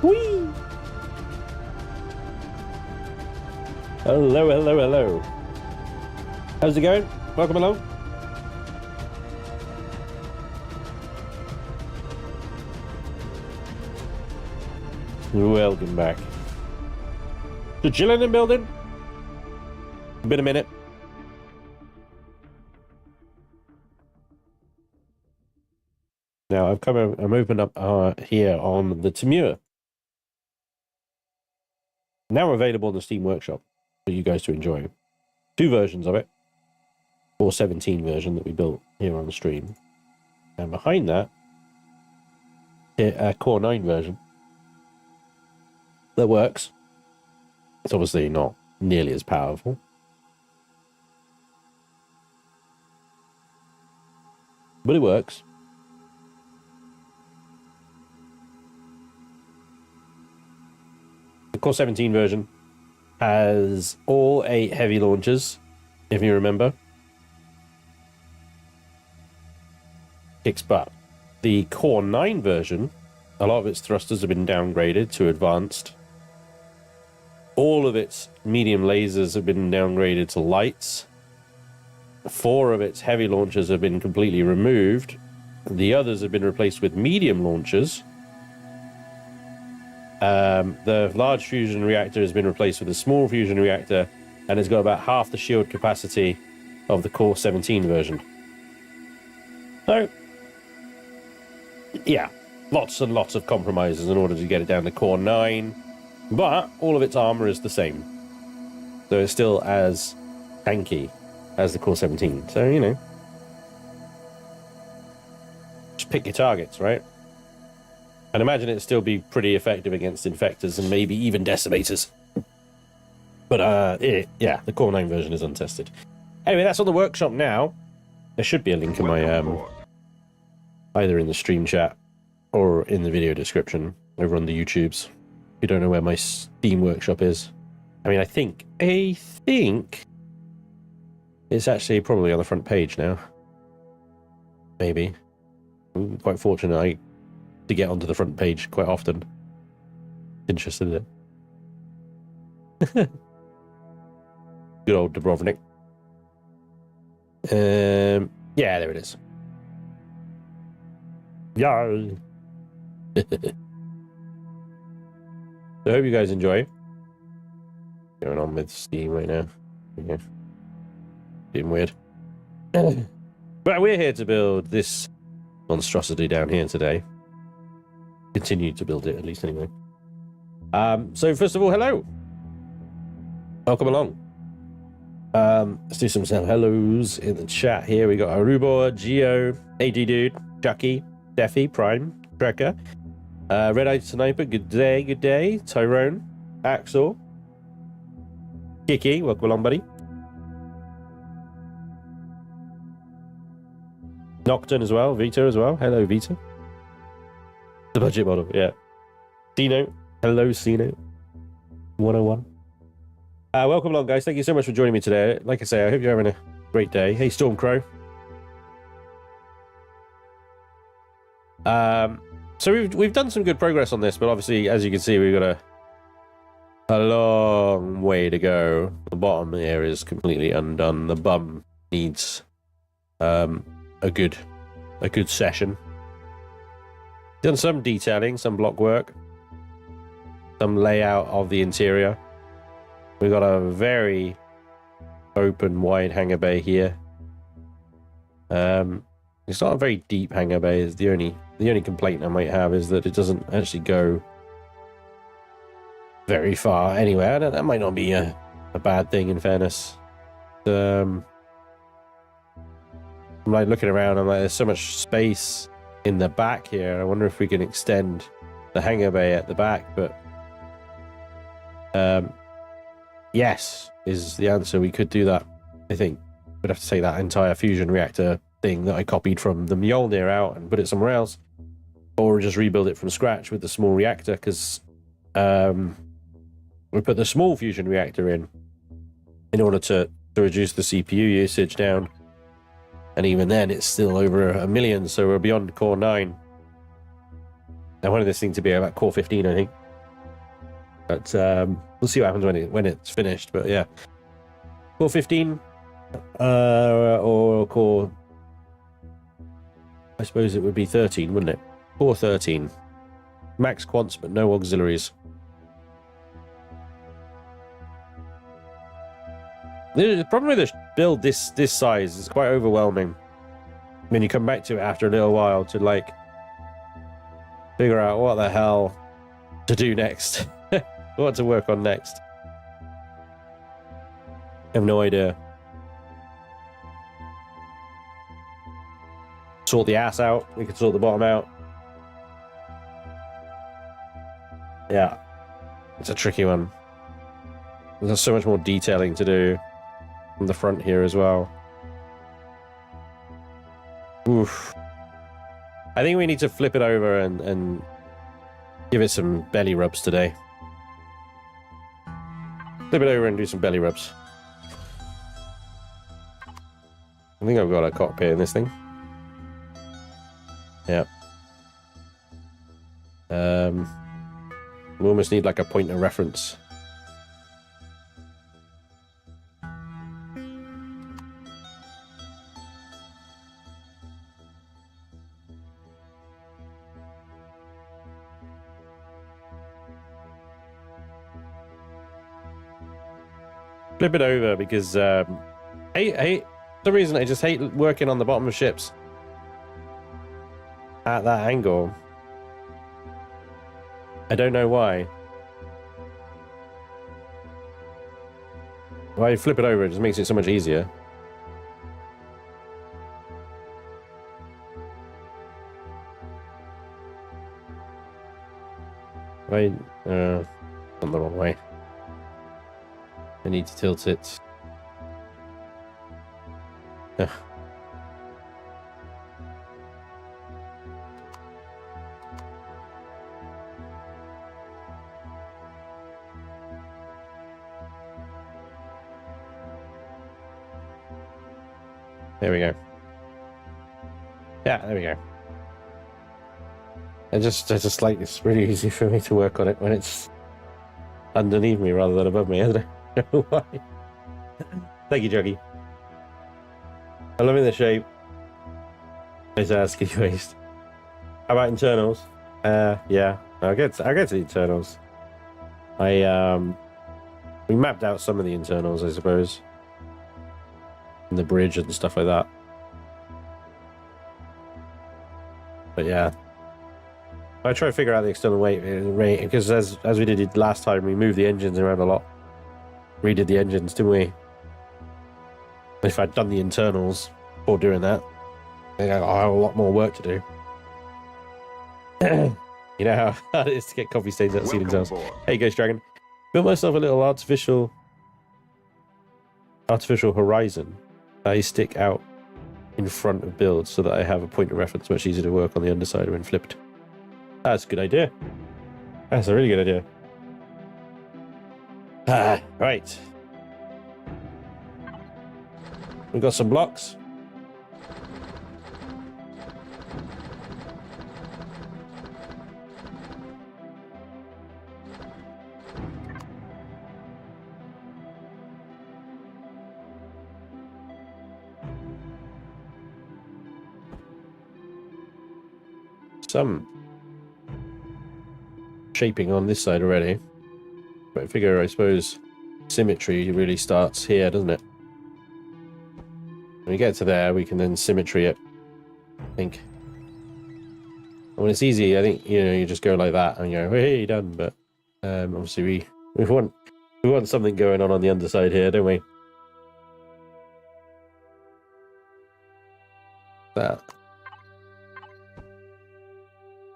Whee! Hello, hello, hello. How's it going? Welcome along. Welcome back to Chillin and Buildin. Been a minute. Now I'm opened up here on the Tamura. Now available in the Steam Workshop for you guys to enjoy. Two versions of it. 417 version that we built here on the stream. And behind that, a Core 9 version that works. It's obviously not nearly as powerful. But it works. The Core 17 version has all 8 heavy launchers, if you remember. Kicks butt. The Core 9 version, a lot of its thrusters have been downgraded to advanced. All of its medium lasers have been downgraded to lights. 4 of its heavy launchers have been completely removed. The others have been replaced with medium launchers. The large fusion reactor has been replaced with a small fusion reactor and has got about half the shield capacity of the Core 17 version. So, yeah, lots and lots of compromises in order to get it down to Core 9, but all of its armor is the same. So it's still as tanky as the Core 17. So, you know, just pick your targets, right? I'd imagine it'd still be pretty effective against infectors and maybe even decimators. But, yeah, the Core 9 version is untested. Anyway, that's on the workshop now. There should be a link in my, either in the stream chat or in the video description over on the YouTubes. If you don't know where my Steam Workshop is. I mean, I think it's actually probably on the front page now. Maybe. I'm quite fortunate to get onto the front page quite often. Interested in it. Good old Dubrovnik. Yeah, there it is. Yeah. So I hope you guys enjoy. Going on with Steam right now. Yeah. Being weird. But we're here to build this monstrosity down here today. Continue to build it, at least anyway. So first of all, hello. Welcome along. Let's do some hellos in the chat here. We got Aruba, Geo, AD Dude, Chucky, Steffi, Prime, Trekker, Red Eye Sniper, good day, Tyrone, Axel, Kiki, welcome along, buddy. Nocturne as well, Vita as well. Hello, Vita. The budget model, yeah. Cino, hello, Cino. 101. Welcome along, guys. Thank you so much for joining me today. Like I say, I hope you're having a great day. Hey, Stormcrow. So we've done some good progress on this, but obviously, as you can see, we've got a long way to go. The bottom here is completely undone. The bum needs a good session. Done some detailing, some block work, some layout of the interior. We've got a very open, wide hangar bay here. It's not a very deep hangar bay. Is the only complaint I might have is that it doesn't actually go very far anywhere. That might not be a bad thing, in fairness. I'm like looking around. I'm like, there's so much space in the back here. I wonder if we can extend the hangar bay at the back, but yes is the answer. We could do that. I think we'd have to take that entire fusion reactor thing that I copied from the Mjolnir out and put it somewhere else, or just rebuild it from scratch with the small reactor, because we put the small fusion reactor in order to reduce the CPU usage down, and even then it's still over 1 million, so we're beyond Core 9. I wanted this thing to be about Core 15, I think. But we'll see what happens when it's finished. But yeah, core 15 or core, I suppose it would be 13, wouldn't it? Core 13, max quants but no auxiliaries. The problem with this build this size is quite overwhelming. When you come back to it after a little while to like figure out what the hell to do next, what to work on next. I have no idea. Sort the ass out. We could sort the bottom out. Yeah, it's a tricky one. There's so much more detailing to do on the front here as well. Oof. I think we need to flip it over and give it some belly rubs today. Flip it over and do some belly rubs. I think I've got a cockpit in this thing. Yeah. We almost need like a point of reference. Flip it over because for some reason I just hate working on the bottom of ships at that angle. I don't know why. Why you flip it over, it just makes it so much easier. Right, on the wrong way. I need to tilt it. Ugh. There we go. Yeah, there we go. I just like it's really easy for me to work on it when it's underneath me rather than above me, isn't it? I don't know why. Thank you, Juggy. I'm loving the shape. Nice skinny waist. How about internals? Yeah, I'll get to the internals. We mapped out some of the internals, I suppose, and the bridge and stuff like that. But yeah, I try to figure out the external weight because as we did it last time, we moved the engines around a lot. Redid the engines, didn't we? If I'd done the internals before doing that, I think I have a lot more work to do. You know how hard it is to get coffee stains out of ceiling tiles. Hey, Ghost Dragon. Built myself a little artificial horizon that I stick out in front of builds so that I have a point of reference much easier to work on the underside when flipped. That's a good idea. That's a really good idea. Right. We've got some blocks. Some shaping on this side already. But I figure, I suppose, symmetry really starts here, doesn't it? When we get to there, we can then symmetry it, I think. When it's easy, I think, you know, you just go like that and you go, hey, done. But obviously we want something going on the underside here, don't we? That.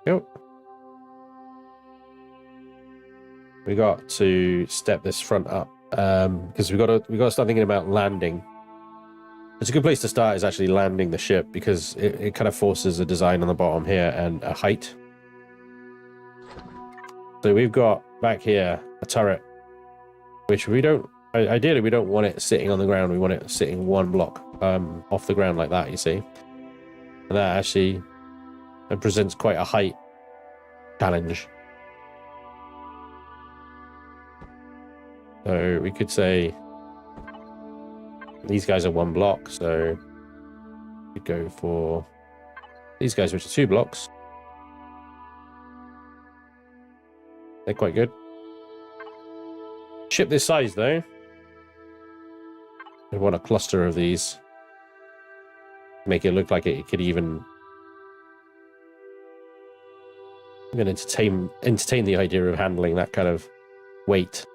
Yep. We got to step this front up because we got to start thinking about landing. It's a good place to start is actually landing the ship because it kind of forces a design on the bottom here and a height. So we've got back here a turret, which we don't, ideally we don't want it sitting on the ground. We want it sitting one block off the ground like that, you see. And that actually presents quite a height challenge. So we could say these guys are 1 block, so we go for these guys, which are 2 blocks. They're quite good. Ship this size, though. I want a cluster of these. Make it look like it could even entertain the idea of handling that kind of weight.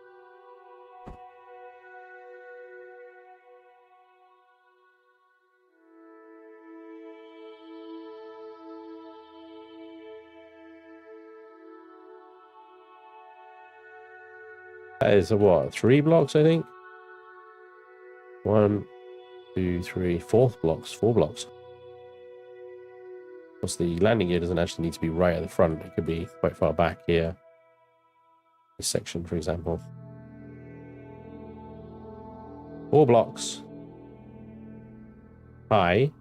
That is a what? 3 blocks, I think. 1, 2, 3, 4 blocks. 4 blocks. Of course, the landing gear doesn't actually need to be right at the front. It could be quite far back here. This section, for example. 4 blocks high.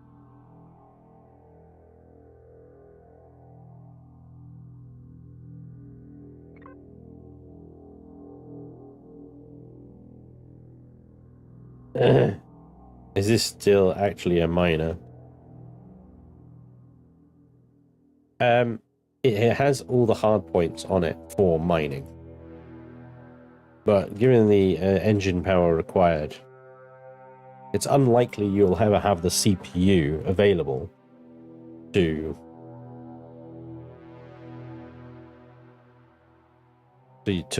Is this still actually a miner? It has all the hard points on it for mining, but given the engine power required, it's unlikely you'll ever have the CPU available to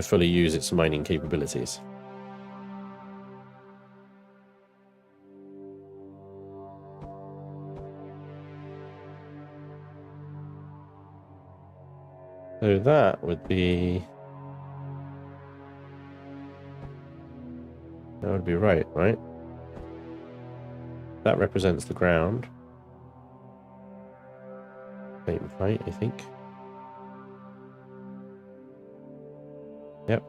fully use its mining capabilities. So that would be right, right? That represents the ground. Same height, I think. Yep.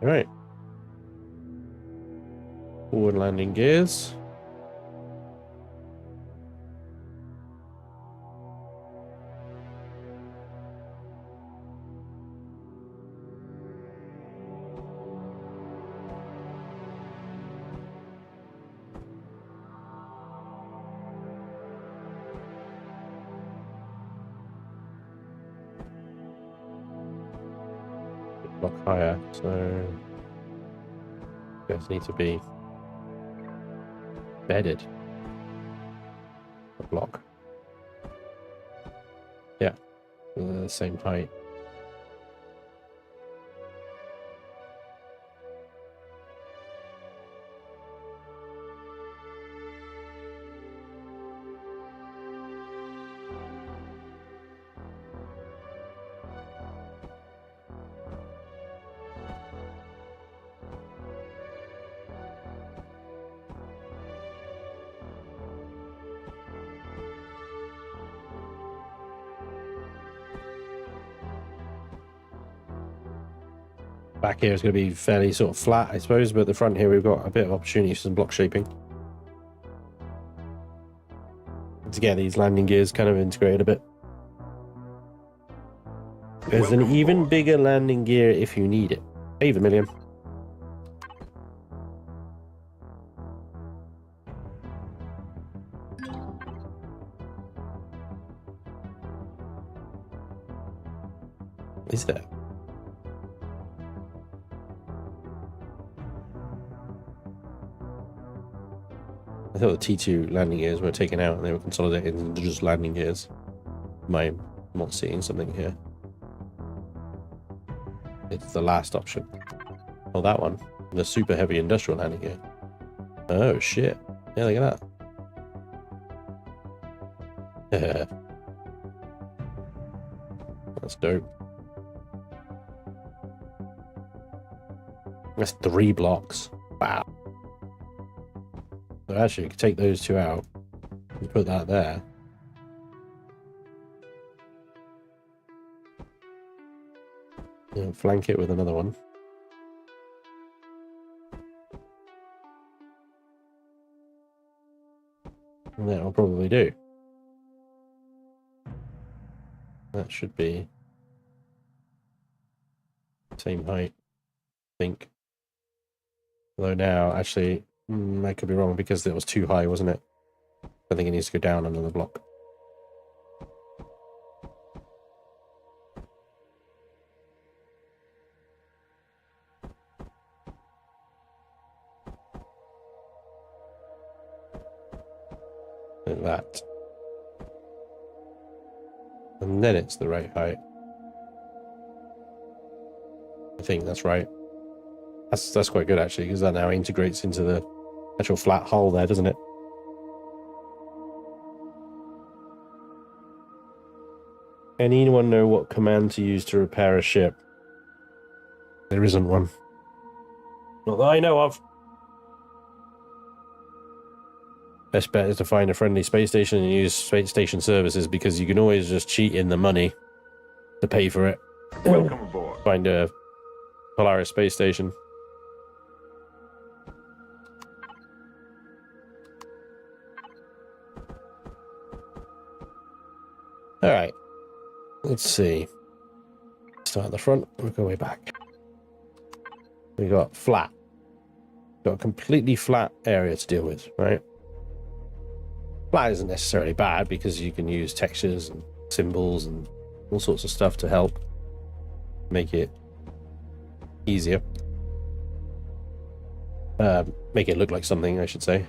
All right. Forward landing gears. Block higher, so guys need to be bedded. A block. Yeah, the same height. Back here is going to be fairly sort of flat, I suppose, but the front here we've got a bit of opportunity for some block shaping to get these landing gears kind of integrated a bit. There's an even bigger landing gear if you need it. Hey, Vermilion. Is there? I thought the T2 landing gears were taken out and they were consolidated into just landing gears. Am I not seeing something here? It's the last option. Oh, that one. The super heavy industrial landing gear. Oh, shit. Yeah, look at that. That's dope. That's 3 blocks. Wow. So actually, you could take those 2 out and put that there. And flank it with another one. And that'll probably do. That should be same height, I think. Although now, actually, I could be wrong because it was too high, wasn't it? I think it needs to go down another block. Like that. And then it's the right height. I think that's right. That's quite good actually, because that now integrates into the actual flat hull there, doesn't it? Anyone know what command to use to repair a ship? There isn't one. Not that I know of. Best bet is to find a friendly space station and use space station services, because you can always just cheat in the money to pay for it. Welcome aboard. Find a Polaris space station. Alright. Let's see. Start at the front, we'll go way back. We got flat. Got a completely flat area to deal with, right? Flat isn't necessarily bad because you can use textures and symbols and all sorts of stuff to help make it easier. Make it look like something, I should say.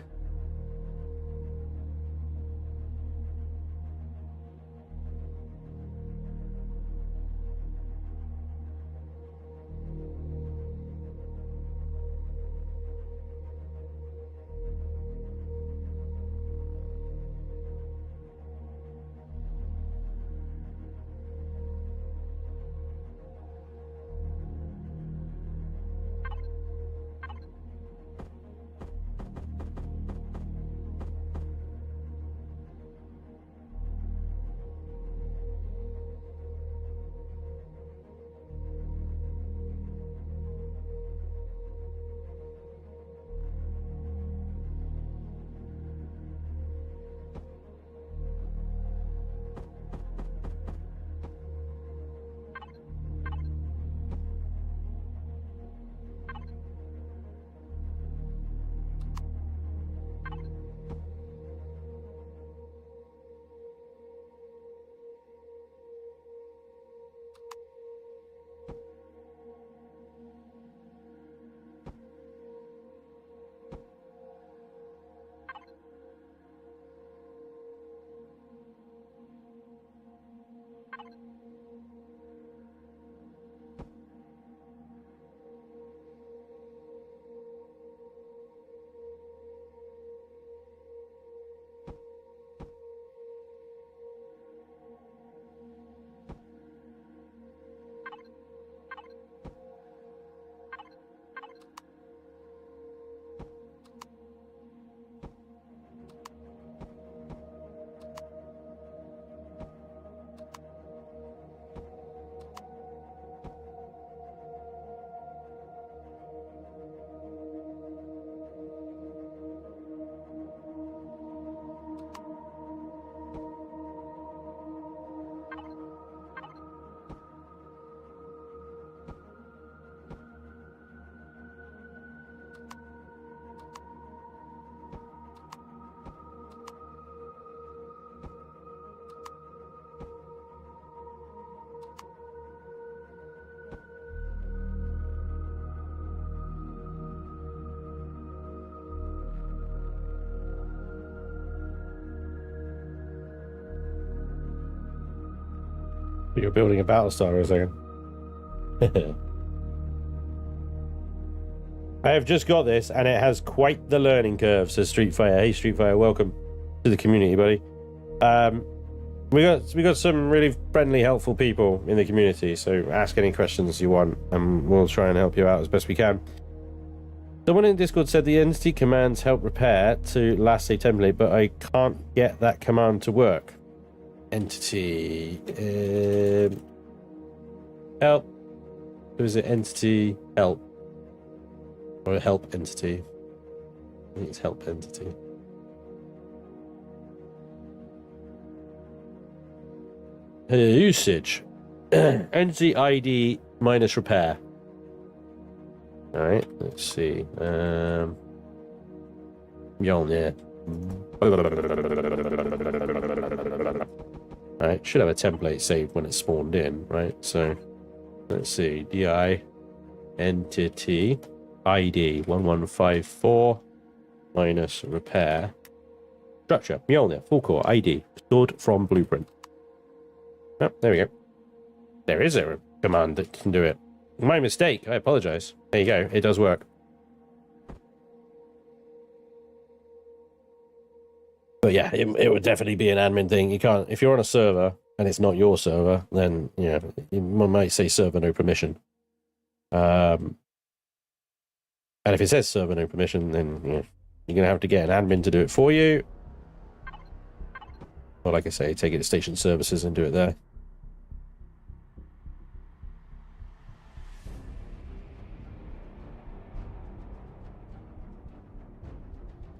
You're building a Battlestar or a second. I have just got this, and it has quite the learning curve, says Street Fighter. Hey, Street Fighter, welcome to the community, buddy. We got some really friendly, helpful people in the community, so ask any questions you want, and we'll try and help you out as best we can. Someone in Discord said the entity commands help repair to last a template, but I can't get that command to work. Entity help. Who is it? Entity help or help entity? I think it's help entity. Usage. Entity ID minus repair. All right, let's see. Mjolnir. All right, should have a template saved when it's spawned in, right? So let's see. DI entity ID 1154 minus repair. Structure Mjolnir full core ID stored from blueprint. Oh, there we go. There is a command that can do it. My mistake. I apologize. There you go. It does work. But yeah, it would definitely be an admin thing. You can't, if you're on a server and it's not your server, then you know you might say server no permission. And if it says server no permission, then you know, you're gonna have to get an admin to do it for you. Or like I say, take it to station services and do it there.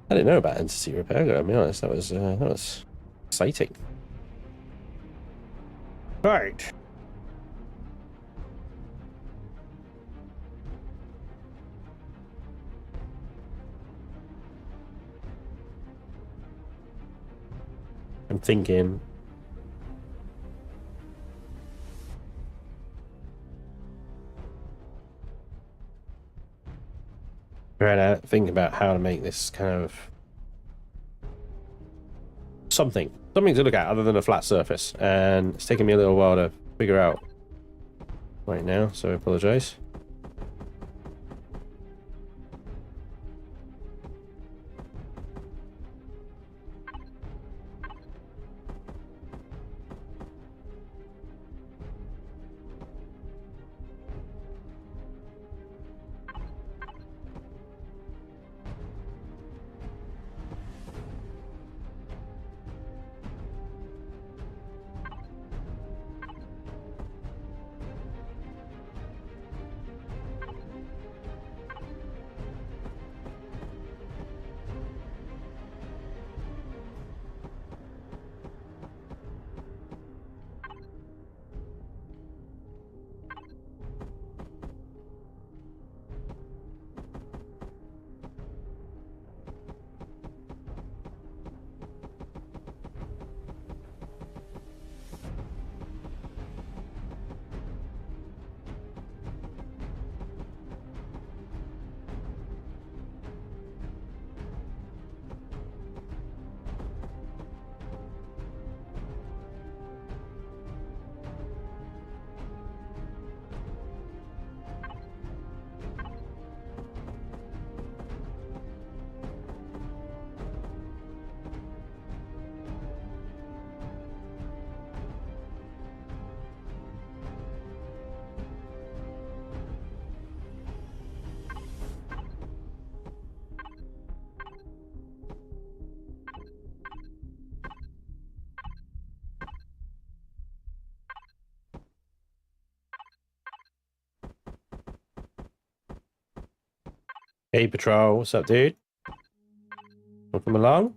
I didn't know about entity repair. I'll be honest, that was exciting. Right. I'm thinking. Trying to think about how to make this kind of something to look at other than a flat surface, and it's taken me a little while to figure out right now, so I apologize. Hey Patrol, what's up, dude? Welcome along.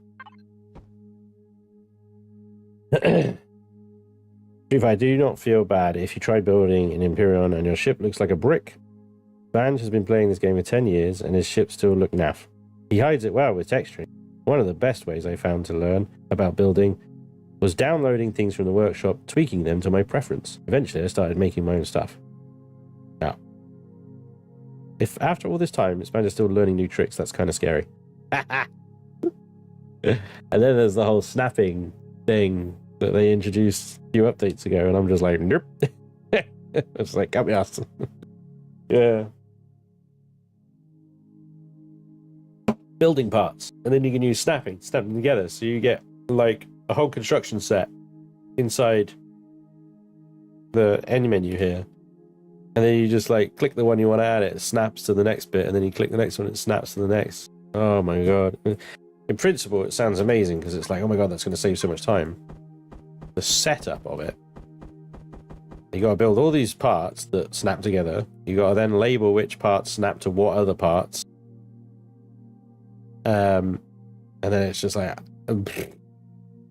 If I do not feel bad if you try building an Empyrion and your ship looks like a brick. Spanj has been playing this game for 10 years and his ships still look naff. He hides it well with texturing. One of the best ways I found to learn about building was downloading things from the workshop, tweaking them to my preference. Eventually I started making my own stuff. Now, if after all this time Spanj is still learning new tricks, that's kind of scary. And then there's the whole snapping thing that they introduced a few updates ago, and I'm just like, nope. It's like, cut me off. Yeah. Building parts, and then you can use snap them together, so you get like a whole construction set inside the end menu here, And then you just like click the one you want to add, it snaps to the next bit, and then you click the next one, it snaps to the next. Oh my god. In principle, it sounds amazing because it's like, oh my god, that's going to save so much time. The setup of it. You got to build all these parts that snap together. You got to then label which parts snap to what other parts. And then it's just like,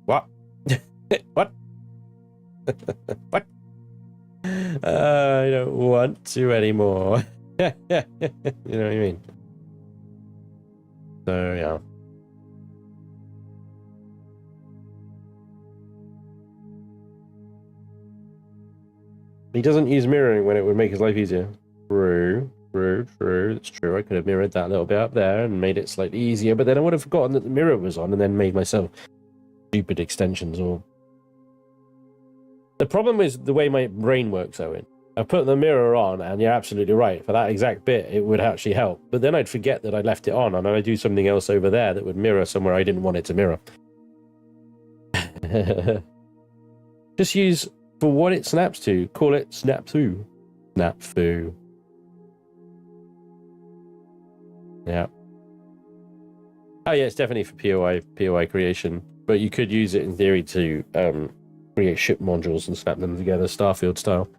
what? What? What? I don't want to anymore. You know what I mean? So, yeah. He doesn't use mirroring when it would make his life easier. True. It's true. I could have mirrored that little bit up there and made it slightly easier, but then I would have forgotten that the mirror was on and then made myself stupid extensions. Or the problem is the way my brain works, Owen. I put the mirror on, and you're absolutely right. For that exact bit, it would actually help. But then I'd forget that I left it on, and I'd do something else over there that would mirror somewhere I didn't want it to mirror. Just use for what it snaps to. Call it snap through. Snap through. Yeah. Oh yeah, it's definitely for POI creation. But you could use it in theory to create ship modules and snap them together, Starfield style.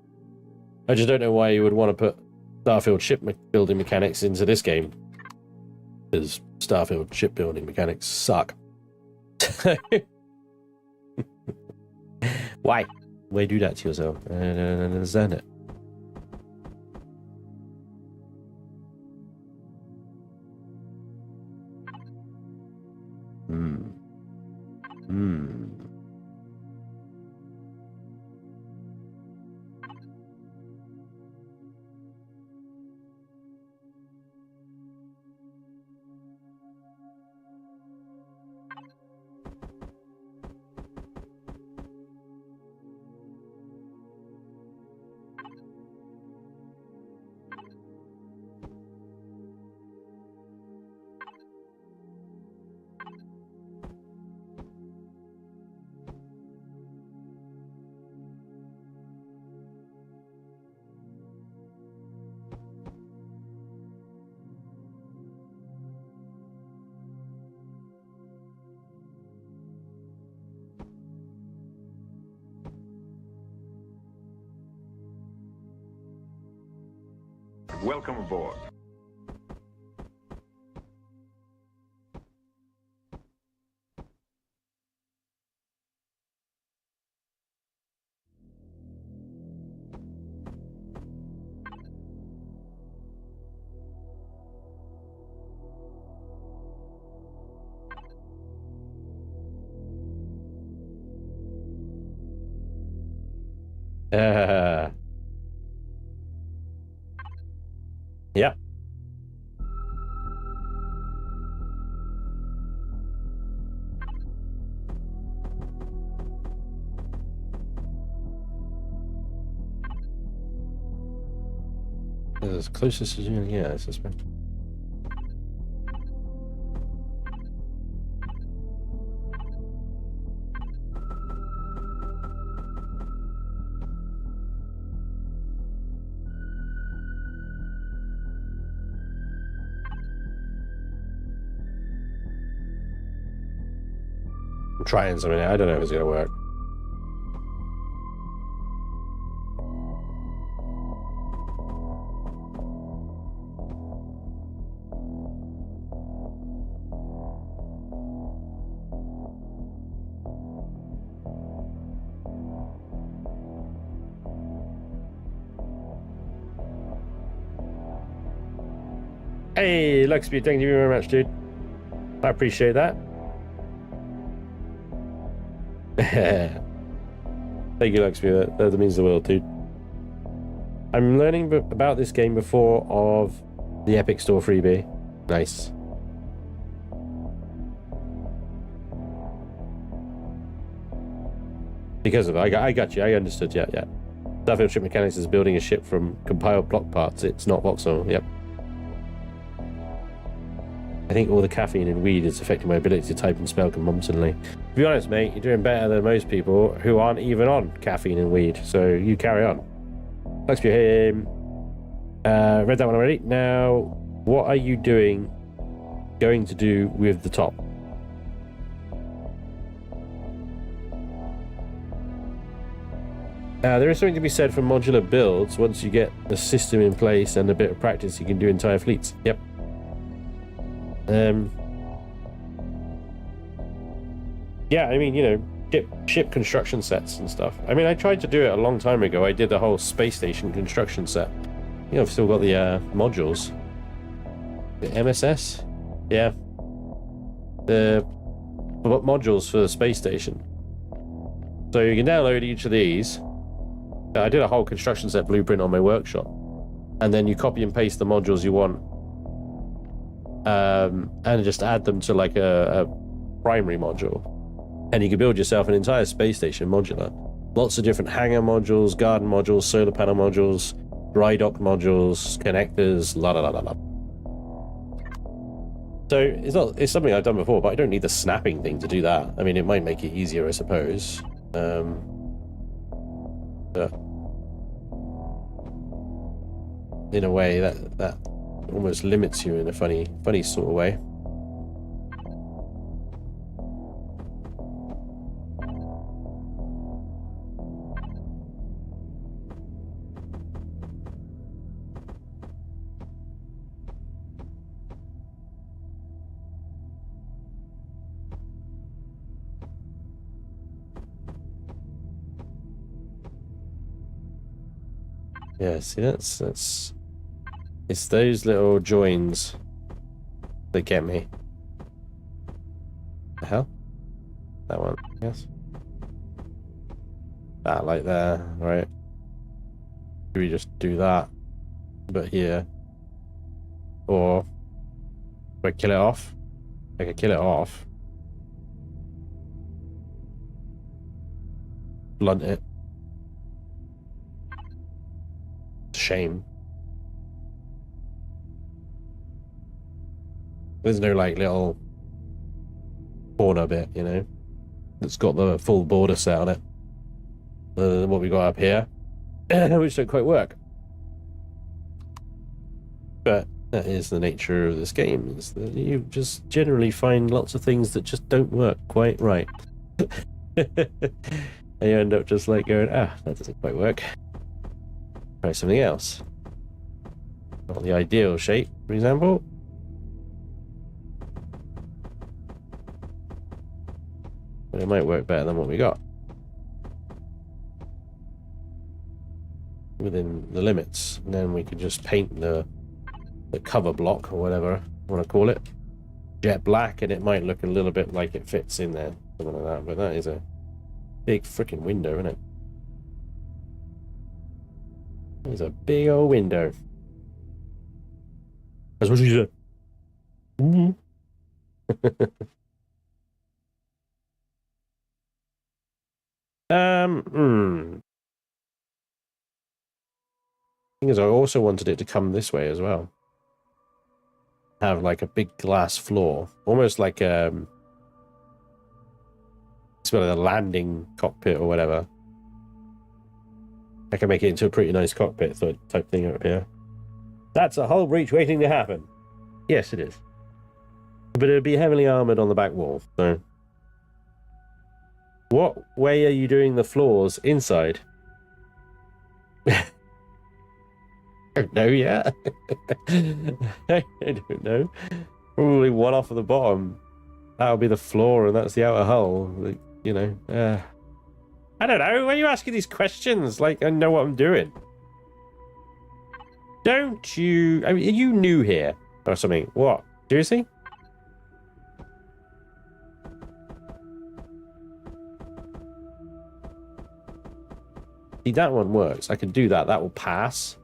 I just don't know why you would want to put Starfield ship building mechanics into this game. Because Starfield ship building mechanics suck. Why? Why do that to yourself? I don't understand it. Welcome aboard. Yeah. As close as you can get, I suspect. I'm trying something. I don't know if it's gonna work. Hey, Luxby, thank you very much, dude. I appreciate that. Thank you, Luxby. That means the world, dude. I'm learning about this game before of the Epic Store freebie. Nice. Because of it, I got you. I understood. Yeah. Starfield ship mechanics is building a ship from compiled block parts. It's not voxel. Yep. I think all the caffeine in weed is affecting my ability to type and spell constantly. To be honest, mate, you're doing better than most people who aren't even on caffeine and weed, so you carry on. Thanks for him. Read that one already. Now, what are you going to do with the top? There is something to be said for modular builds. Once you get the system in place and a bit of practice, you can do entire fleets. Yep. Yeah, I mean, you know, ship construction sets and stuff. I mean, I tried to do it a long time ago. I did the whole space station construction set. You know, I've still got the modules. The MSS? Yeah. The modules for the space station. So you can download each of these. I did a whole construction set blueprint on my workshop. And then you copy and paste the modules you want. And just add them to like a primary module. And you can build yourself an entire space station modular. Lots of different hangar modules, garden modules, solar panel modules, dry dock modules, connectors, la la la la la. So it's something I've done before, but I don't need the snapping thing to do that. I mean, it might make it easier, I suppose. But in a way, that almost limits you in a funny sort of way. Yeah, see, that's it's those little joins that get me. The hell? That one, yes. That like there, right? Do we just do that? But here. Or do I kill it off? I can kill it off. Blunt it. Shame. There's no like little corner bit, you know, that's got the full border set on it. What we got up here, which don't quite work. But that is the nature of this game, is that you just generally find lots of things that just don't work quite right. And you end up just like going, that doesn't quite work. Try something else. Not the ideal shape, for example. But it might work better than what we got. Within the limits. And then we could just paint the cover block, or whatever I want to call it, jet black, and it might look a little bit like it fits in there. Something like that. But that is a big freaking window, isn't it? There's a big old window. That's what she said. Mm-hmm. Thing is, I also wanted it to come this way as well. Have like a big glass floor, almost like it's sort of a landing cockpit or whatever. I can make it into a pretty nice cockpit type thing up here. That's a whole breach waiting to happen. Yes, it is. But it'd be heavily armored on the back wall. So, what way are you doing the floors inside? I don't know yet. I don't know. Probably one off of the bottom. That'll be the floor, and that's the outer hull. Like, you know. I don't know. Why are you asking these questions? Like, I know what I'm doing. Don't you... I mean, are you new here? Or something? What? Seriously? See, that one works. I can do that. That will pass.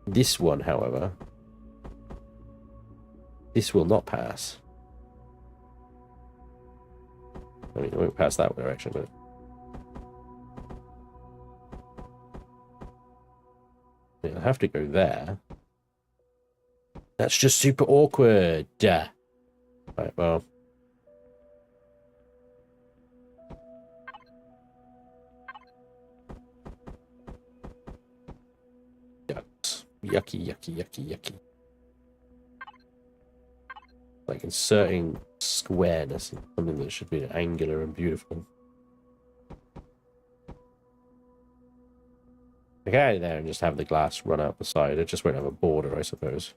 This one, however... This will not pass. I mean, it won't pass that direction, but... It'll have to go there. That's just super awkward. Right, well. Yucky, yucky, yucky, yucky. Like inserting squareness in something that should be angular and beautiful. I get out of there and just have the glass run out the side. It just won't have a border, I suppose.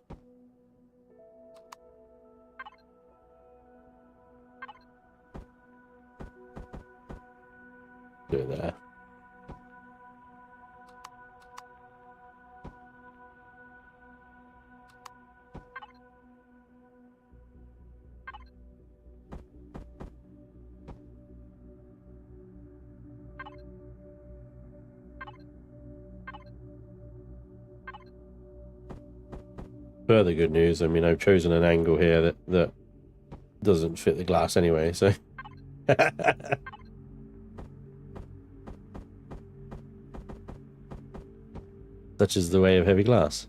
Do it there. Further good news, I mean, I've chosen an angle here that doesn't fit the glass anyway, so... Such is the way of heavy glass.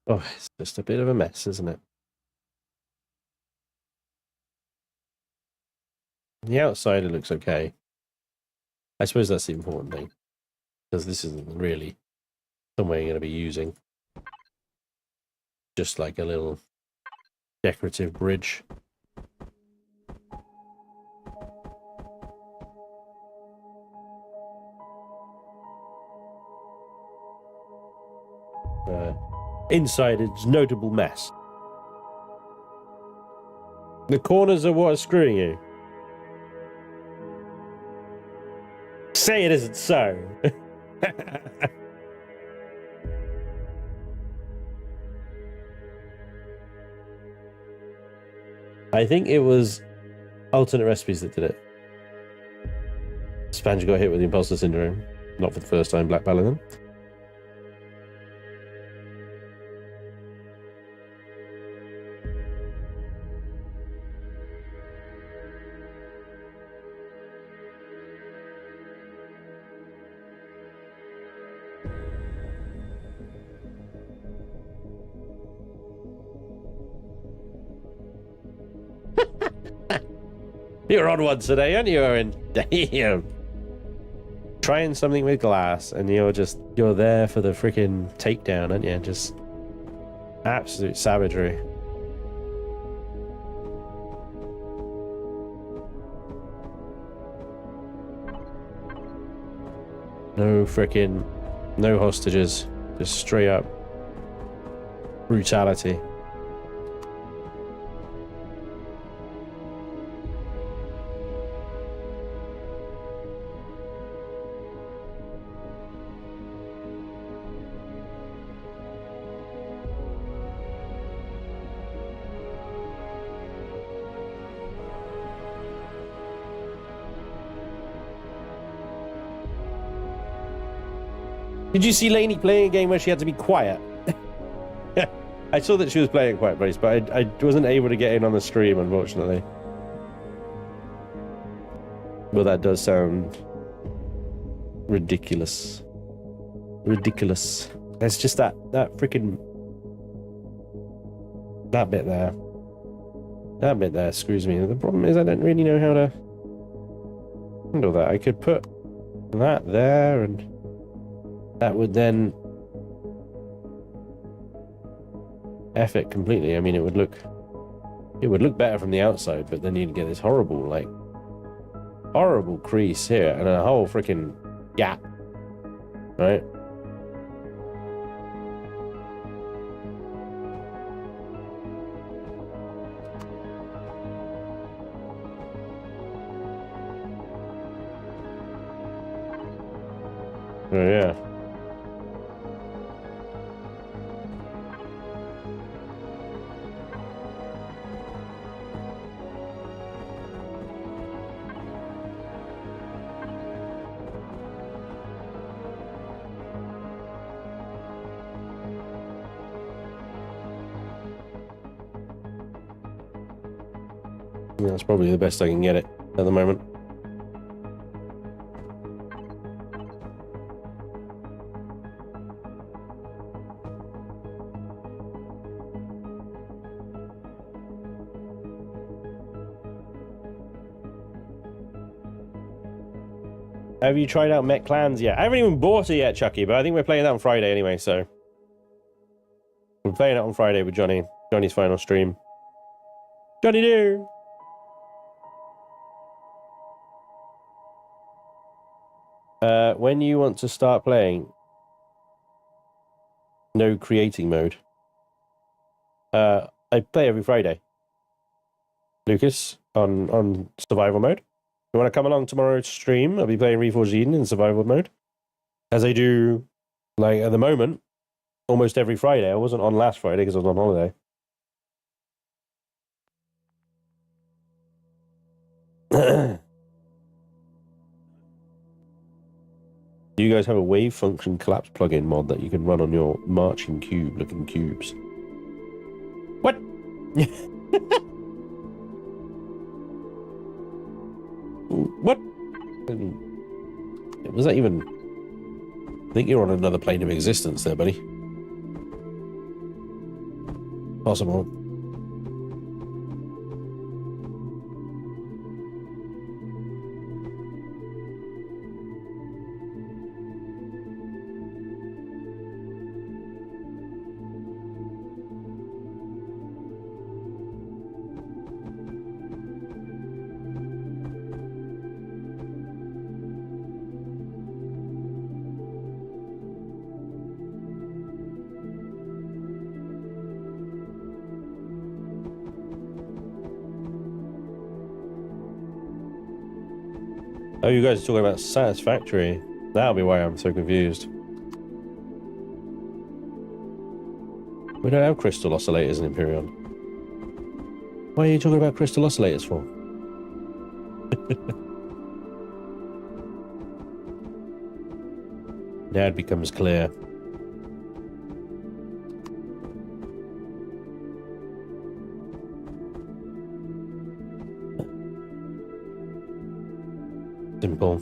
Oh, it's just a bit of a mess, isn't it? The outside, it looks okay. I suppose that's the important thing, because this isn't really somewhere you're going to be using. Just like a little decorative bridge. Inside, it's notable mess. The corners are what are screwing you. Say it isn't so. I think it was alternate recipes that did it. Spanj got hit with the imposter syndrome. Not for the first time, Black Paladin. You're on one today, aren't you, Owen? Damn. Trying something with glass, and you're there for the freaking takedown, aren't you? Just absolute savagery. No hostages. Just straight up brutality. Did you see Lainey playing a game where she had to be quiet? I saw that she was playing Quiet Place, but I wasn't able to get in on the stream, unfortunately. Well, that does sound ridiculous. Ridiculous. There's just that freaking... That bit there. That bit there screws me. The problem is I don't really know how to handle that. I could put that there, and that would then F it completely. I mean, it would look better from the outside, but then you'd get this horrible crease here and a whole freaking gap, right? Oh yeah. That's probably the best I can get it at the moment. Have you tried out Met Clans yet? I haven't even bought it yet, Chucky, but I think we're playing that on Friday anyway, so... We're playing it on Friday with Johnny. Johnny's final stream. Johnny do! When you want to start playing... No creating mode. I play every Friday. Lucas, on survival mode. You want to come along tomorrow's stream? I'll be playing Reforged Eden in survival mode. As I do, like, at the moment, almost every Friday. I wasn't on last Friday because I was on holiday. Do you guys have a wave function collapse plugin mod that you can run on your marching cube looking cubes? What? What? Was that even... I think you're on another plane of existence there, buddy. Possible. Oh, you guys are talking about Satisfactory. That'll be why I'm so confused. We don't have crystal oscillators in Empyrion. Why are you talking about crystal oscillators for? Now it becomes clear. Simple,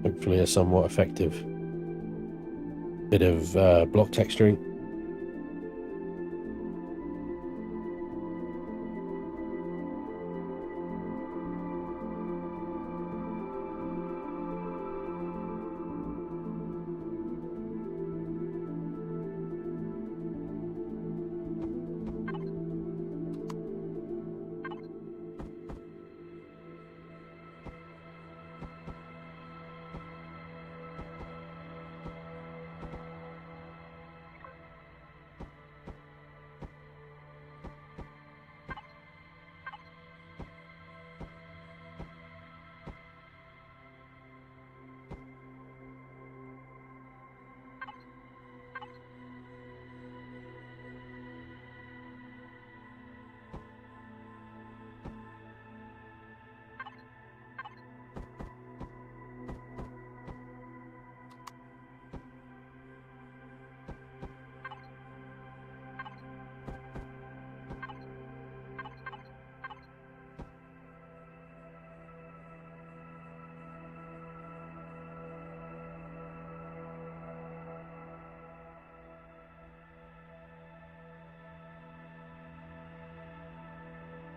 hopefully a somewhat effective bit of block texturing.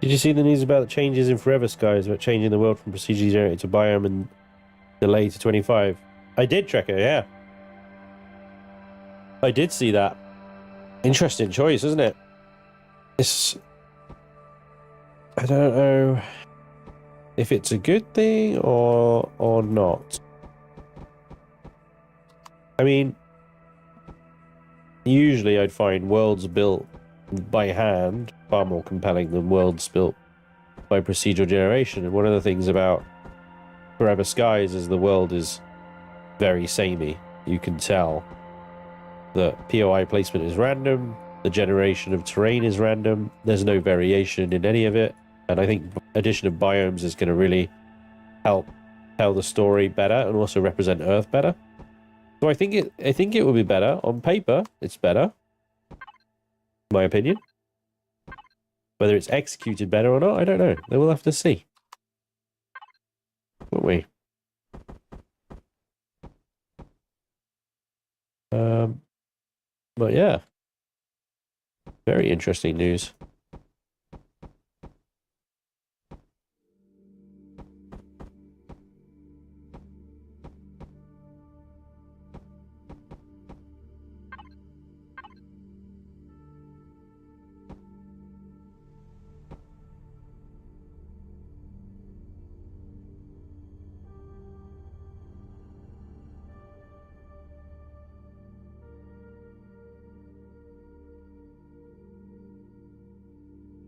Did you see the news about the changes in Forever Skies, about changing the world from procedurally generated to biome and delay to 25? I did, Trekker, yeah. I did see that. Interesting choice, isn't it? It's... I don't know if it's a good thing or not. I mean, usually I'd find worlds built by hand far more compelling than worlds built by procedural generation. And one of the things about Forever Skies is the world is very samey. You can tell that POI placement is random, the generation of terrain is random, there's no variation in any of it, and I think addition of biomes is going to really help tell the story better and also represent Earth better. So I think it will be better on paper. It's better, in my opinion. Whether it's executed better or not, I don't know. We'll have to see. Won't we? But yeah. Very interesting news.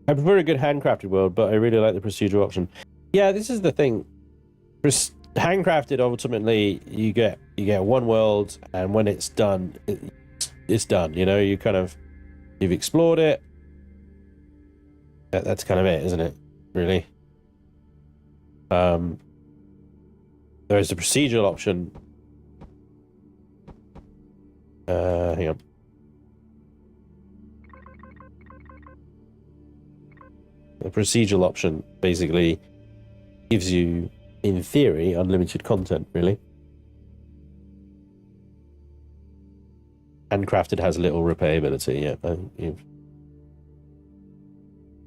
I prefer a good handcrafted world, but I really like the procedural option. Yeah, this is the thing. Handcrafted, ultimately, you get one world, and when it's done, it's done. You know, you've explored it. That's kind of it, isn't it? Really. There is the procedural option. Hang on. The procedural option basically gives you, in theory, unlimited content, really. Handcrafted has little replayability, yeah. You've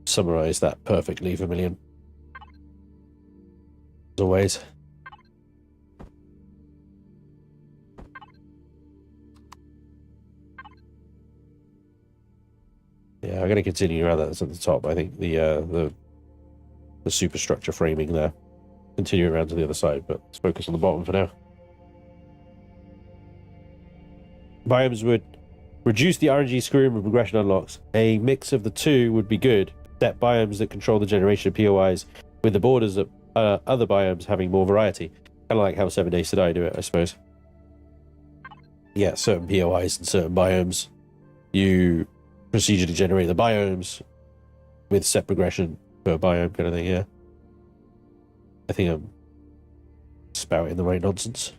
summarized that perfectly, Vermilion. As always. Yeah, I'm going to continue around that at the top. I think the superstructure framing there. Continue around to the other side, but let's focus on the bottom for now. Biomes would reduce the RNG screwing with progression unlocks. A mix of the two would be good. Set biomes that control the generation of POIs, with the borders of other biomes having more variety. Kind of like how 7 Days to Die do it, I suppose. Yeah, certain POIs and certain biomes. You procedurally generate the biomes with set progression per biome kind of thing, yeah. I think I'm spouting the right nonsense.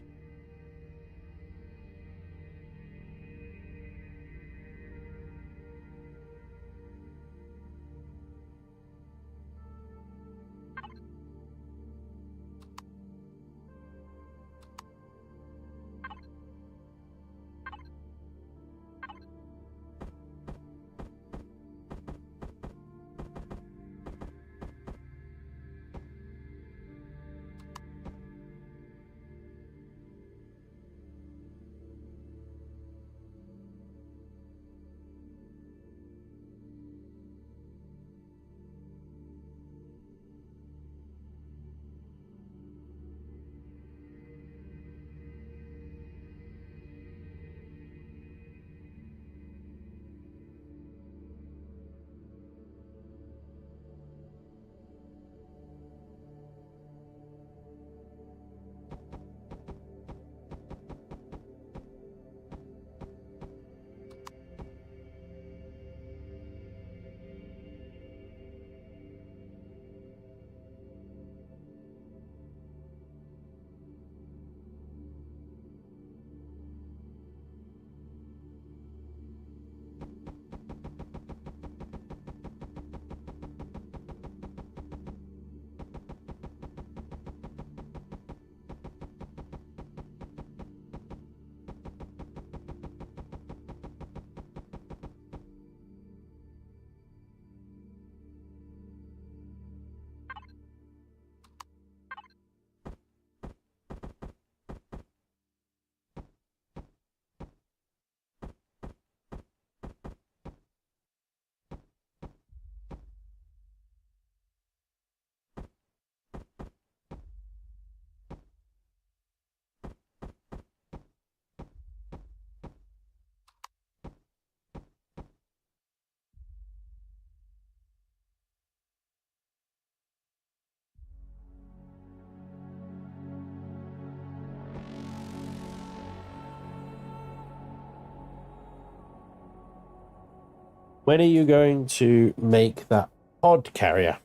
When are you going to make that pod carrier?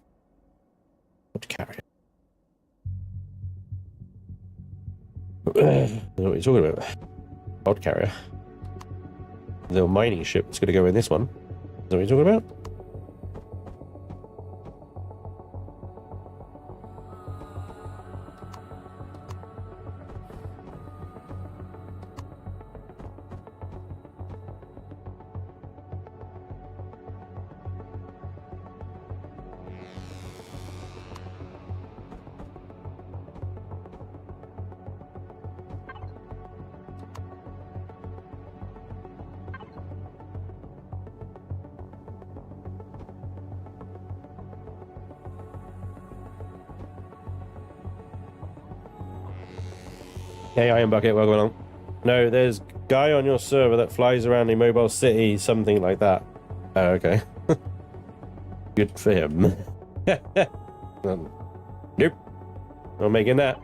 Pod carrier. I don't know what you're talking about. Pod carrier. The mining ship that's going to go in this one. Is that what you're talking about? Hey, Iron Bucket, welcome along. No, there's guy on your server that flies around a mobile city, something like that. Oh, okay. Good for him. Nope. Not making that.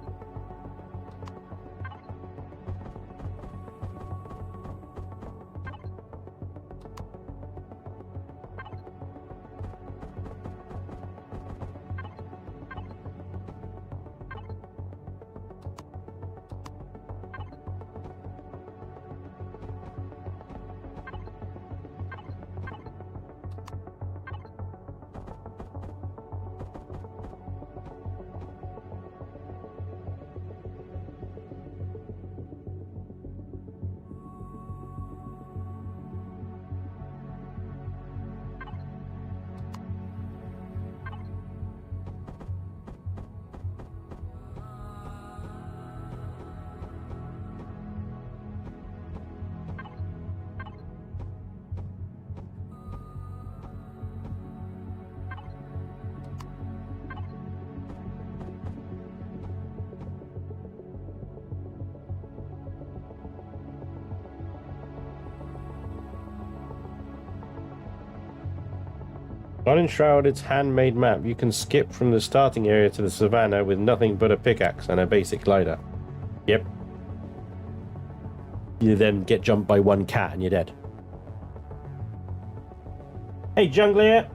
Unenshrouded's handmade map. You can skip from the starting area to the savannah with nothing but a pickaxe and a basic glider. Yep. You then get jumped by one cat and you're dead. Hey, Jungler.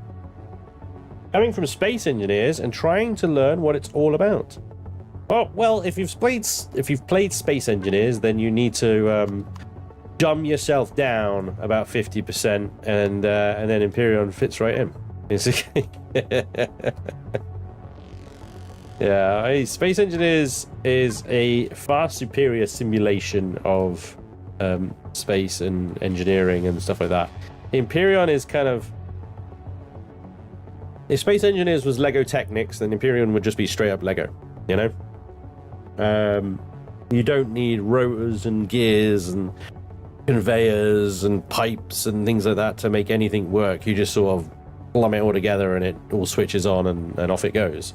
Coming from space engineers and trying to learn what it's all about. Oh, well, if you've played space engineers, then you need to dumb yourself down about 50%, and then Empyrion fits right in. Yeah, Space Engineers is a far superior simulation of space and engineering and stuff like that. Empyrion is kind of... If Space Engineers was Lego Technics, then Empyrion would just be straight up Lego, you know? You don't need rotors and gears and conveyors and pipes and things like that to make anything work. You just sort of plumb it all together and it all switches on and off it goes.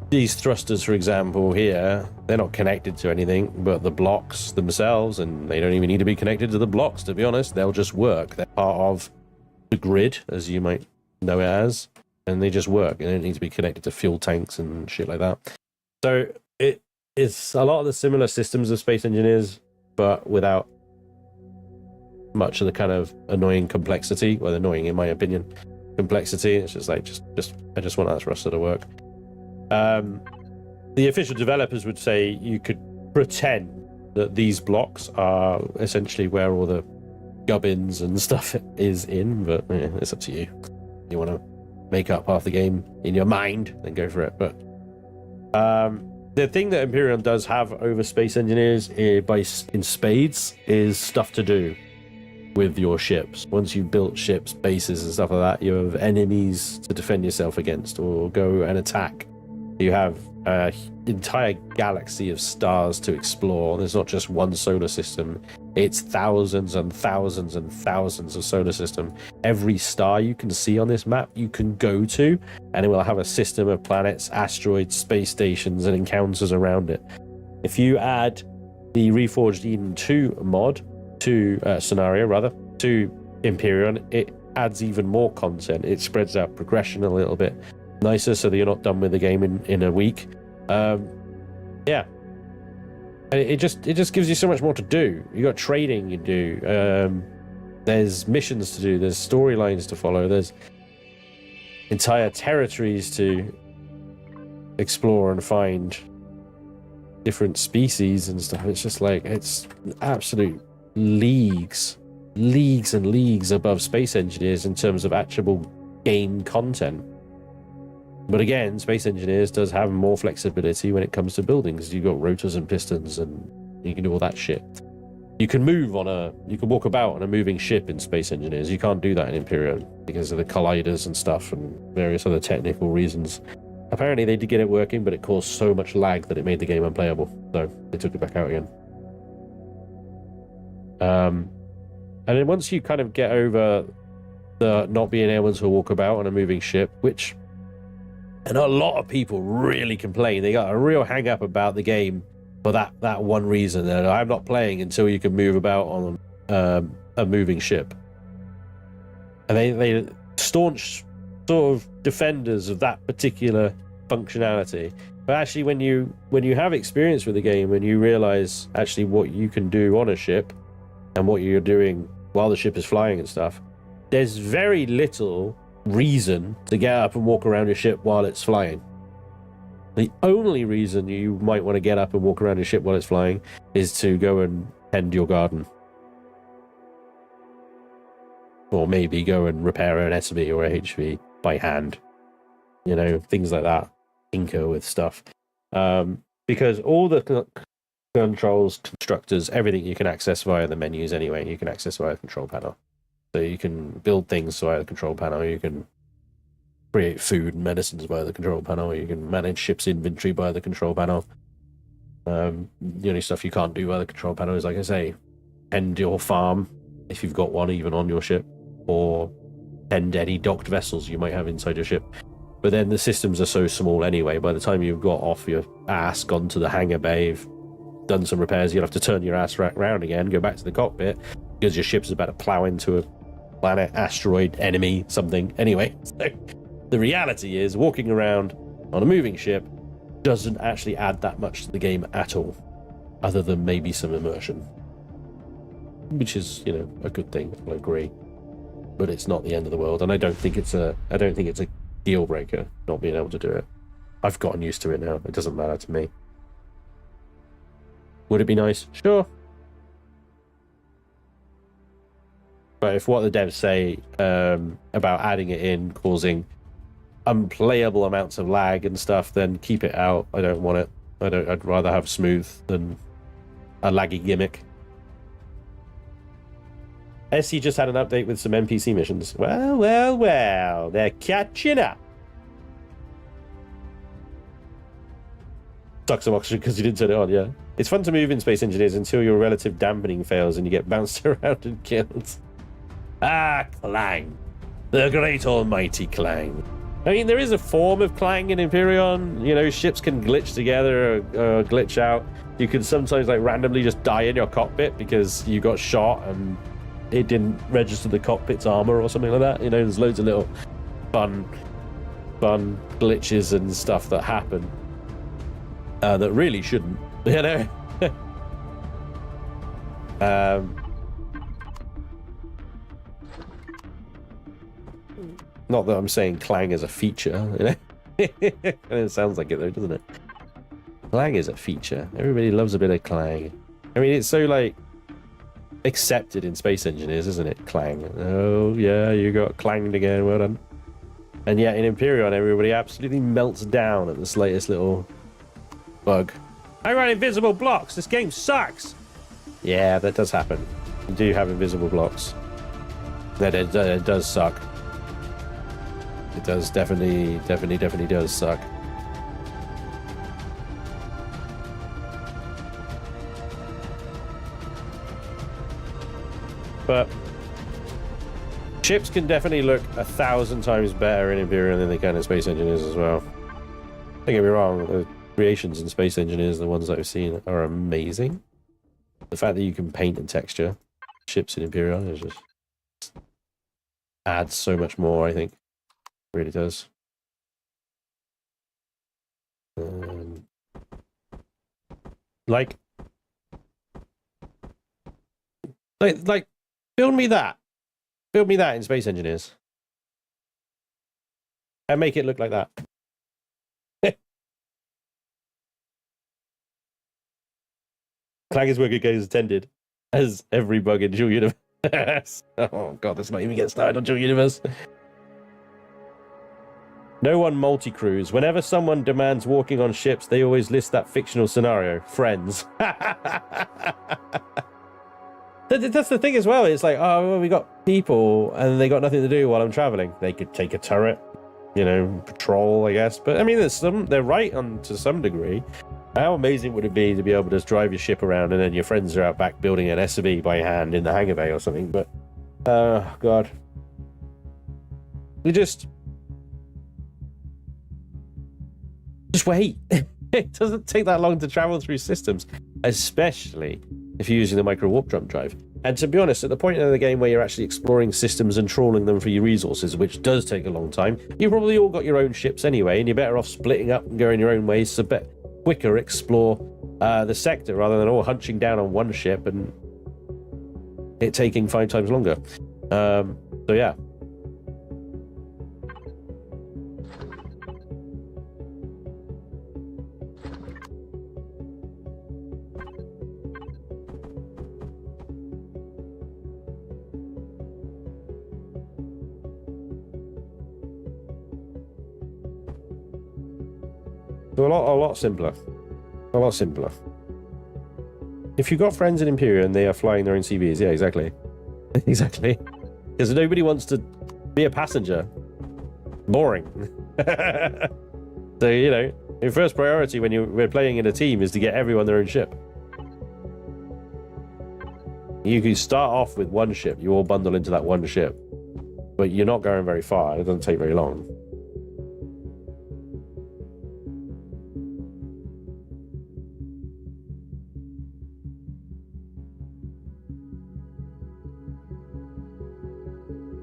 These thrusters, for example, here, they're not connected to anything but the blocks themselves, and they don't even need to be connected to the blocks, to be honest. They'll just work. They're part of the grid, as you might know it as, and they just work. They don't need to be connected to fuel tanks and shit like that. So it's a lot of the similar systems of Space Engineers, but without much of the kind of annoying complexity. Well, annoying in my opinion, complexity. It's just like, I just want that thruster to work. The official developers would say you could pretend that these blocks are essentially where all the gubbins and stuff is in, but yeah, it's up to you. You want to make up half the game in your mind, then go for it. But the thing that Empyrion does have over Space Engineers in spades is stuff to do with your ships. Once you've built ships, bases and stuff like that, you have enemies to defend yourself against or go and attack. You have an entire galaxy of stars to explore. There's not just one solar system. It's thousands and thousands and thousands of solar system. Every star you can see on this map, you can go to, and it will have a system of planets, asteroids, space stations, and encounters around it. If you add the Reforged Eden 2 mod to scenario, rather, to Empyrion, it adds even more content. It spreads out progression a little bit nicer so that you're not done with the game in a week. Yeah. And it just gives you so much more to do. You got trading you do. There's missions to do. There's storylines to follow. There's entire territories to explore and find different species and stuff. It's just like, it's absolute leagues and leagues above Space Engineers in terms of actual game content. But again, Space Engineers does have more flexibility when it comes to buildings. You've got rotors and pistons and you can do all that shit. You can walk about on a moving ship in Space Engineers. You can't do that in Empyrion because of the colliders and stuff and various other technical reasons. Apparently they did get it working, but it caused so much lag that it made the game unplayable. So they took it back out again. And then once you kind of get over the not being able to walk about on a moving ship, which... And a lot of people really complain. They got a real hang up about the game for that one reason. And I'm not playing until you can move about on a moving ship. And they staunch sort of defenders of that particular functionality. But actually, when you have experience with the game and you realize actually what you can do on a ship and what you're doing while the ship is flying and stuff, there's very little reason to get up and walk around your ship while it's flying. The only reason you might want to get up and walk around your ship while it's flying is to go and tend your garden. Or maybe go and repair an SB or a HV by hand. You know, things like that. Tinker with stuff. Because all the controls, constructors, everything you can access via the menus anyway. You can access via the control panel. So you can build things via the control panel. You can create food and medicines via the control panel. You can manage ship's inventory via the control panel. The only stuff you can't do via the control panel is, like I say, tend your farm, if you've got one even on your ship, or tend any docked vessels you might have inside your ship. But then the systems are so small anyway, by the time you've got off your ass, gone to the hangar bay, you've done some repairs, you'll have to turn your ass round again, go back to the cockpit, because your ship's about to plow into a planet, asteroid, enemy, something. Anyway, so the reality is, walking around on a moving ship doesn't actually add that much to the game at all, other than maybe some immersion. Which is, you know, a good thing, I agree. But it's not the end of the world, and I don't think it's a deal breaker not being able to do it. I've gotten used to it now. It doesn't matter to me. Would it be nice? Sure. But if what the devs say about adding it in causing unplayable amounts of lag and stuff, then keep it out. I don't want it. I'd rather have smooth than a laggy gimmick. SC just had an update with some NPC missions. Well, they're catching up. Sucks some oxygen because you didn't turn it on, yeah. It's fun to move in Space Engineers until your relative dampening fails and you get bounced around and killed. Ah, Clang. The great almighty Clang. I mean, there is a form of Clang in Empyrion. You know, ships can glitch together or glitch out. You can sometimes, like, randomly just die in your cockpit because you got shot and it didn't register the cockpit's armor or something like that. You know, there's loads of little fun glitches and stuff that happen that really shouldn't, you know. Not that I'm saying Clang is a feature, you know. It sounds like it though, doesn't it? Clang is a feature. Everybody loves a bit of Clang. I mean, it's so, like, accepted in Space Engineers, isn't it? Clang. Oh yeah, you got clanged again, well done. And yet in Empyrion, everybody absolutely melts down at the slightest little bug. I run invisible blocks, this game sucks. Yeah, that does happen. You do have invisible blocks. That it does suck. It does definitely does suck. But ships can definitely look 1,000 times better in Empyrion than they can in Space Engineers as well. Don't get me wrong, the creations in Space Engineers, the ones that I've seen, are amazing. The fact that you can paint and texture ships in Empyrion is just adds so much more, I think. It really does. Like build me that. Build me that in Space Engineers. And make it look like that. Clang is working as intended, as every bug in Dual Universe. Oh god, let's not even get started on Dual Universe. No one multi-crews. Whenever someone demands walking on ships, they always list that fictional scenario. Friends. That's the thing as well. It's like, oh, well, we got people and they got nothing to do while I'm traveling. They could take a turret, you know, patrol, I guess. But I mean, they're right on to some degree. How amazing would it be to be able to just drive your ship around and then your friends are out back building an SB by hand in the hangar bay or something? But, oh god, you just wait. It doesn't take that long to travel through systems, especially if you're using the micro warp jump drive. And to be honest, at the point in the game where you're actually exploring systems and trawling them for your resources, which does take a long time, you've probably all got your own ships anyway, and you're better off splitting up and going your own ways to bit quicker explore the sector rather than all hunching down on one ship and it taking 5 times longer. So yeah. So a lot simpler. A lot simpler. If you've got friends in Empyrion, they are flying their own CVs. Yeah, exactly. Exactly. Because nobody wants to be a passenger. Boring. So, you know, your first priority when we're playing in a team is to get everyone their own ship. You can start off with one ship. You all bundle into that one ship. But you're not going very far. It doesn't take very long.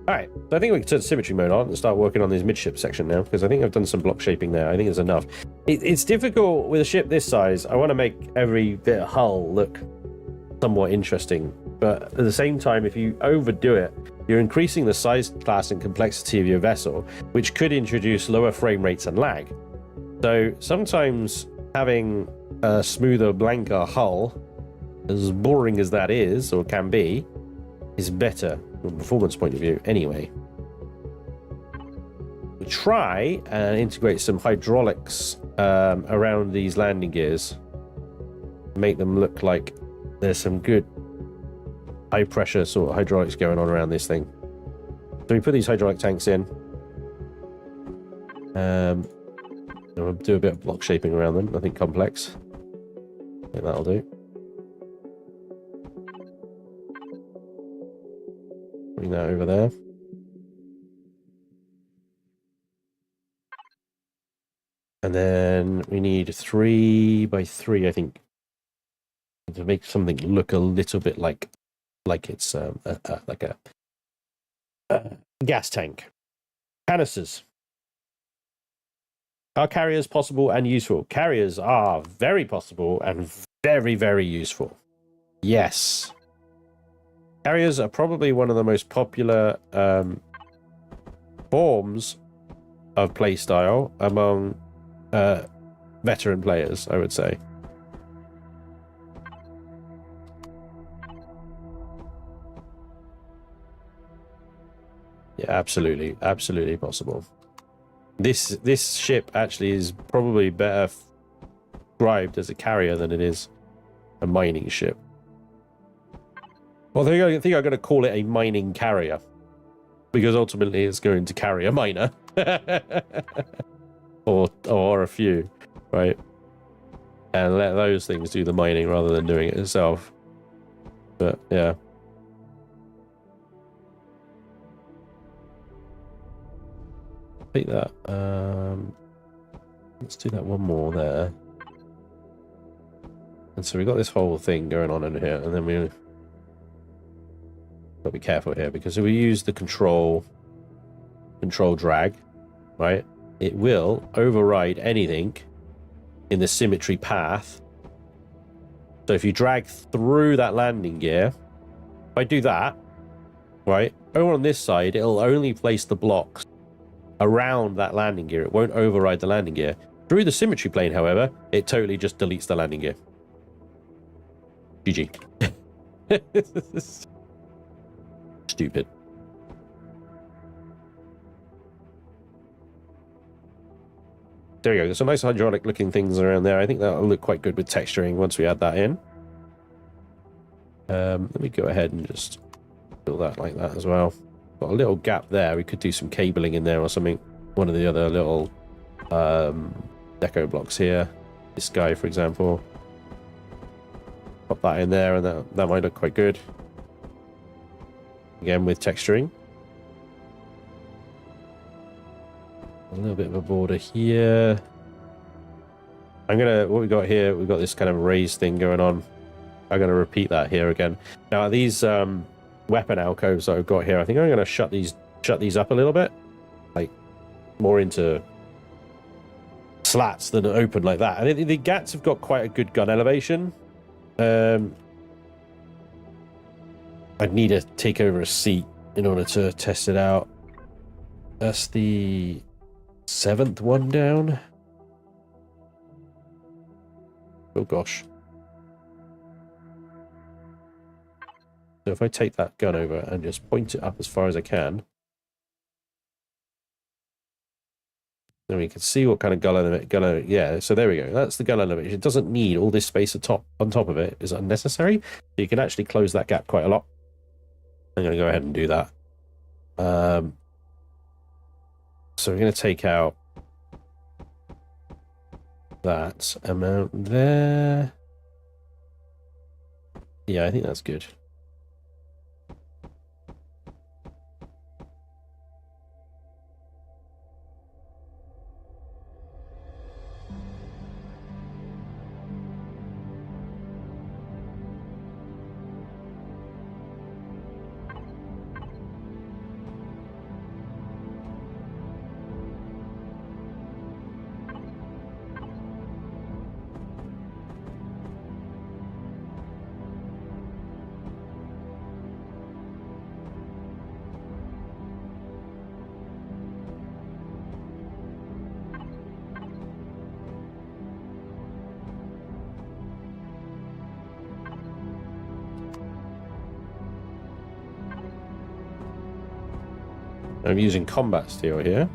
Alright, so I think we can turn symmetry mode on and start working on this midship section now, because I think I've done some block shaping there. I think it's enough. It's difficult with a ship this size. I want to make every bit of hull look somewhat interesting, but at the same time, if you overdo it, you're increasing the size, class, and complexity of your vessel, which could introduce lower frame rates and lag. So sometimes having a smoother, blanker hull, as boring as that is, or can be, is better from a performance point of view anyway. We try and integrate some hydraulics around these landing gears, make them look like there's some good high pressure sort of hydraulics going on around this thing. So we put these hydraulic tanks in, and we'll do a bit of block shaping around them. I think complex. I think that'll do. Bring that over there. And then we need 3 by 3, I think, to make something look a little bit like it's like a gas tank. Canisters. Are carriers possible and useful? Carriers are very possible and very, very useful. Yes. Carriers are probably one of the most popular forms of playstyle among veteran players, I would say. Yeah, absolutely possible. This ship actually is probably better described as a carrier than it is a mining ship. Well, I think I'm going to call it a mining carrier, because ultimately it's going to carry a miner. or a few, right? And let those things do the mining rather than doing it itself. But yeah. Take that. Let's do that one more there. And so we got this whole thing going on in here, and then we got to be careful here, because if we use the control drag, right, it will override anything in the symmetry path. So if you drag through that landing gear, if I do that, right, over on this side, it'll only place the blocks around that landing gear. It won't override the landing gear. Through the symmetry plane, however, it totally just deletes the landing gear. GG. Stupid. There we go. There's some nice hydraulic looking things around there. I think that'll look quite good with texturing once we add that in. Let me go ahead and just fill that like that as well. Got a little gap there. We could do some cabling in there or something. One of the other little deco blocks here. This guy, for example. Pop that in there, and that might look quite good. Again, with texturing. A little bit of a border here. what we got here, we've got this kind of raised thing going on. I'm gonna repeat that here again. Now these weapon alcoves that I've got here, I think I'm gonna shut these up a little bit, like more into slats than open like that. And the GATs have got quite a good gun elevation. I'd need to take over a seat in order to test it out. That's the 7th one down. Oh gosh. So if I take that gun over and just point it up as far as I can, then we can see what kind of gun elevation. Yeah, so there we go. That's the gun elevation. It doesn't need all this space on top of it. Is unnecessary. So you can actually close that gap quite a lot. I'm going to go ahead and do that. So we're going to take out that amount there. Yeah, I think that's good. I'm using combat steel here.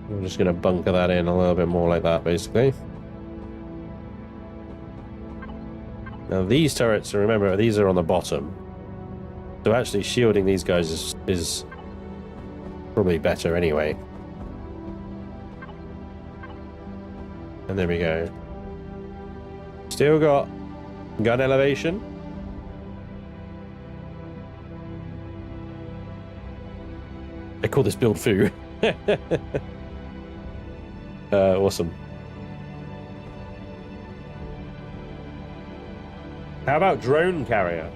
I'm just going to bunker that in a little bit more like that, basically. Now these turrets, remember, these are on the bottom. So actually shielding these guys is probably better anyway. And there we go. Still got gun elevation. I call this build foo. Awesome. How about drone carrier?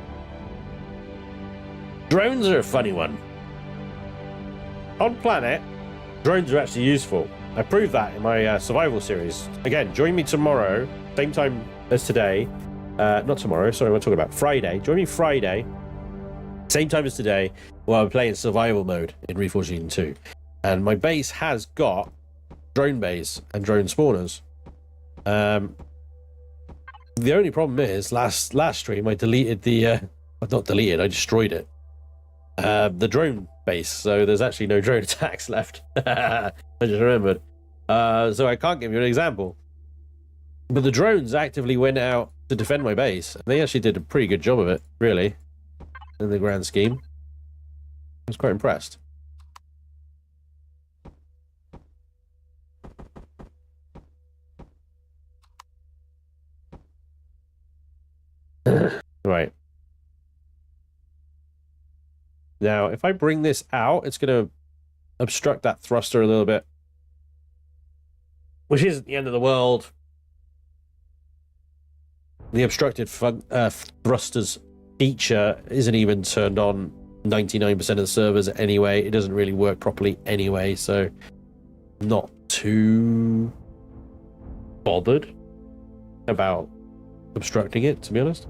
Drones are a funny one. On planet, drones are actually useful. I proved that in my survival series. Again, join me tomorrow, same time as today. Not tomorrow, sorry, we're talking about Friday. Join me Friday, same time as today, while I'm playing survival mode in Reforged Eden 2. And my base has got drone bays and drone spawners. The only problem is last stream I deleted the not deleted, I destroyed it, the drone base, so there's actually no drone attacks left. I just remembered. So I can't give you an example, but the drones actively went out to defend my base, and they actually did a pretty good job of it, really, in the grand scheme. I was quite impressed. Right. Now, if I bring this out, it's going to obstruct that thruster a little bit, which isn't the end of the world. The obstructed thrusters feature isn't even turned on 99% of the servers anyway. It doesn't really work properly anyway, so not too bothered about obstructing it, to be honest.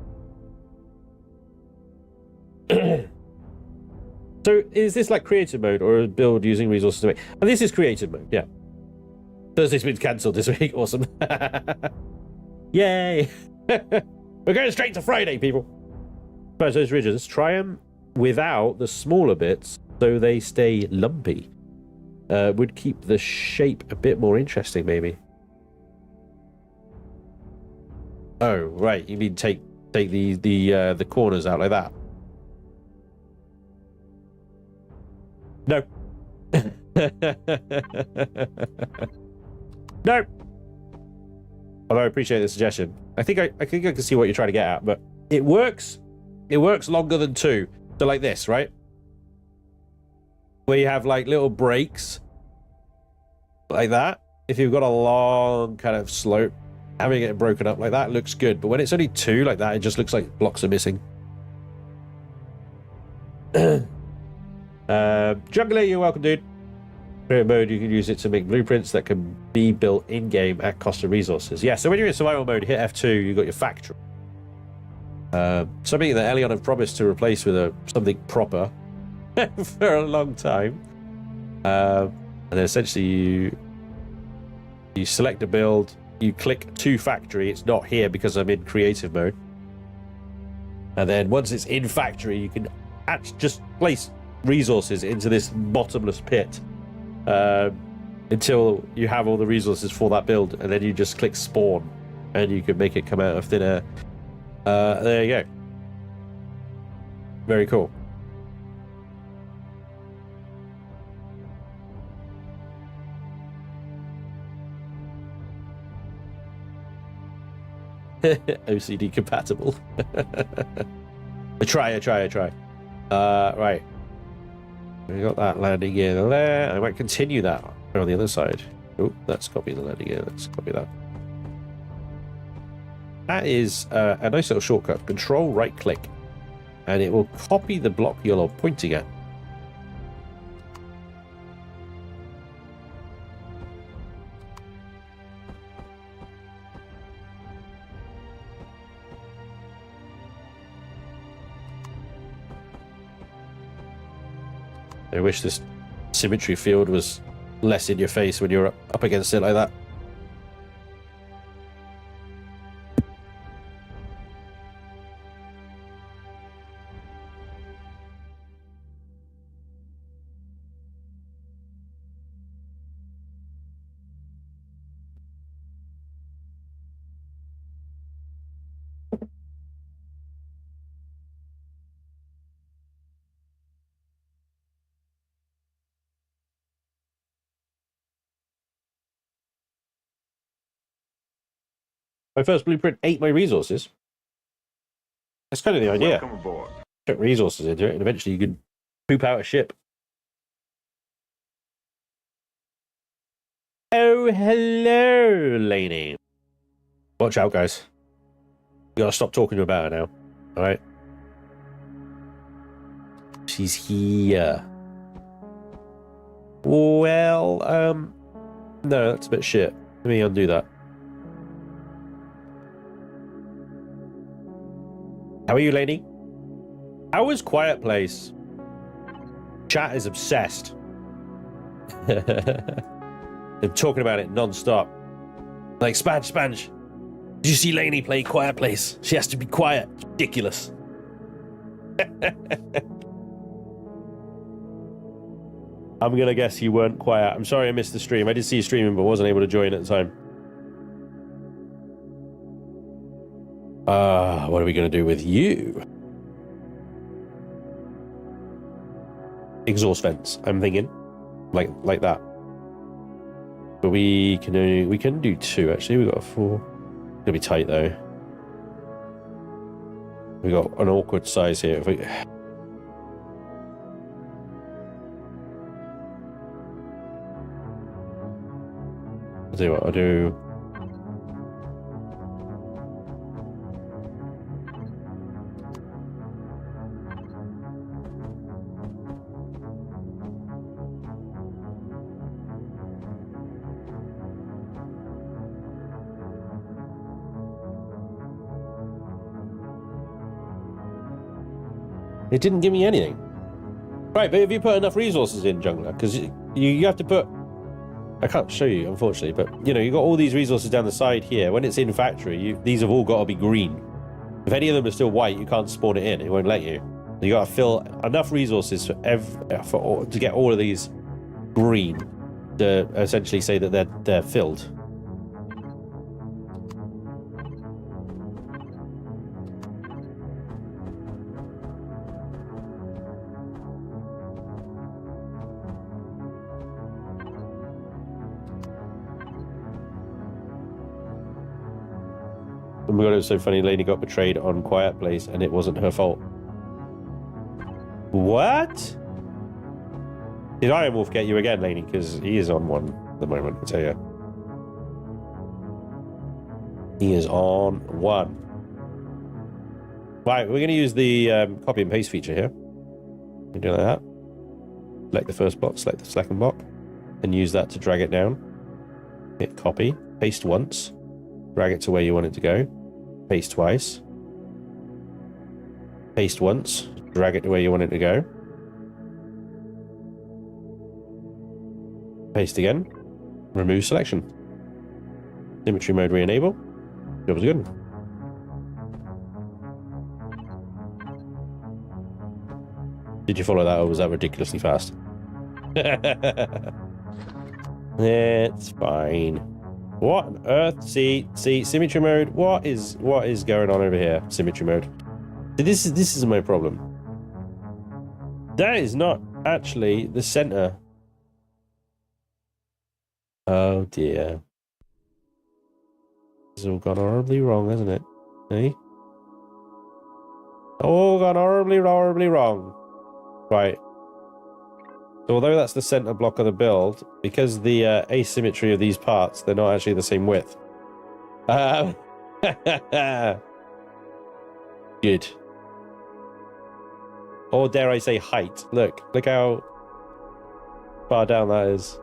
So is this like creative mode or a build using resources to make? And this is creative mode, yeah. Thursday's been cancelled this week. Awesome. Yay. We're going straight to Friday, people. Right, so those ridges, let's try them without the smaller bits so they stay lumpy. Would keep the shape a bit more interesting, maybe. Oh, right. You mean take the corners out like that? No. No. Although I appreciate the suggestion. I think I can see what you're trying to get at, but it works. It works longer than 2. So like this, right? Where you have like little breaks like that. If you've got a long kind of slope, having it broken up like that looks good. But when it's only 2 like that, it just looks like blocks are missing. Jungler, you're welcome, dude. Create mode, you can use it to make blueprints that can be built in-game at cost of resources. Yeah, so when you're in survival mode, hit F2, you've got your factory. Something that Elion have promised to replace with something proper for a long time. And then essentially you select a build, you click to factory. It's not here because I'm in creative mode. And then once it's in factory, you can just place resources into this bottomless pit until you have all the resources for that build, and then you just click spawn and you can make it come out of thin air. There you go. Very cool. OCD compatible. I try. Right. We got that landing gear there. I might continue that on the other side. Oh, let's copy the landing gear. Let's copy that. That is a nice little shortcut. Control right click, and it will copy the block you're pointing at. I wish this symmetry field was less in your face when you're up against it like that. My first blueprint ate my resources. That's kind of the idea. Welcome aboard. Put resources into it, and eventually you can poop out a ship. Oh, hello, Lainey. Watch out, guys. You gotta stop talking about her now. All right. She's here. Well, no, that's a bit shit. Let me undo that. How are you, lady? How was Quiet Place? Chat is obsessed. They're talking about it non-stop. Like, Spanj. Did you see Lainey play Quiet Place? She has to be quiet. It's ridiculous. I'm gonna guess you weren't quiet. I'm sorry I missed the stream. I did see you streaming, but wasn't able to join at the time. What are we gonna do with you? Exhaust vents, I'm thinking. Like that. But we can do 2 actually. We got a 4. It's gonna be tight though. We got an awkward size here. If we... I'll tell you what, I'll do. It didn't give me anything. Right, but have you put enough resources in, Jungler? Because you have to put... I can't show you, unfortunately, but, you know, you've got all these resources down the side here. When it's in factory, these have all got to be green. If any of them are still white, you can't spawn it in. It won't let you. You got to fill enough resources to get all of these green to essentially say that they're filled. Oh my god, it was so funny. Lainey got betrayed on Quiet Place, and it wasn't her fault. What? Did Iron Wolf get you again, Lainey? Because he is on one at the moment, I tell you. He is on one. Right, we're going to use the copy and paste feature here. You do like that. Select the first block, select the second block, and use that to drag it down. Hit copy, paste once, drag it to where you want it to go, paste twice, paste once, drag it to where you want it to go, paste again, remove selection. Symmetry mode re-enable. Job was good. Did you follow that, or was that ridiculously fast? It's fine. What on earth? See, symmetry mode. What is going on over here? Symmetry mode. This is my problem. That is not actually the center. Oh dear. This has all gone horribly wrong, hasn't it? Eh? All gone horribly wrong. Right. So although that's the center block of the build, because the asymmetry of these parts, they're not actually the same width. Good. Or dare I say height. Look how far down that is.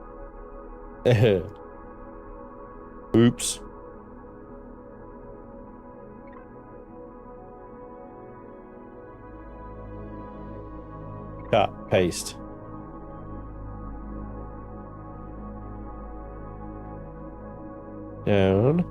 Oops. Cut, paste. Down.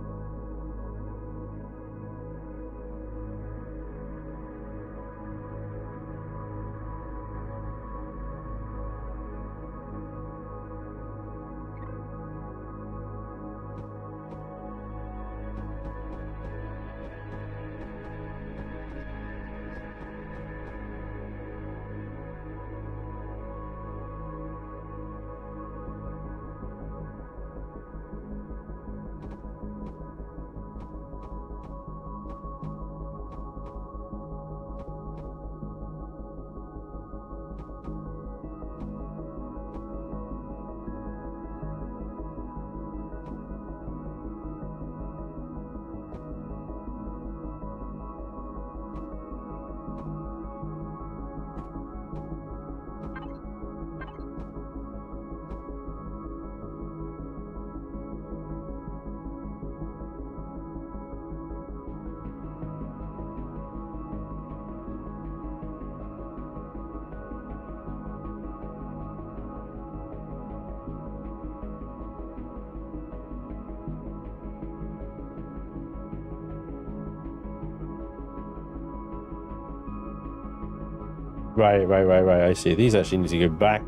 Right. I see. These actually need to go back.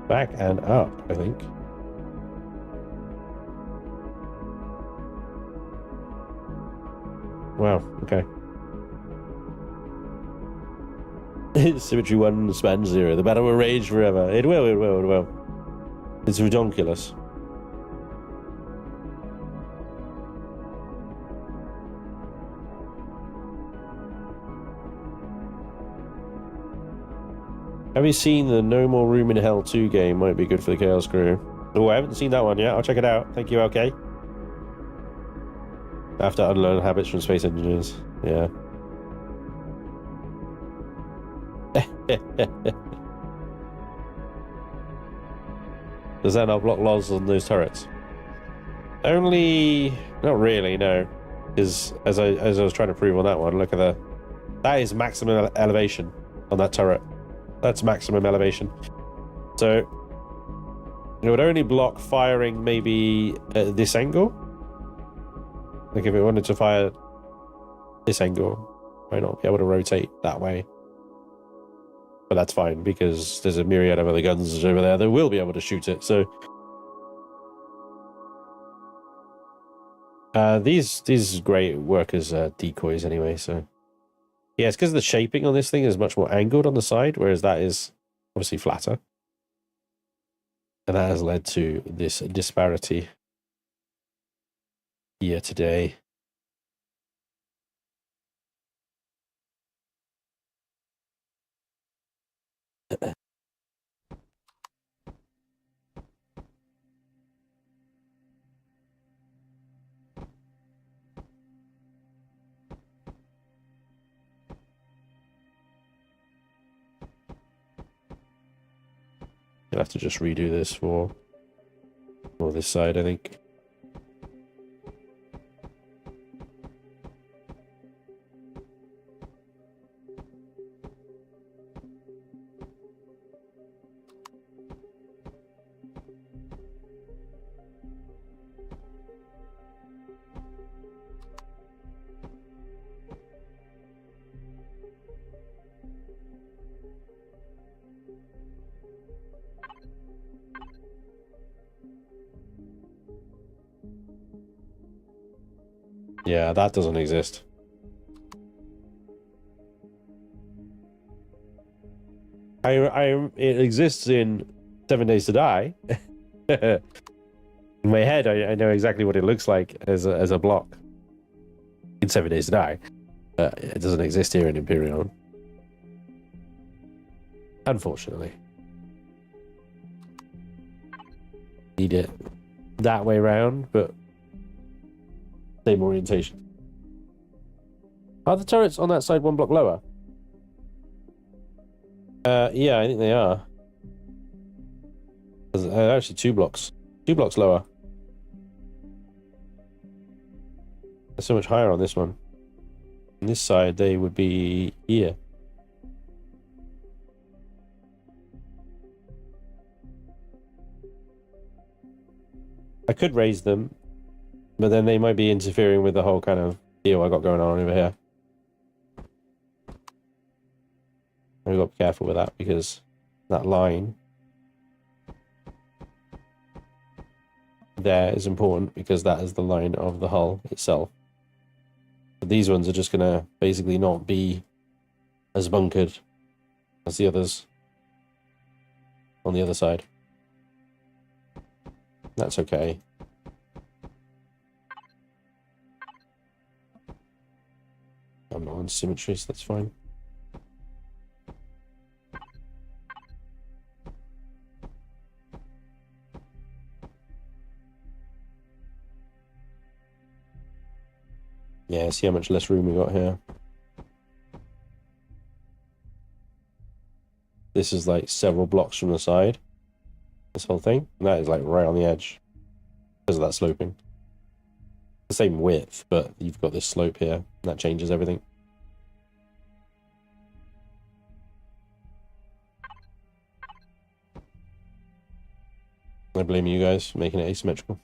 Back and up, I think. Wow, okay. Symmetry 1, Spanj 0. The battle will rage forever. It will. It's ridiculous. Have you seen the No More Room in Hell 2 game? Might be good for the Chaos Crew. Oh, I haven't seen that one yet. I'll check it out. Thank you, okay. I have to unlearn habits from space engineers. Yeah. Does that not block lols on those turrets? Only... not really, no. Because as I was trying to prove on that one, look at that is maximum elevation on that turret. That's maximum elevation. So it would only block firing maybe at this angle. Like if it wanted to fire this angle, might not be able to rotate that way. But that's fine because there's a myriad of other guns over there that will be able to shoot it. So these great work as decoys anyway. So yeah, it's because the shaping on this thing is much more angled on the side, whereas that is obviously flatter. And that has led to this disparity here today. You'll have to just redo this for this side, I think. Yeah, that doesn't exist. It exists in 7 Days to Die. In my head, I know exactly what it looks like as a block in 7 Days to Die. It doesn't exist here in Empyrion, unfortunately. Need it that way round, but same orientation. Are the turrets on that side one block lower? Yeah, I think they are. Actually, 2 blocks. 2 blocks lower. They're so much higher on this one. On this side, they would be here. I could raise them, but then they might be interfering with the whole kind of deal I got going on over here. I've got to be careful with that because that line there is important because that is the line of the hull itself. But these ones are just going to basically not be as bunkered as the others on the other side. That's okay. I'm not on symmetry, so that's fine. Yeah, see how much less room we got here. This is like several blocks from the side. This whole thing. And that is like right on the edge. Because of that sloping. The same width, but you've got this slope here. That changes everything. I blame you guys for making it asymmetrical.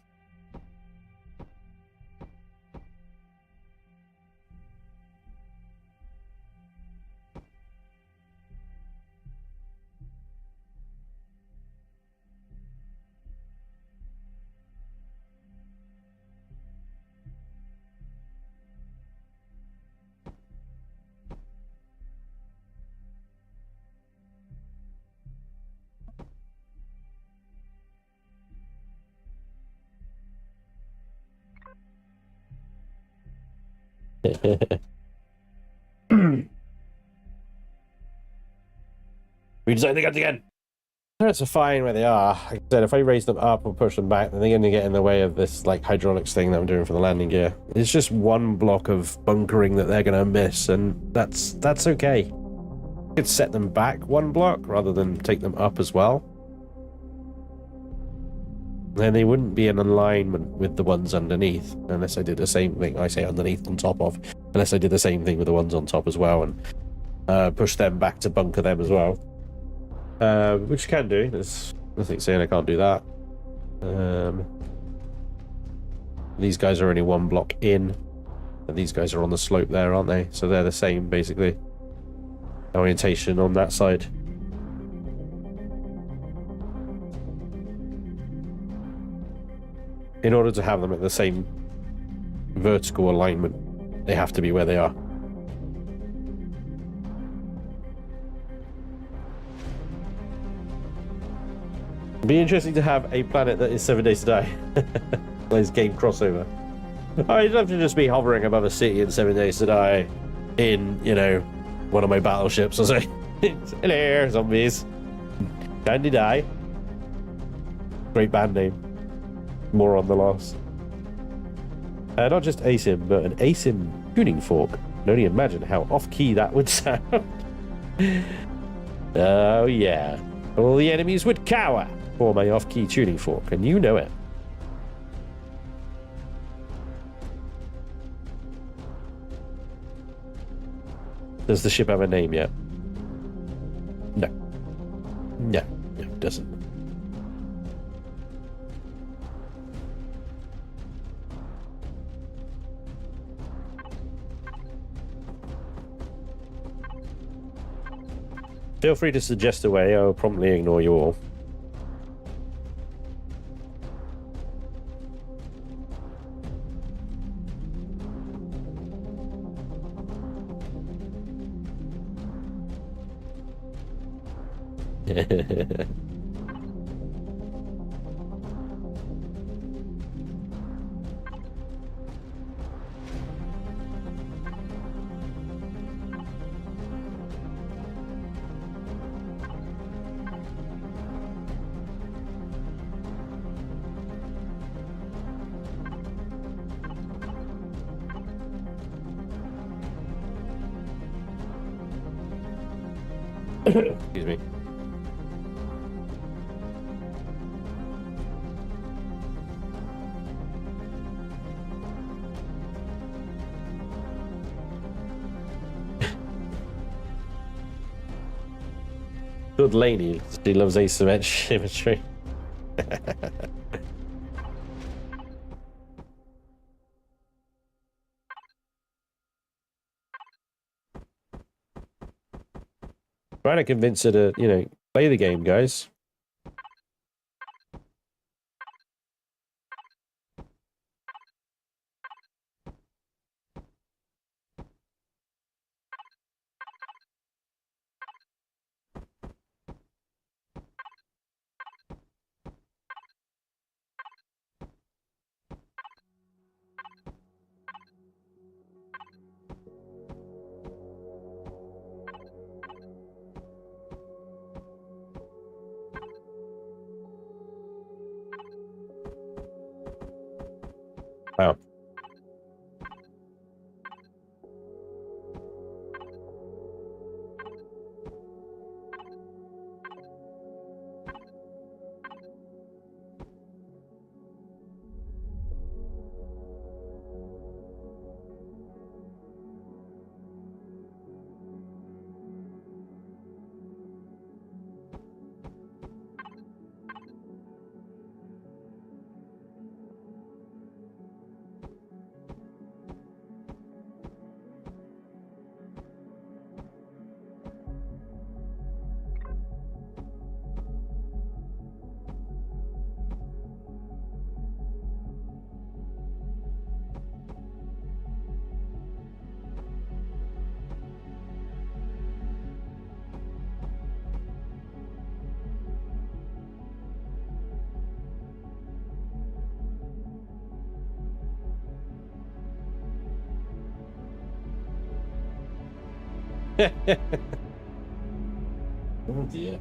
Redesign the guns again. Turrets are fine where they are. Like I said, if I raise them up or push them back, then they're going to get in the way of this like hydraulics thing that I'm doing for the landing gear. It's just one block of bunkering that they're going to miss, and that's okay. You could set them back one block rather than take them up as well. Then they wouldn't be in alignment with the ones underneath unless I did the same thing. I say underneath on top of, unless I did the same thing with the ones on top as well and push them back to bunker them as well. Which you can do. There's nothing saying I can't do that. These guys are only one block in, and these guys are on the slope there, aren't they? So they're the same basically orientation on that side. In order to have them at the same vertical alignment, they have to be where they are. It'd be interesting to have a planet that is 7 days to die. Plays game crossover. I'd love to just be hovering above a city in 7 days to die in, you know, one of my battleships or something. Hello, zombies. Time to die. Great band name. More on the loss. Not just ASIM, but an ASIM tuning fork. I can only imagine how off-key that would sound. Oh, yeah. All the enemies would cower for my off-key tuning fork, and you know it. Does the ship have a name yet? No. No, it doesn't. Feel free to suggest a way. I'll promptly ignore you all. Excuse me. Good lady. She loves asymmetry. Trying to convince her to, you know, play the game, guys. Wow. Oh dear.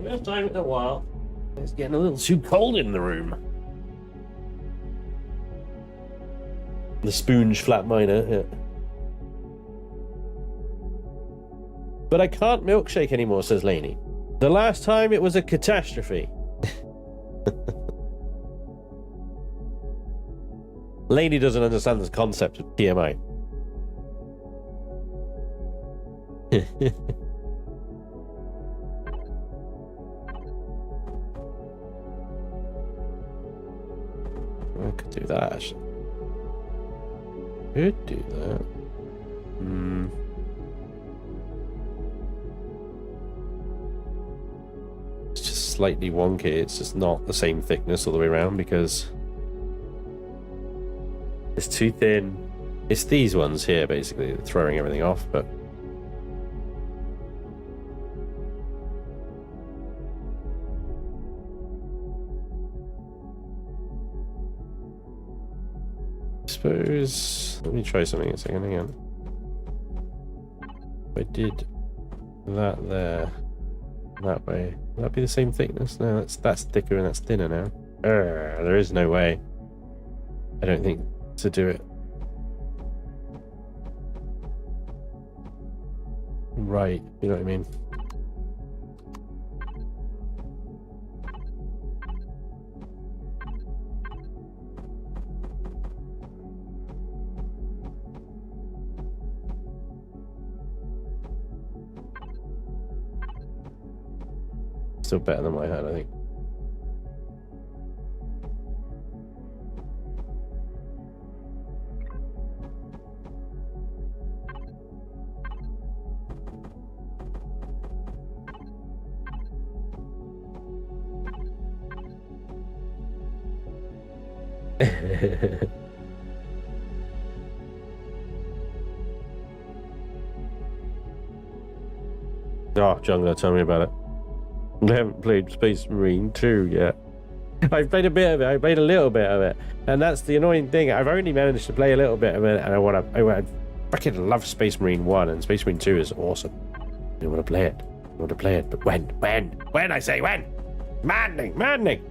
First time in a while. It's getting a little too cold in the room. The Spanj flat miner, yeah. But I can't milkshake anymore, says Laney. The last time it was a catastrophe. Laney doesn't understand the concept of PMI. I could do that actually. Could do that. It's just slightly wonky. It's just not the same thickness all the way around because it's too thin. It's these ones here basically throwing everything off, but suppose... Let me try something a second, hang on. If I did that there, that way, would that be the same thickness? No, that's thicker and that's thinner now. There is no way, I don't think, to do it. Right, you know what I mean? Still better than what I had, I think. Oh, Jungler, tell me about it. I haven't played Space Marine 2 yet. I've played a bit of it. I played a little bit of it, and that's the annoying thing. I've only managed to play a little bit of it, and I fucking love Space Marine 1, and Space Marine 2 is awesome. I want to play it. I want to play it, but when? I say when? Maddening.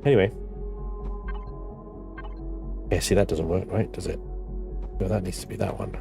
Anyway. Yeah, see, that doesn't work, right? Does it? No, that needs to be that one.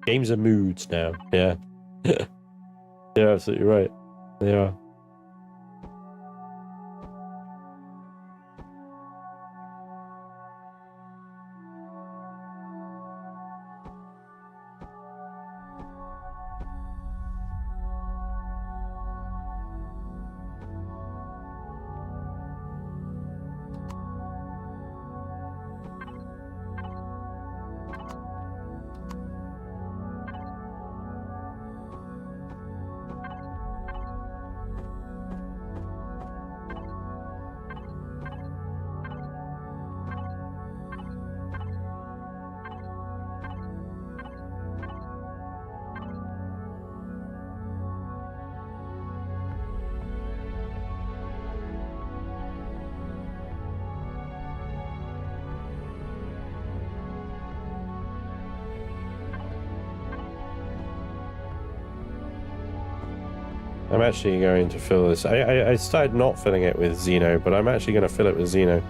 Games are moods now. Yeah. You're absolutely right. They are. I'm actually going to fill this. I started not filling it with Xeno, but I'm actually going to fill it with Xeno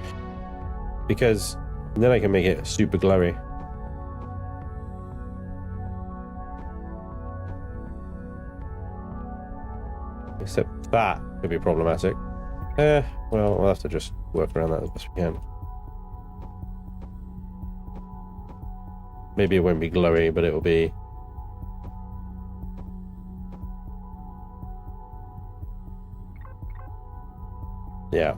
because then I can make it super glowy. Except that could be problematic. Well, we'll have to just work around that as best we can. Maybe it won't be glowy, but it'll be... Yeah.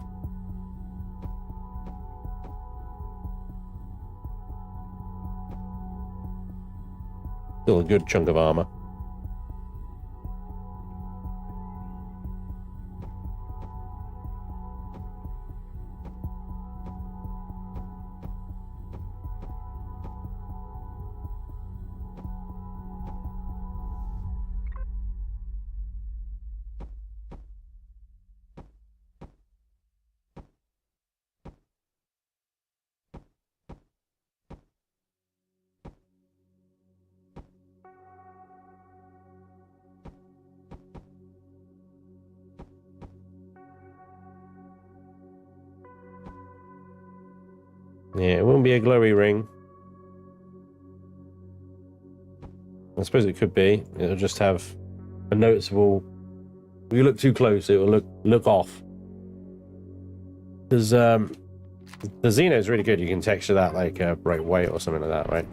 Still a good chunk of armor. Yeah, it won't be a glowy ring. I suppose it could be. It'll just have a noticeable... If you look too close, it will look off. Because the Xeno is really good. You can texture that like bright white or something like that, right?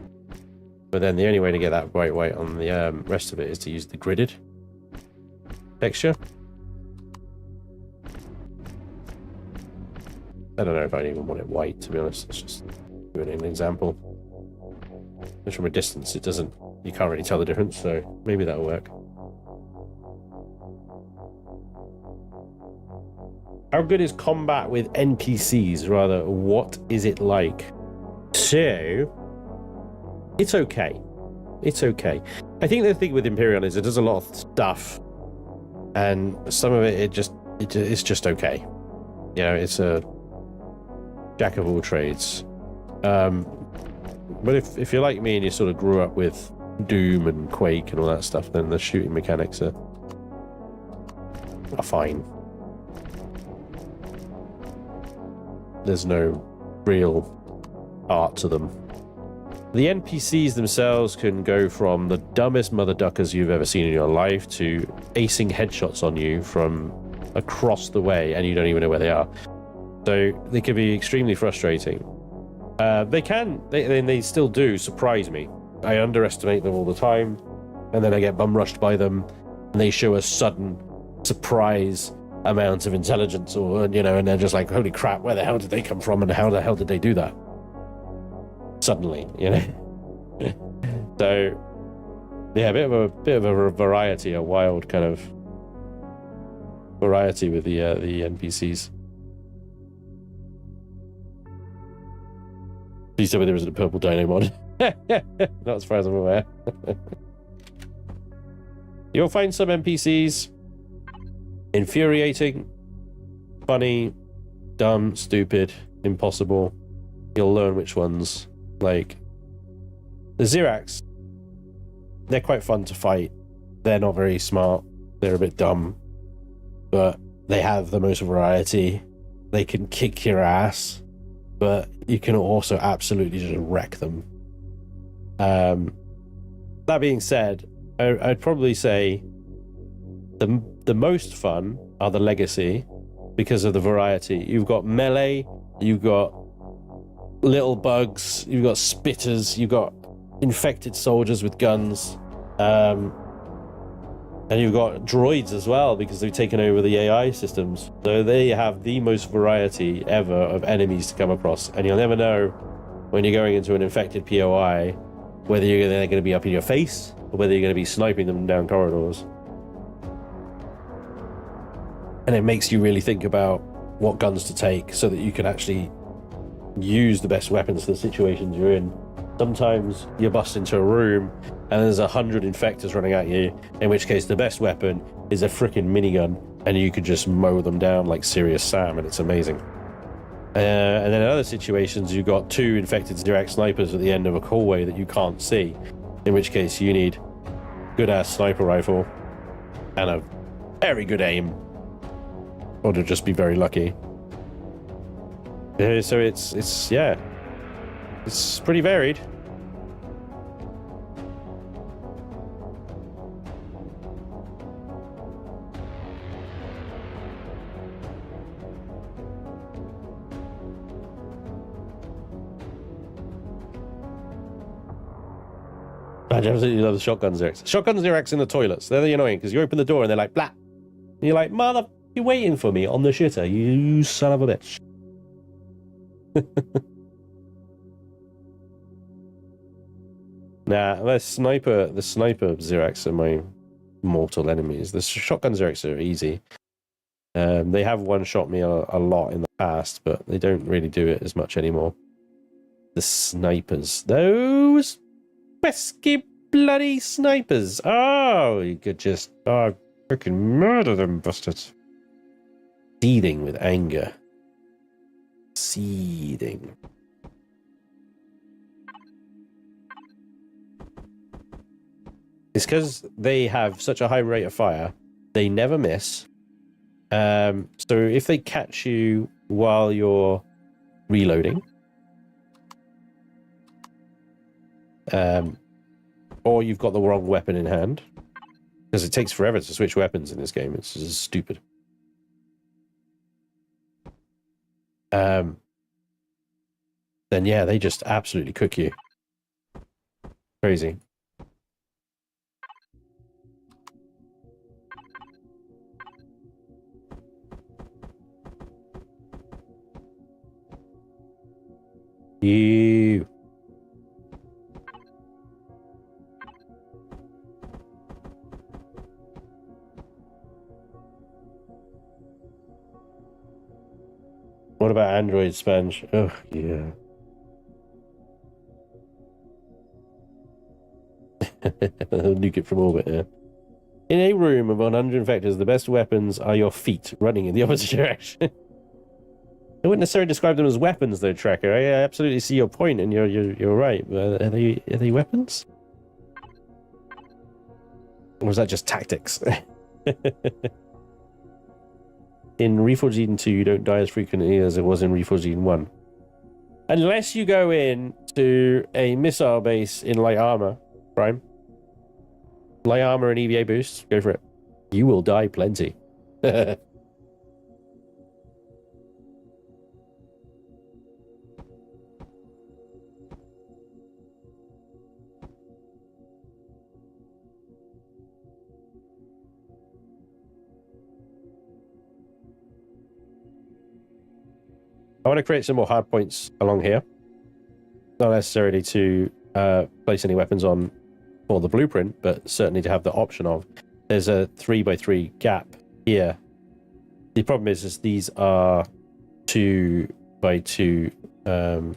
But then the only way to get that bright white on the rest of it is to use the gridded texture. I don't know if I even want it white, to be honest. Let's just do an example. Just from a distance, it doesn't... You can't really tell the difference, so maybe that'll work. How good is combat with NPCs? Rather, what is it like? So, it's okay. It's okay. I think the thing with Empyrion is it does a lot of stuff, and some of it's just okay. You know, it's a jack of all trades. But if you're like me and you sort of grew up with Doom and Quake and all that stuff, then the shooting mechanics are fine. There's no real art to them. The NPCs themselves can go from the dumbest mother duckers you've ever seen in your life to acing headshots on you from across the way, and you don't even know where they are. So they can be extremely frustrating. They still do surprise me. I underestimate them all the time, and then I get bum rushed by them, and they show a sudden surprise amount of intelligence, or you know, and they're just like, holy crap, where the hell did they come from, and how the hell did they do that suddenly, you know? So yeah, a bit of a variety, a wild kind of variety with the NPCs. Please tell me there isn't a purple dino mod. Not as far as I'm aware. You'll find some NPCs infuriating, funny, dumb, stupid, impossible. You'll learn which ones. Like the Xerax, they're quite fun to fight. They're not very smart. They're a bit dumb, but they have the most variety. They can kick your ass, but you can also absolutely just wreck them. That being said, I'd probably say the most fun are the Legacy because of the variety. You've got melee, you've got little bugs, you've got spitters, you've got infected soldiers with guns, and you've got droids as well because they've taken over the AI systems. So they have the most variety ever of enemies to come across, and you'll never know when you're going into an infected POI whether they're going to be up in your face or whether you're going to be sniping them down corridors. And it makes you really think about what guns to take so that you can actually use the best weapons for the situations you're in. Sometimes you bust into a room and there's 100 infectors running at you, in which case the best weapon is a freaking minigun, and you could just mow them down like Serious Sam, and it's amazing. And then in other situations, you've got 2 infected Xerax snipers at the end of a hallway that you can't see, in which case you need good-ass sniper rifle and a very good aim, or to just be very lucky. So it's pretty varied. I absolutely love the shotgun Xerax. Shotgun Xerax in the toilets. They're annoying because you open the door and they're like, blah. And you're like, mother, you're waiting for me on the shitter, you son of a bitch. Nah, the sniper Xerax are my mortal enemies. The shotgun Xerax are easy. They have one-shot me a lot in the past, but they don't really do it as much anymore. The snipers. Those pesky bloody snipers. Oh, you could just freaking murder them bastards. Seething with anger. Seething. It's because they have such a high rate of fire, they never miss. So if they catch you while you're reloading, Or you've got the wrong weapon in hand. Because it takes forever to switch weapons in this game. It's just stupid. Then yeah, they just absolutely cook you. Crazy. You. What about Android, Spanj? Oh, yeah. Nuke it from orbit, yeah. In a room of 100 vectors, the best weapons are your feet running in the opposite direction. I wouldn't necessarily describe them as weapons, though, Tracker. I absolutely see your point, and you're right. But are they weapons? Or is that just tactics? In Reforged Eden 2, you don't die as frequently as it was in Reforged Eden 1. Unless you go in to a missile base in light armor, Prime. Light armor and EVA boosts, go for it. You will die plenty. I want to create some more hard points along here. Not necessarily to place any weapons on for the blueprint, but certainly to have the option of. There's a 3x3 gap here. The problem is these are 2x2.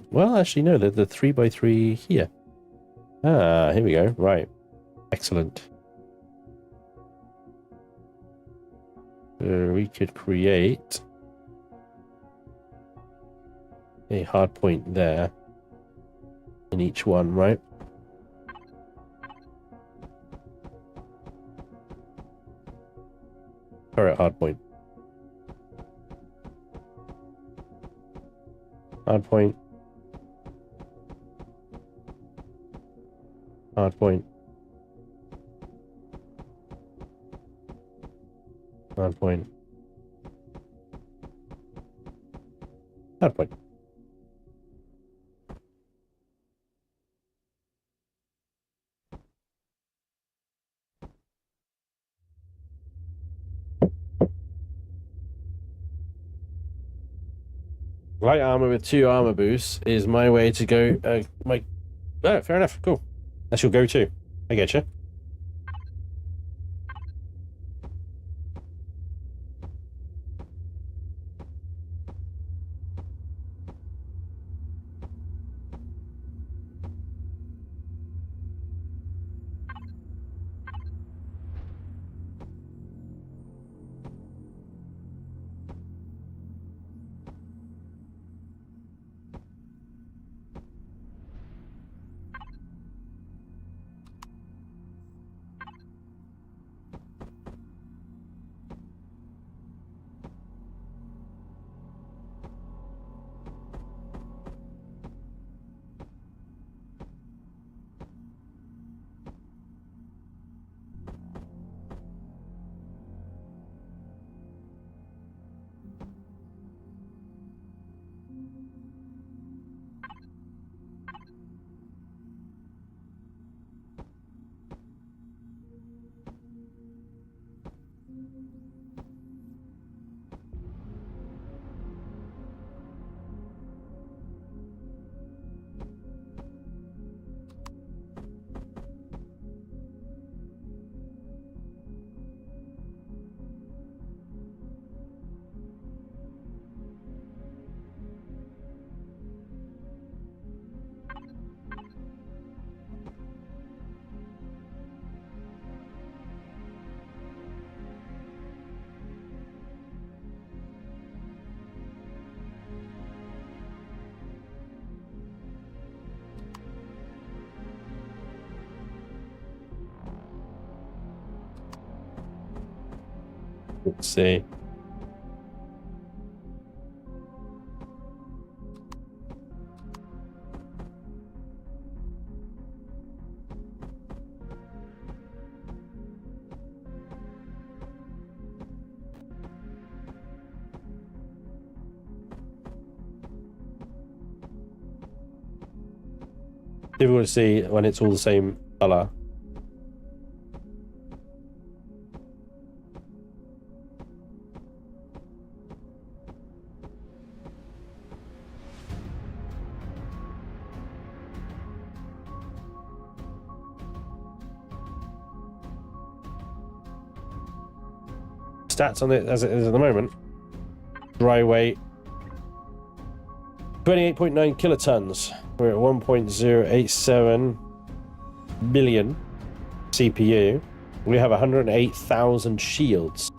Well, actually, no, they're the 3x3 here. Ah, here we go. Right. Excellent. So we could create a hard point there in each one, right? Turret hard point. Hard point. Hard point. Hard point. Hard point. Light armor with 2 armor boosts is my way to go. Oh, fair enough. Cool. That's your go-to. I get you. Let's see. Difficult to see when it's all the same color. Stats on it as it is at the moment. Dry weight 28.9 kilotons. We're at 1.087 billion CPU. We have 108,000 shields.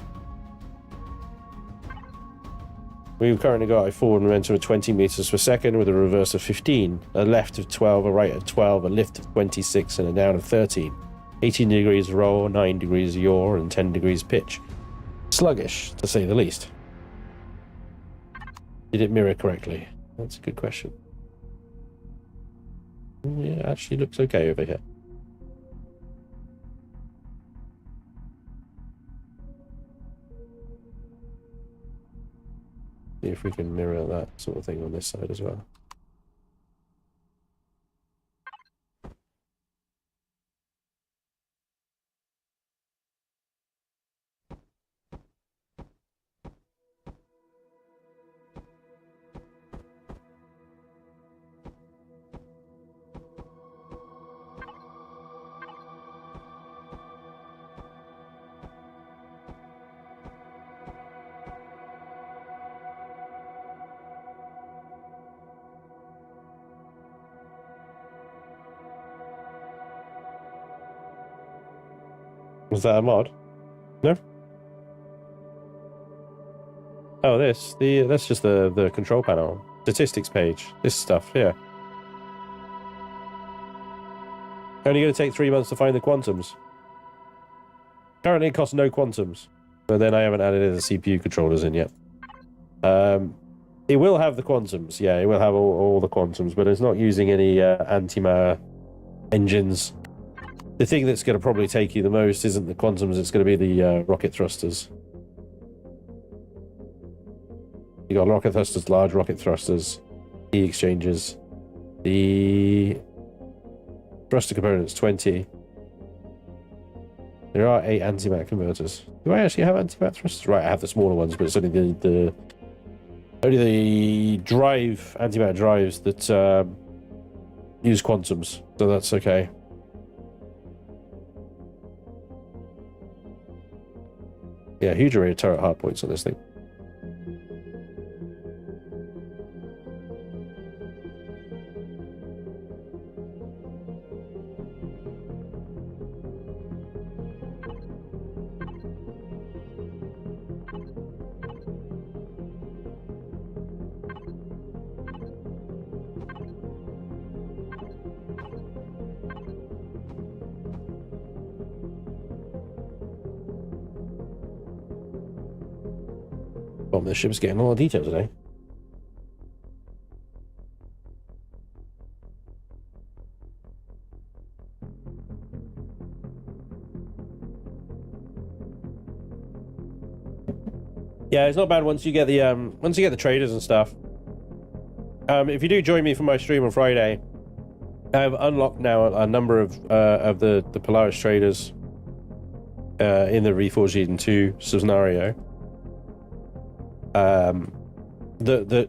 We've currently got a forward momentum of 20 meters per second with a reverse of 15, a left of 12, a right of 12, a lift of 26, and a down of 13. 18 degrees roll, 9 degrees yaw, and 10 degrees pitch. Sluggish, to say the least. Did it mirror correctly? That's a good question. Yeah, it actually looks okay over here. See if we can mirror that sort of thing on this side as well. Was that a mod? No? Oh, that's just the control panel. Statistics page. This stuff here. Only going to take 3 months to find the quantums. Currently it costs no quantums. But then I haven't added the CPU controllers in yet. It will have the quantums. Yeah, it will have all the quantums, but it's not using any anti-malware engines. The thing that's going to probably take you the most isn't the quantums, it's going to be the rocket thrusters. You got rocket thrusters, large rocket thrusters, heat exchangers, the thruster components, 20. There are 8 antimatter converters. Do I actually have antimatter thrusters? Right, I have the smaller ones, but it's only the antimatter drives that use quantums, so that's okay. Yeah, huge array of turret hardpoints on this thing. Well, the ship's getting a lot of detail today. Yeah, it's not bad once you get the traders and stuff. If you do join me for my stream on Friday, I have unlocked now a number of the Polaris traders in the Reforged Eden 2 scenario. That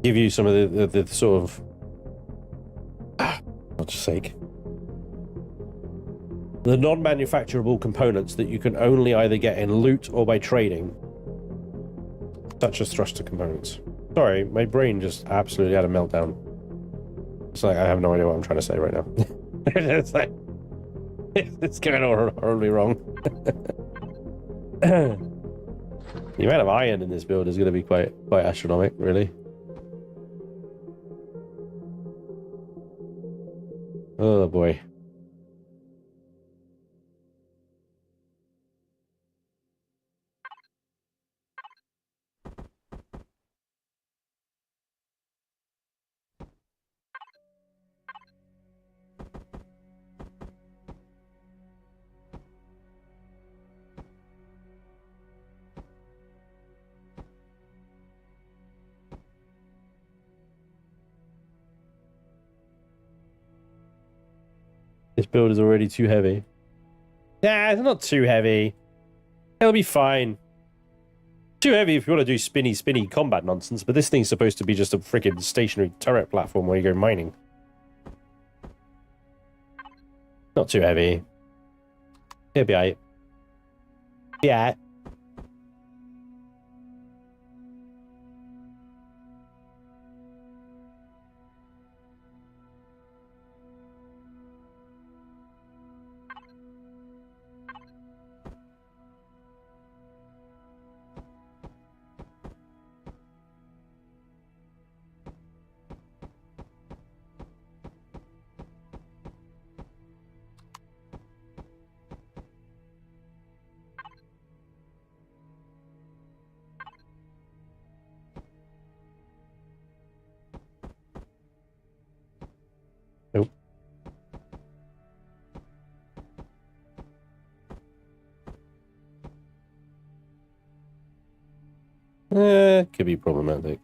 give you some of the sort of God's sake, the non-manufacturable components that you can only either get in loot or by trading, such as thruster components. Sorry, my brain just absolutely had a meltdown. It's like I have no idea what I'm trying to say right now. It's like it's going horribly wrong. The amount of iron in this build is going to be quite astronomical, really. Oh boy. This build is already too heavy. Nah, it's not too heavy. It'll be fine. Too heavy if you want to do spinny combat nonsense, but this thing's supposed to be just a freaking stationary turret platform where you go mining. Not too heavy. It'll be alright. Yeah. Nope. Could be problematic.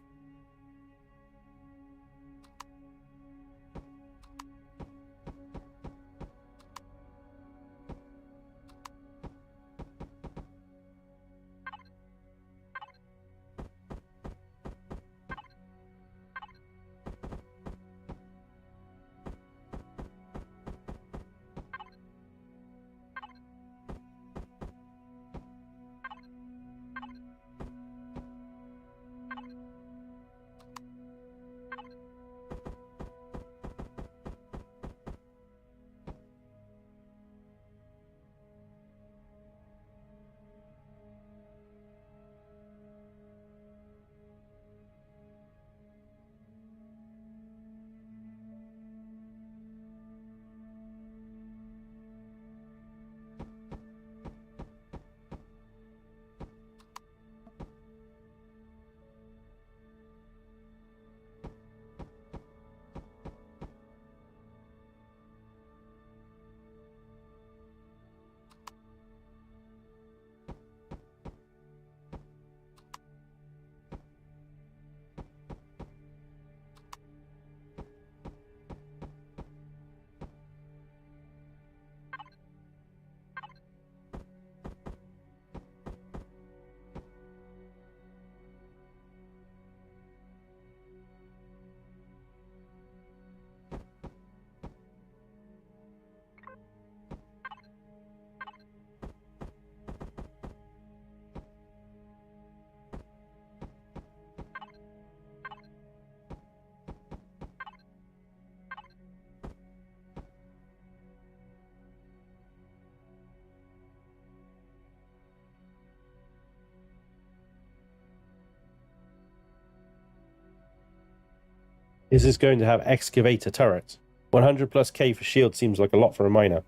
Is this going to have excavator turrets? 100 plus K for shield seems like a lot for a miner.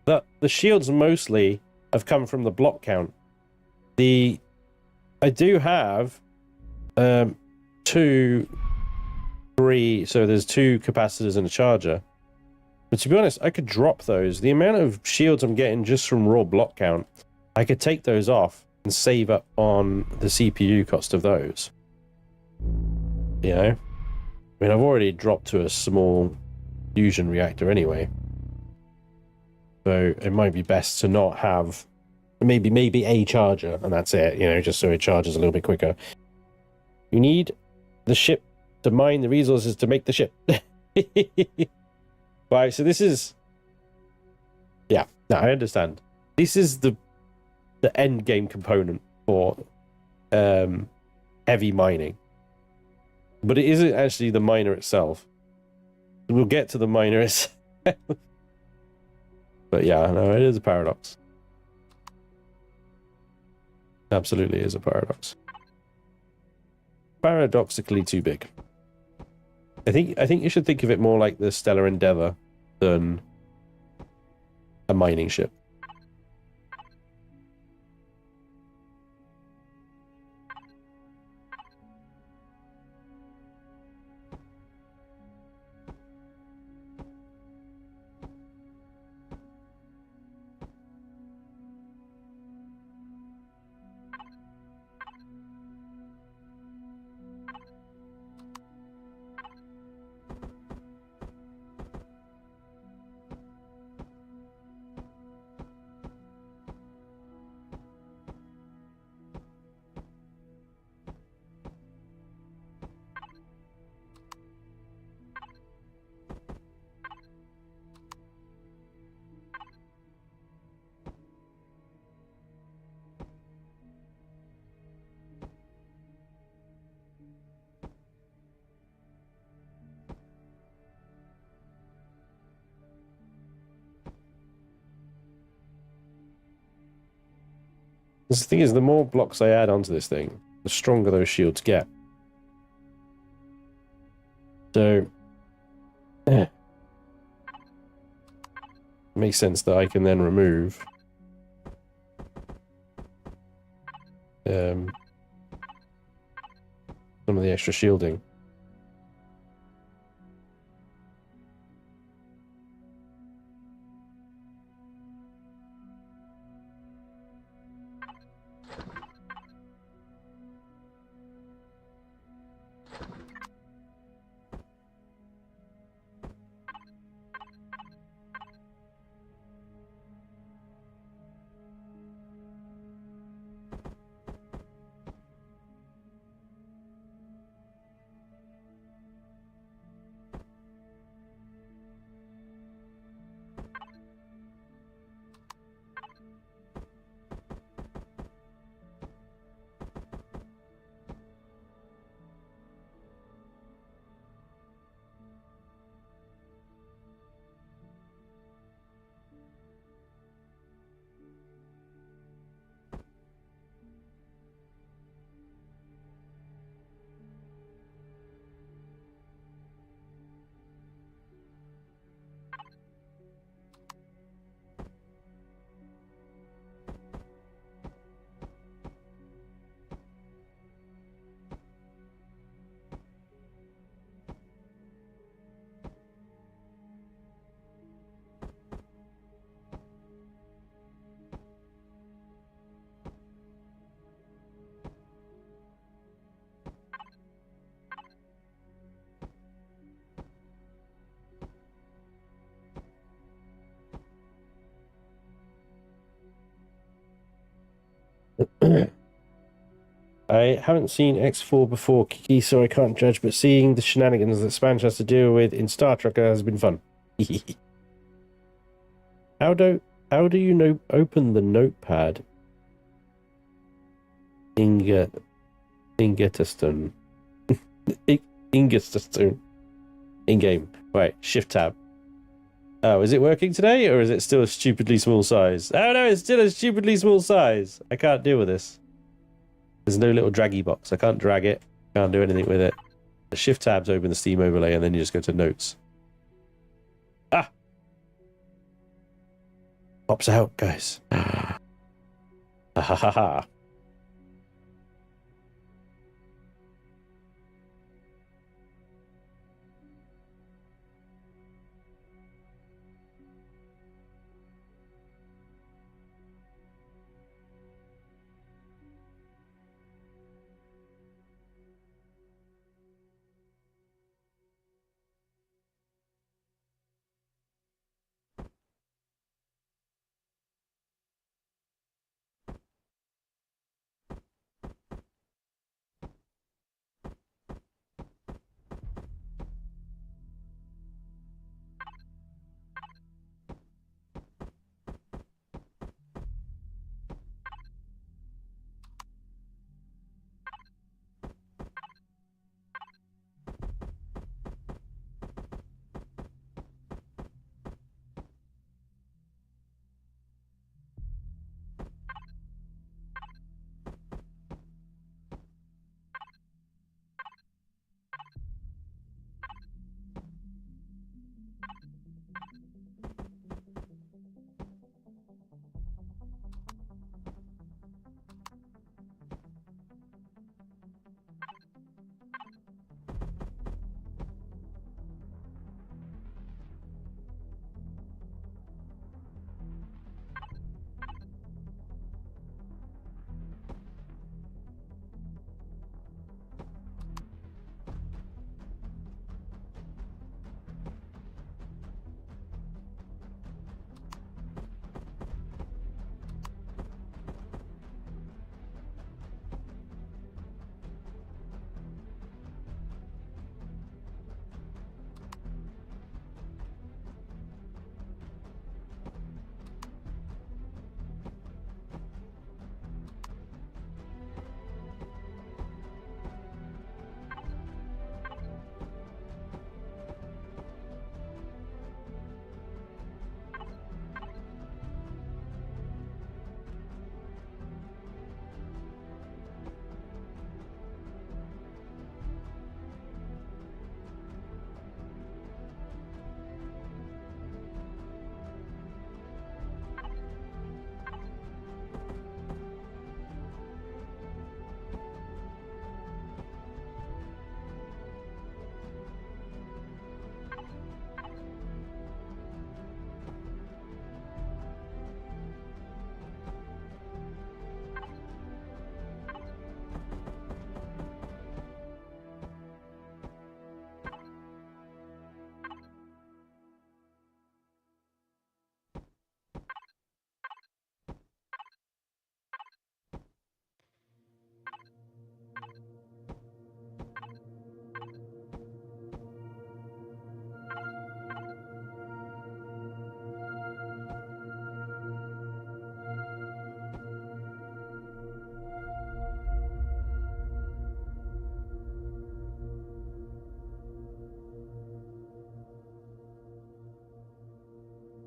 The shields mostly have come from the block count. I do have 2, 3, so there's 2 capacitors and a charger. But to be honest, I could drop those. The amount of shields I'm getting just from raw block count, I could take those off and save up on the CPU cost of those. You know? I mean, I've already dropped to a small fusion reactor anyway. So it might be best to not have maybe a charger and that's it, you know, just so it charges a little bit quicker. You need the ship to mine the resources to make the ship. Right, so this is... Yeah, no, I understand. This is the end game component for heavy mining. But it isn't actually the miner itself. We'll get to the miner itself. But yeah, no, it is a paradox. Absolutely is a paradox. Paradoxically too big. I think you should think of it more like the Stellar Endeavor than a mining ship. The thing is, the more blocks I add onto this thing, the stronger those shields get. So, it makes sense that I can then remove some of the extra shielding. I haven't seen X4 before, Kiki, so I can't judge, but seeing the shenanigans that Spanj has to deal with in Star Trek has been fun. How do you know open the notepad? Ingetstone. Ingetstone. In-game. Right, shift tab. Oh, is it working today, or is it still a stupidly small size? Oh no, it's still a stupidly small size. I can't deal with this. There's no little draggy box. I can't drag it. Can't do anything with it. The shift tabs open the Steam overlay, and then you just go to notes. Ah! Pops out, guys. Ha ha ha ha.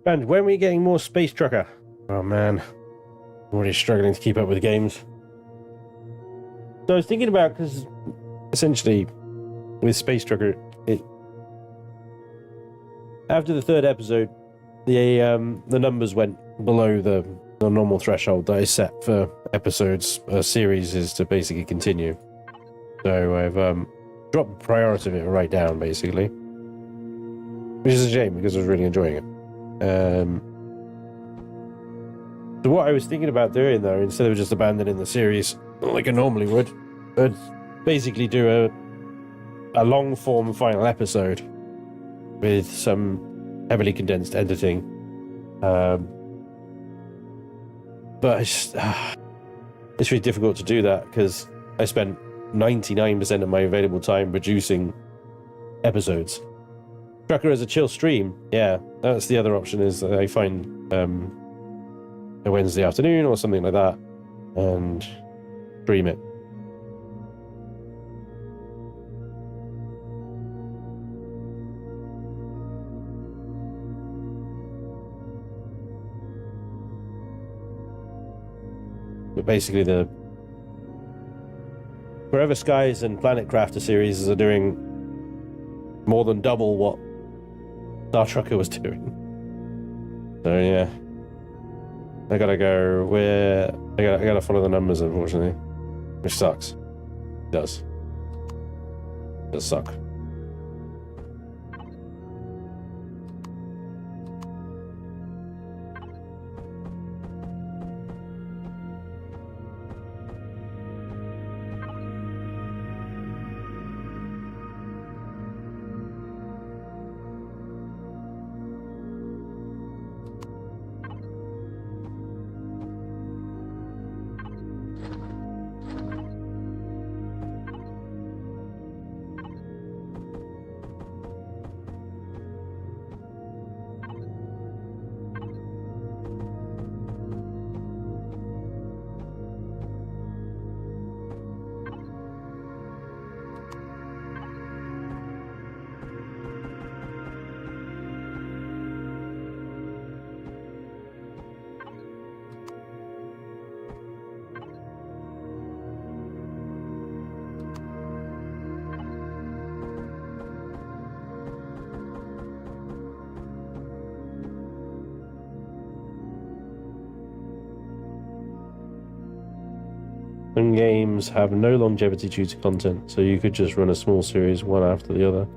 And when are we getting more Space Trucker? Oh man, I'm already struggling to keep up with games. So I was thinking about, because essentially with Space Trucker, after the third episode, the numbers went below the normal threshold that is set for episodes. A series is to basically continue. So I've dropped the priority of it right down, basically, which is a shame because I was really enjoying it. So what I was thinking about doing, though, instead of just abandoning the series like I normally would, I'd basically do a long-form final episode with some heavily condensed editing. But it's really difficult to do that because I spent 99% of my available time producing episodes. Trucker as a chill stream, yeah, that's the other option. Is I find a Wednesday afternoon or something like that and stream it. But basically, the Forever Skies and Planet Crafter series are doing more than double what Star Trucker was doing. So yeah, I gotta go where I gotta follow the numbers, unfortunately, which sucks. It does. It does suck. Some games have no longevity due to content, so you could just run a small series one after the other.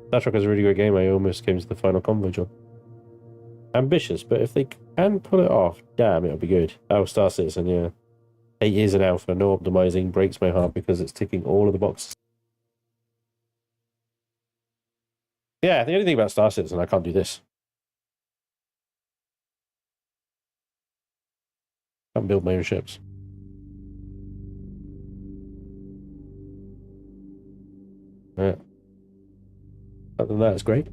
Star Trek is a really great game. I almost came to the final convo job. Ambitious, but if they can pull it off, damn, it'll be good. Oh, Star Citizen, yeah. 8 years in alpha, no optimizing, breaks my heart because it's ticking all of the boxes. Yeah, the only thing about Star Citizen, I can't do this. I can't build my own ships. Yeah. Other than that, it's great.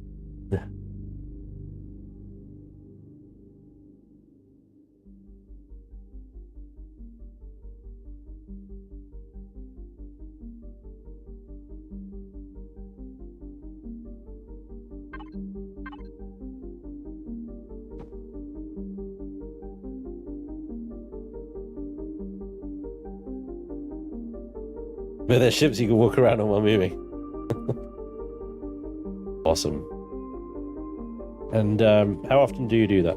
But there's ships you can walk around on while moving. Awesome. And how often do you do that?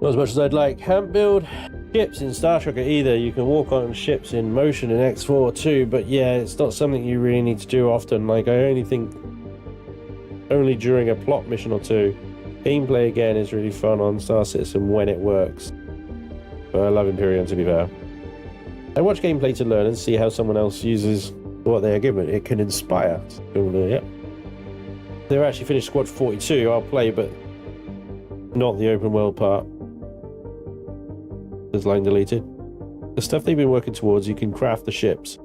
Not as much as I'd like. Can't build ships in Star Trek either. You can walk on ships in motion in X4 too, but yeah, it's not something you really need to do often. Like, I only think only during a plot mission or two. Gameplay again is really fun on Star Citizen when it works. But I love Empyrion, to be fair. I watch gameplay to learn and see how someone else uses what they are given. It can inspire. So, yeah. They're actually finished Squad 42. I'll play, but not the open world part. There's line deleted. The stuff they've been working towards, you can craft the ships,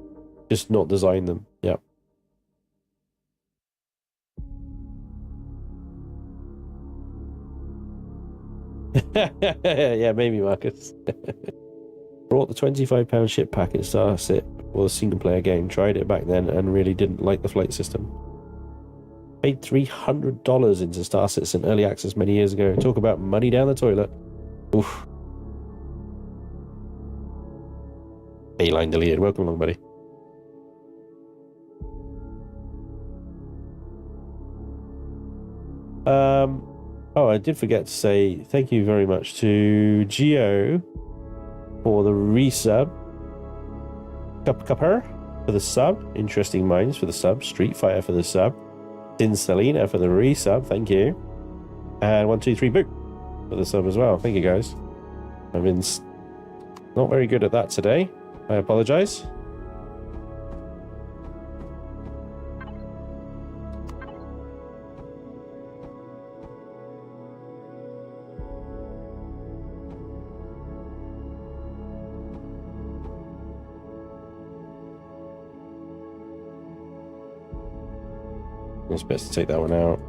just not design them. Yeah. Yeah, maybe, Marcus. Brought the £25 ship pack in Star Cit for the single player game. Tried it back then and really didn't like the flight system. Paid $300 into Star Citizen early access many years ago. Talk about money down the toilet. Oof. A-line deleted. Welcome along, buddy. Oh, I did forget to say thank you very much to Geo for the resub. Cupper for the sub. Interesting Minds for the sub. Street Fighter for the sub. Din Selena for the resub. Thank you. And 123 Boot for the sub as well. Thank you, guys. I've been not very good at that today. I apologize. It's best to take that one out.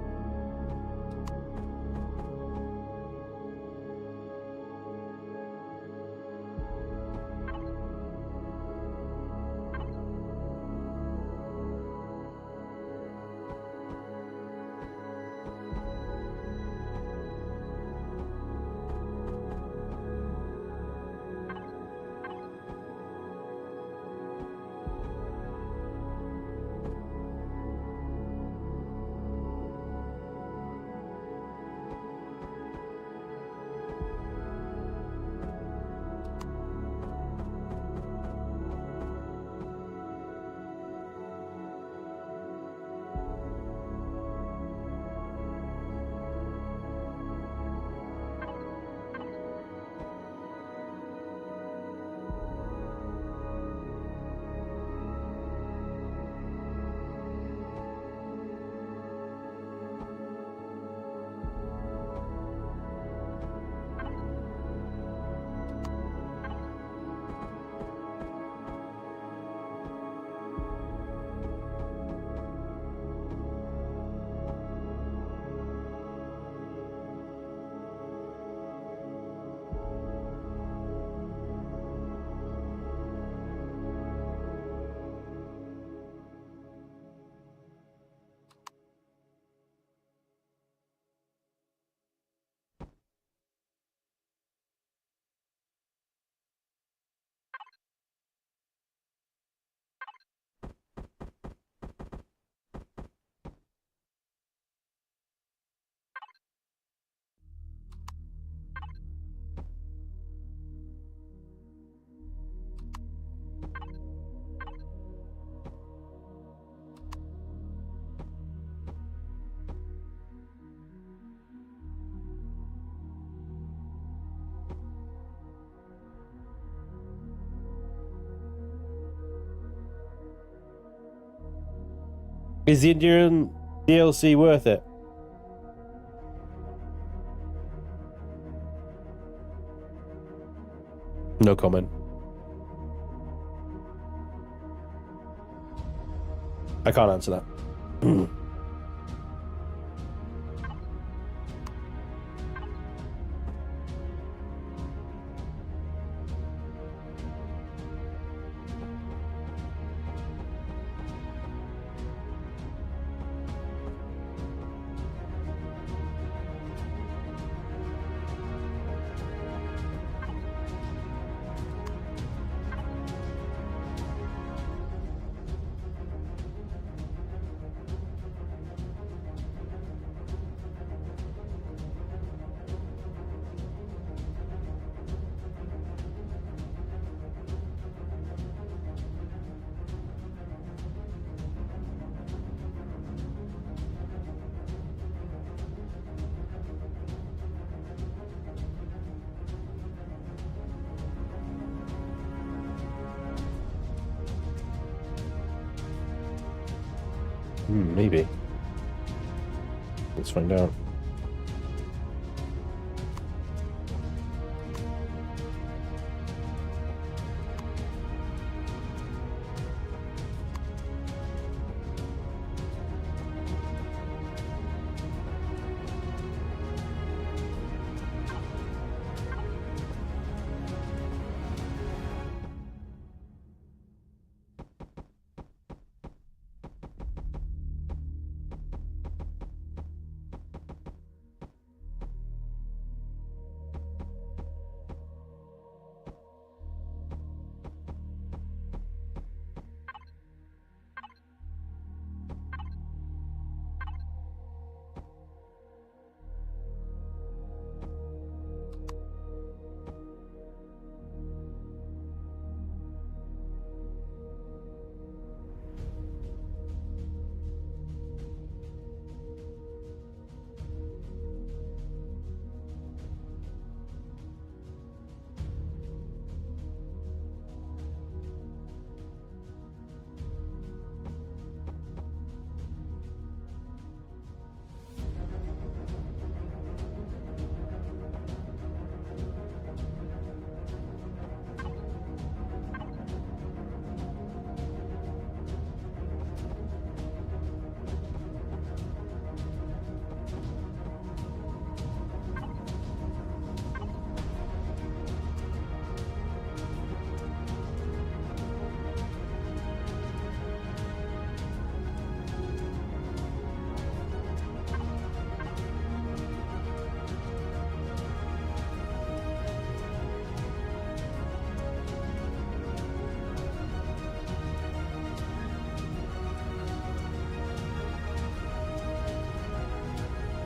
Is the Enduring DLC worth it? No comment. I can't answer that. Maybe. Let's find out.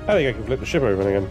I think I can flip the ship open again.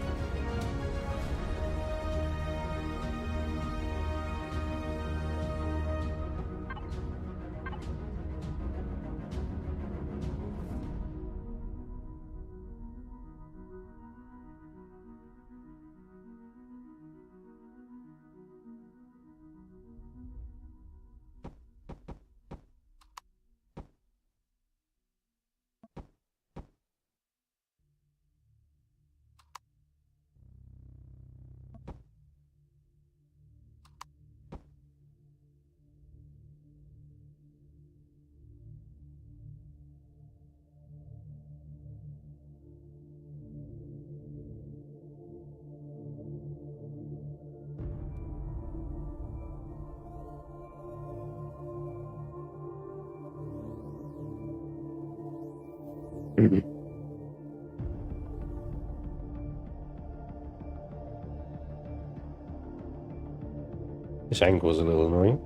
This angle's a little annoying.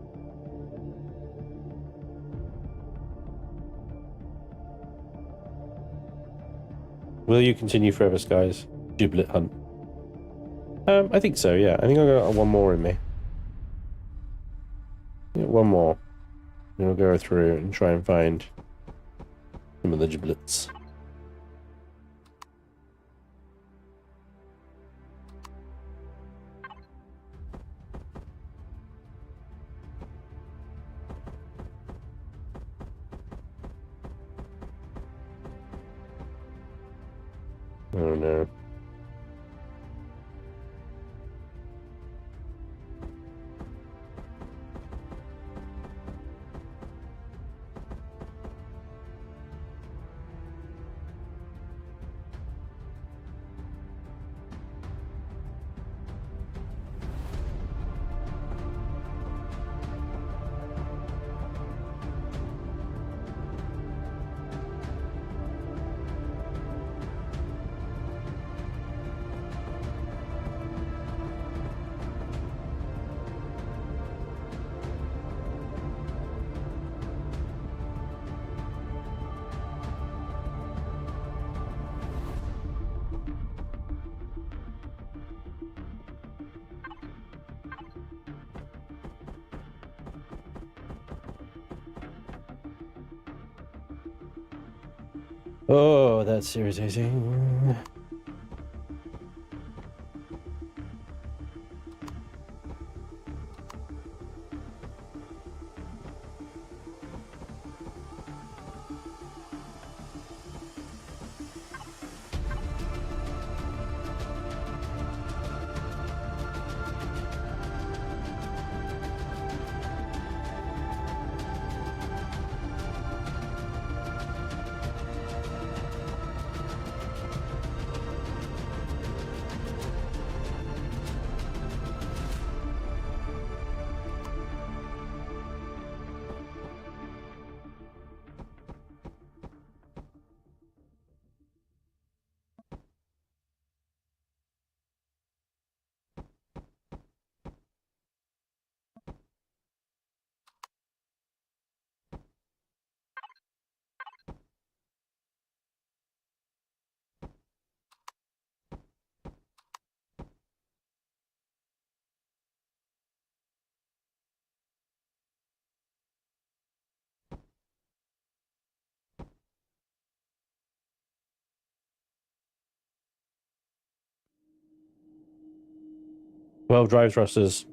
Will you continue forever, Skies? Giblet hunt. I think so, yeah. I think I've got one more in me. Yeah, one more. And we'll go through and try and find some of the giblets. Oh no. Oh, that's irritating. 12 drive thrusters.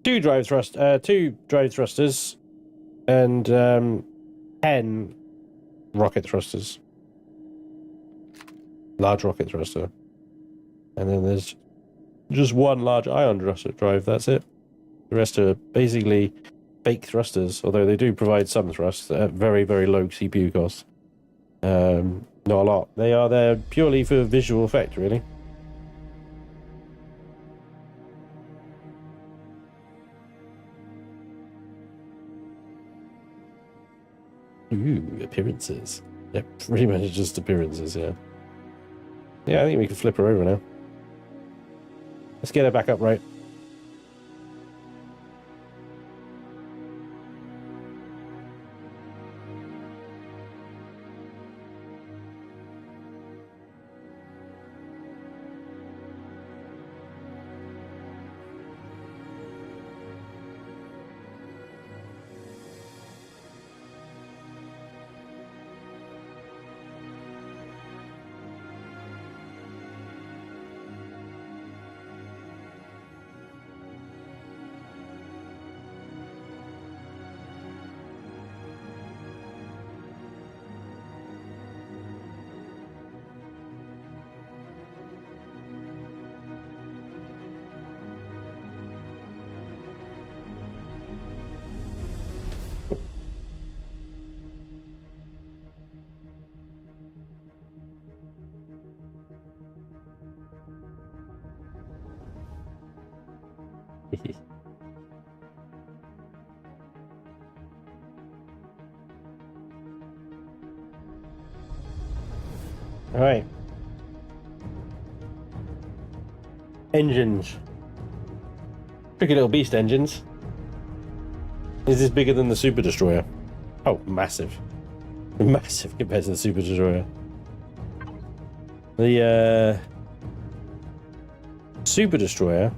Two drive thrusters, and 10 rocket thrusters. Large rocket thruster. And then there's just one large ion thruster drive, that's it. The rest are basically fake thrusters, although they do provide some thrust at very, very low CPU cost. Not a lot. They are there purely for visual effect, really. Ooh, appearances. Yep, pretty much just appearances, yeah. Yeah, I think we can flip her over now. Let's get her back up right. All right. Engines. Tricky little beast engines. Is this bigger than the Super Destroyer? Oh, massive. Massive compared to the Super Destroyer. The Super Destroyer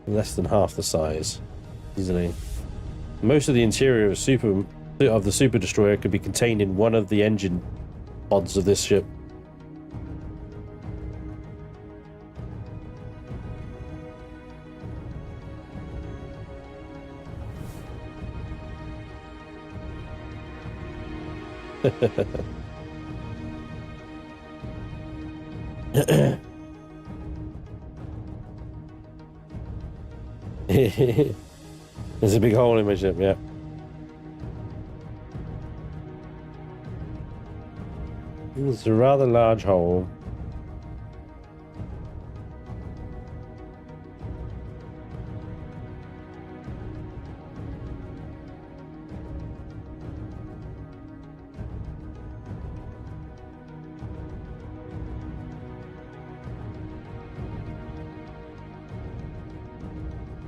less than half the size, easily. Most of the interior of the Super Destroyer could be contained in one of the engine pods of this ship. There's a big hole in my ship, yeah. It's a rather large hole.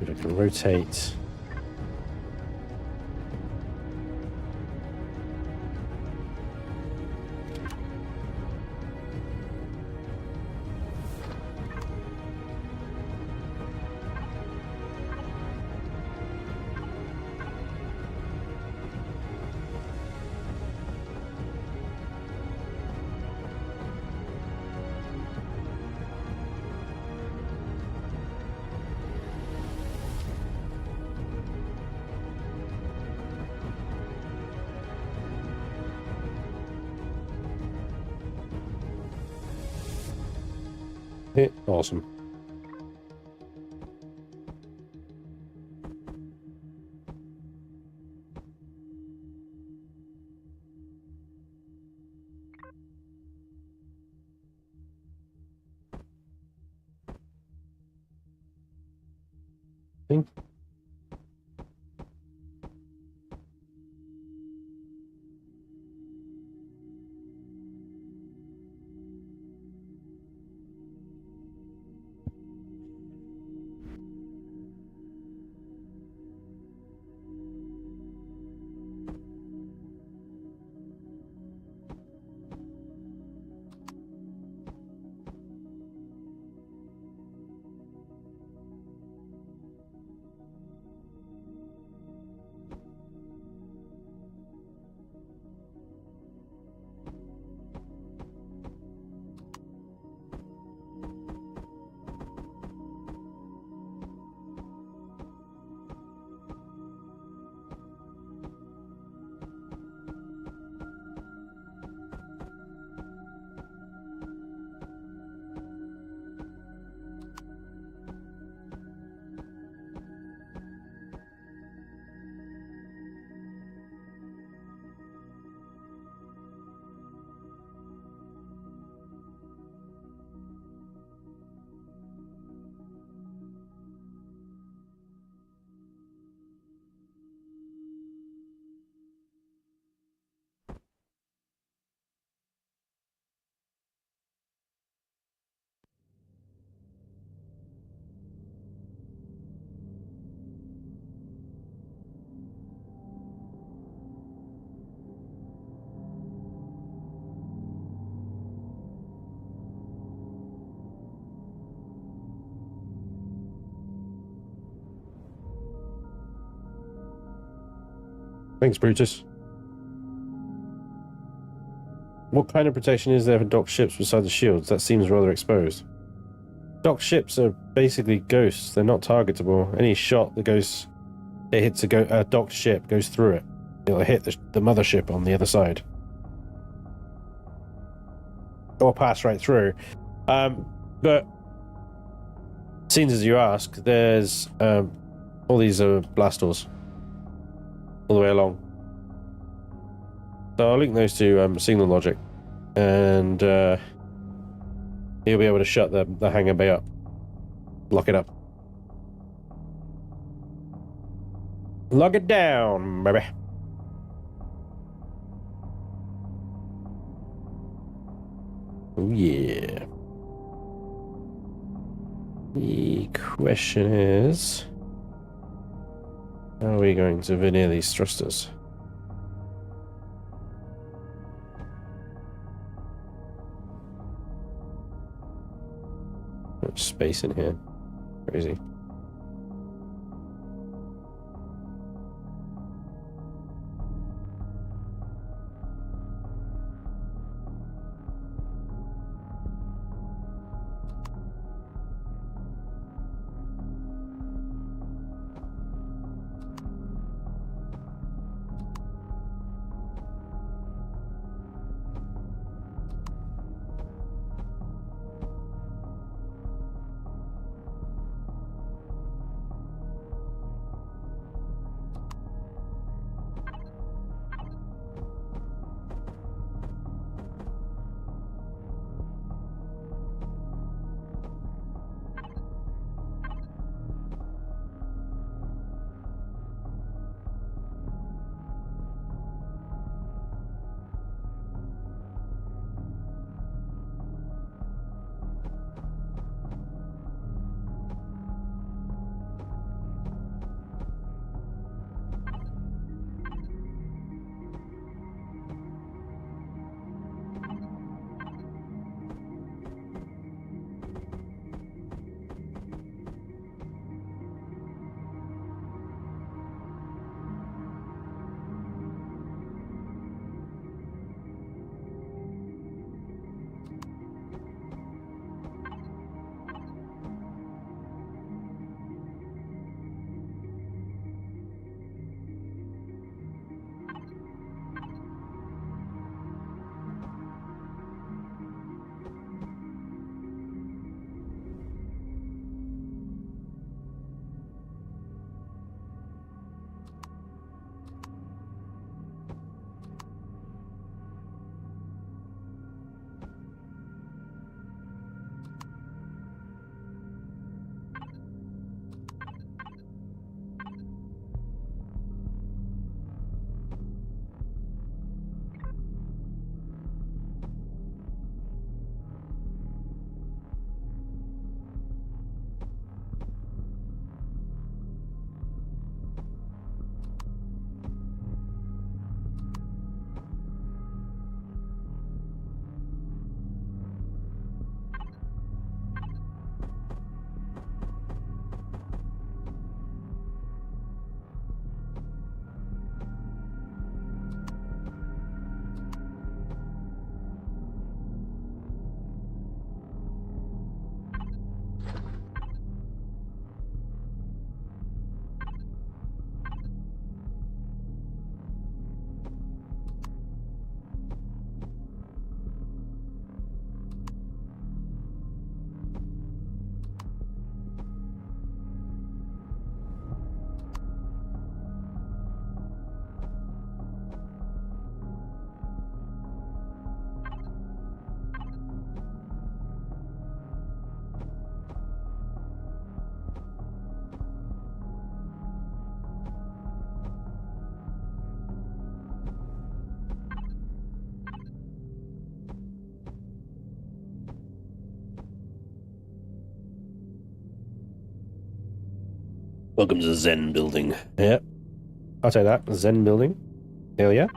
If I can rotate. Awesome. Think. Thanks, Brutus. What kind of protection is there for docked ships beside the shields? That seems rather exposed. Docked ships are basically ghosts. They're not targetable. Any shot that goes... It hits a docked ship, goes through it. It'll hit the mothership on the other side. Or pass right through. But... Seeing as you ask, there's all these blast doors. All the way along. So I'll link those to signal logic. And you'll be able to shut the hangar bay up. Lock it up. Lock it down, baby. Oh yeah. The question is, how are we going to veneer these thrusters? Much space in here. Crazy. Welcome to the Zen building. Yeah. I'll take that. Zen building. Hell yeah.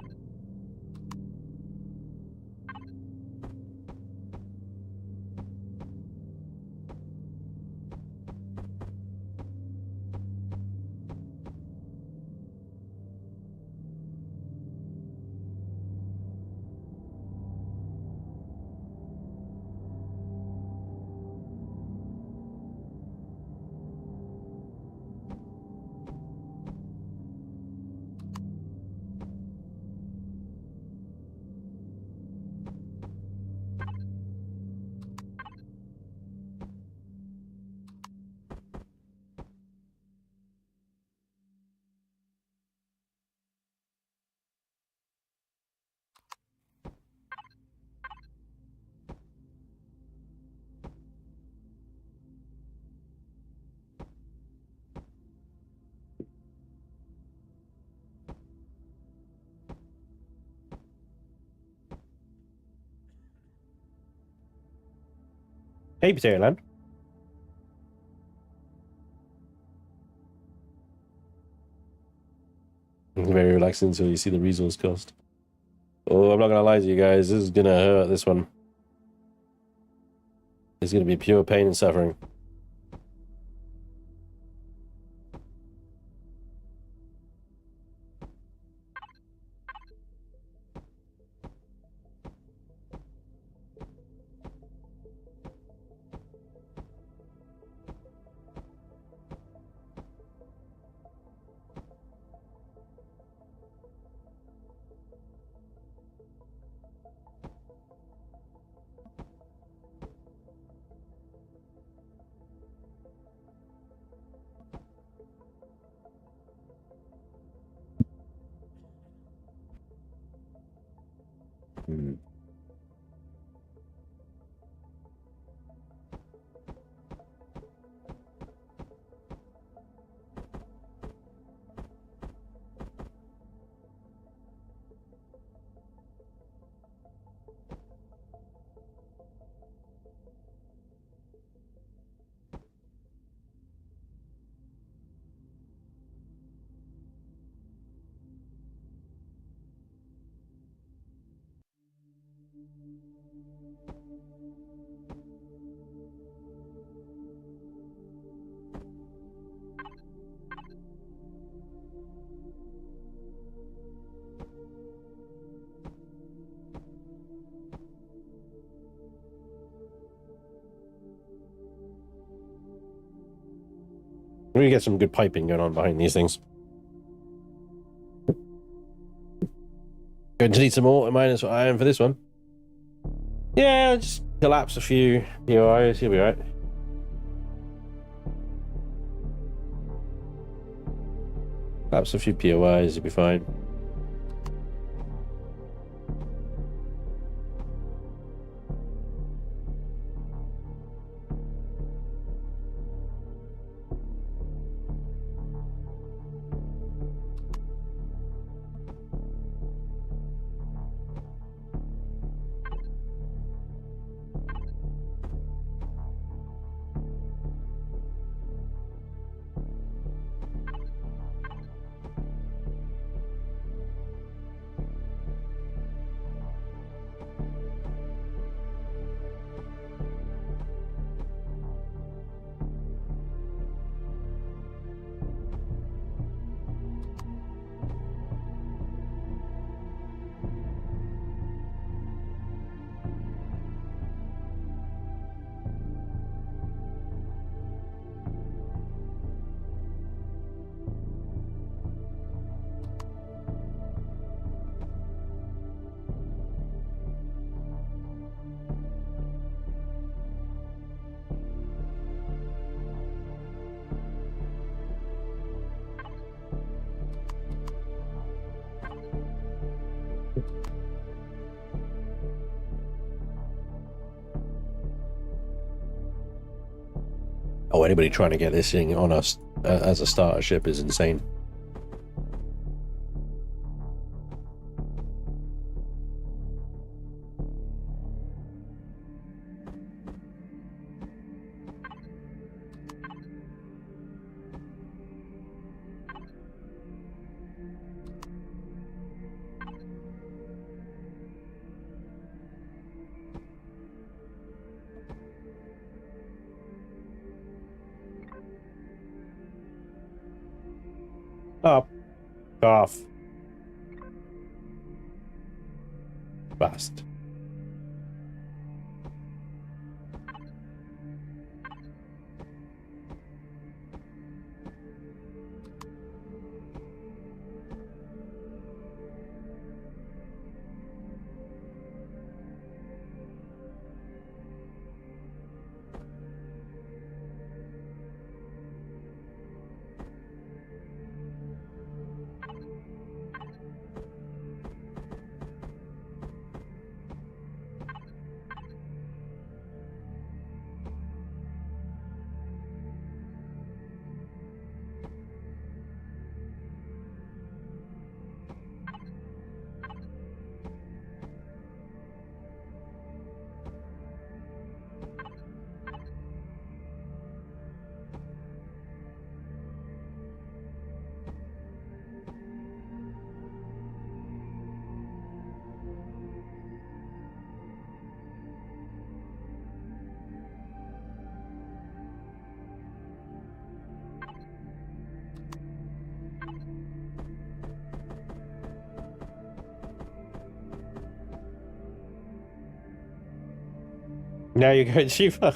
Hey, Potato Land. Very relaxing until you see the resource cost. Oh, I'm not gonna lie to you guys. This is gonna hurt. This one. It's gonna be pure pain and suffering. We're gonna get some good piping going on behind these things. Going to need some more minus iron for this one. Yeah, just collapse a few POIs, you'll be right. Collapse a few POIs, you'll be fine. Oh, anybody trying to get this thing on us as a starter ship is insane. Up. Off. Fast. Now you're going too far.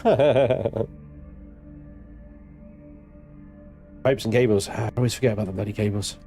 Pipes and cables. I always forget about the bloody cables.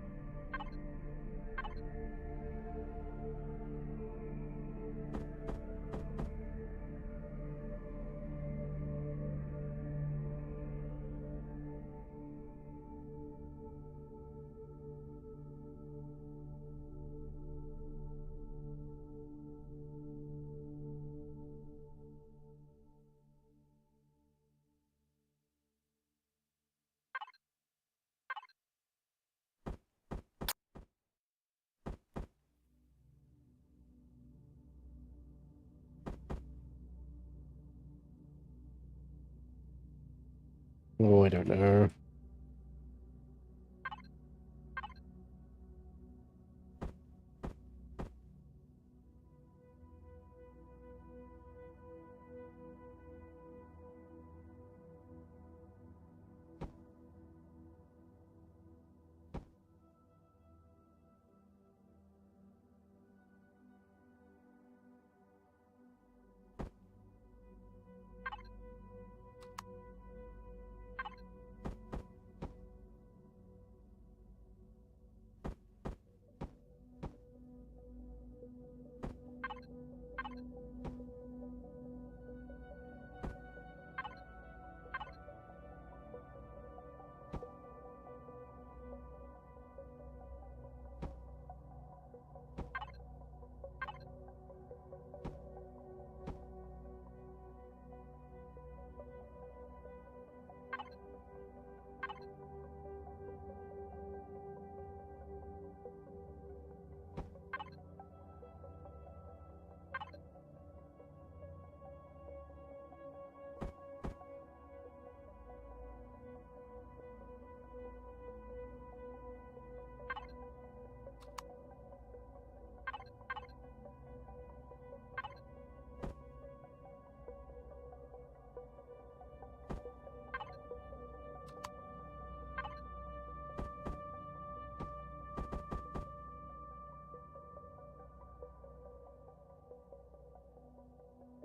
Oh, I don't know.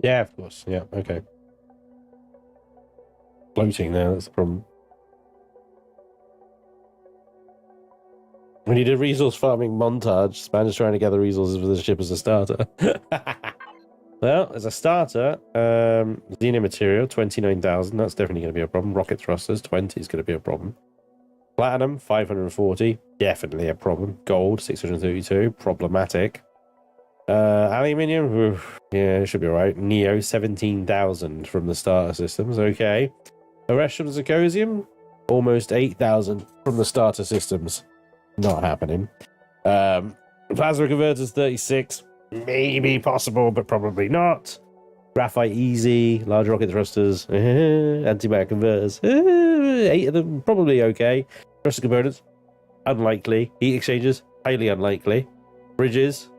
Yeah, of course. Yeah, okay. Floating now, that's the problem. When you did resource farming montage, Spanj is trying to gather resources for the ship as a starter. Well, as a starter, Xeno material, 29,000. That's definitely going to be a problem. Rocket thrusters, 20 is going to be a problem. Platinum, 540. Definitely a problem. Gold, 632. Problematic. Aluminium, oof, yeah, it should be alright. Neo, 17,000 from the starter systems. Okay. Terrestrial zirconium, almost 8,000 from the starter systems. Not happening. Plasma converters, 36. Maybe possible, but probably not. Graphite easy. Large rocket thrusters. Antimatter converters. 8 of them, probably okay. Thruster components, unlikely. Heat exchangers, highly unlikely. Bridges,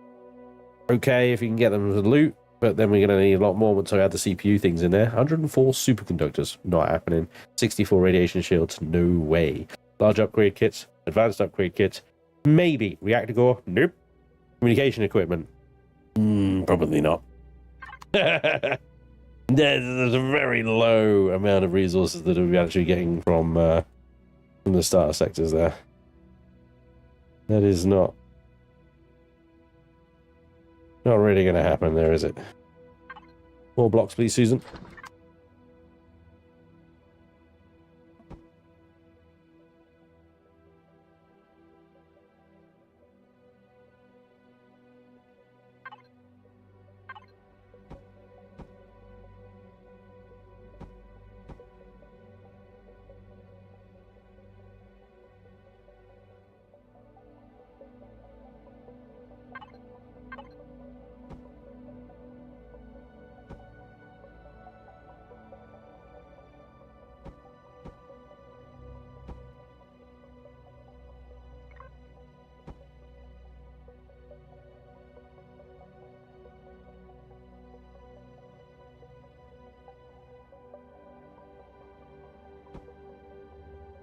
okay if you can get them as loot, but then we're going to need a lot more once I add the CPU things in there. 104 superconductors, not happening. 64 radiation shields, no way. Large upgrade kits, advanced upgrade kits, maybe. Reactor core, nope. Communication equipment, probably not. There's a very low amount of resources that we're actually getting from the starter sectors there. That is not really going to happen there, is it? More blocks, please, Susan.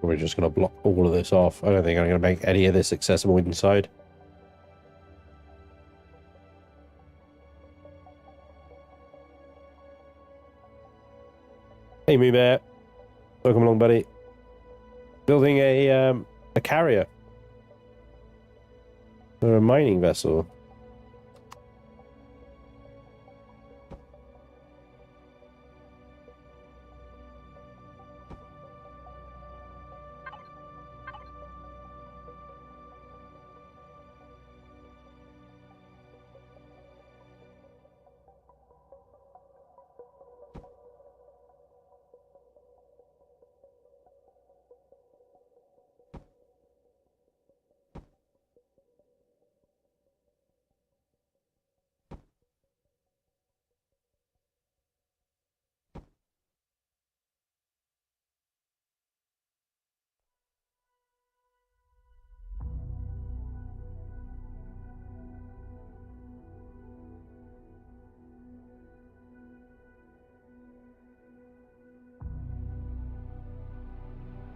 We're just going to block all of this off. I don't think I'm going to make any of this accessible inside. Hey, me bear. Welcome along, buddy. Building a carrier or a mining vessel.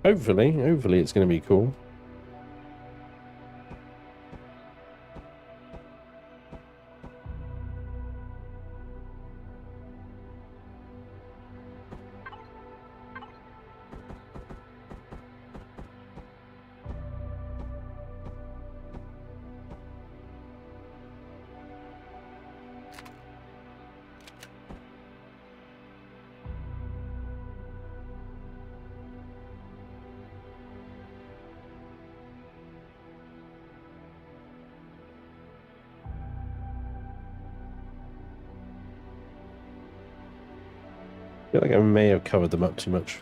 Hopefully it's going to be cool. I feel like I may have covered them up too much.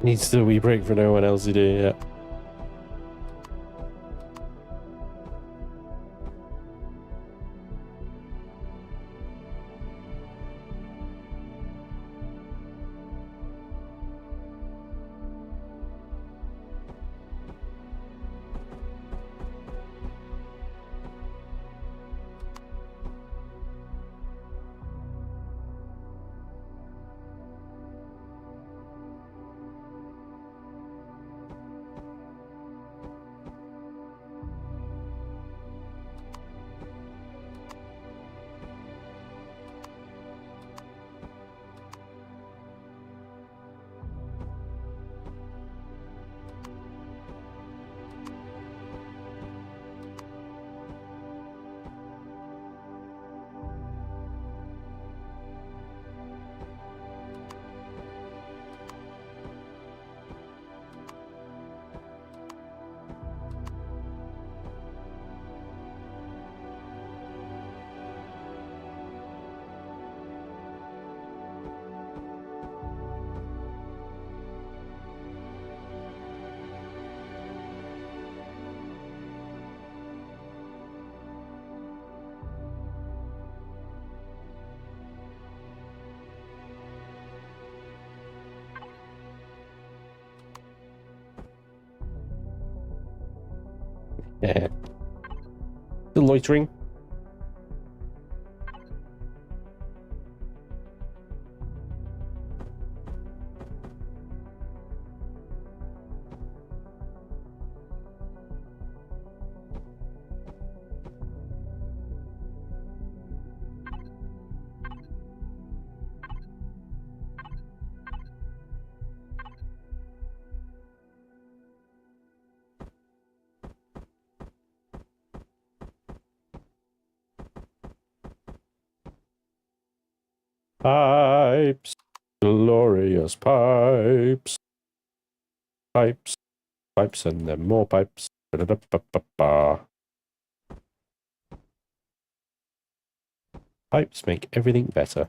Needs a wee break for no one else to do, yeah. Yeah. Still loitering. Pipes. Glorious pipes. Pipes. Pipes and then more pipes. Ba-da-da-ba-ba-ba. Pipes make everything better.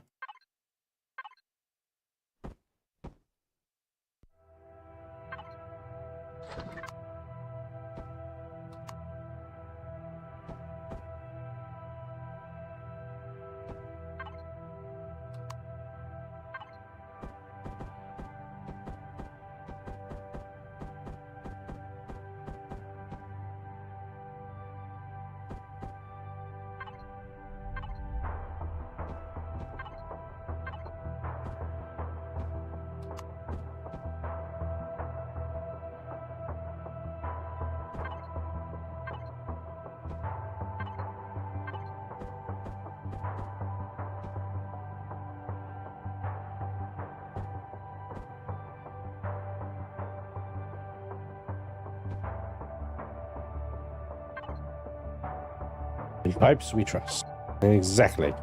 In pipes we trust. Exactly.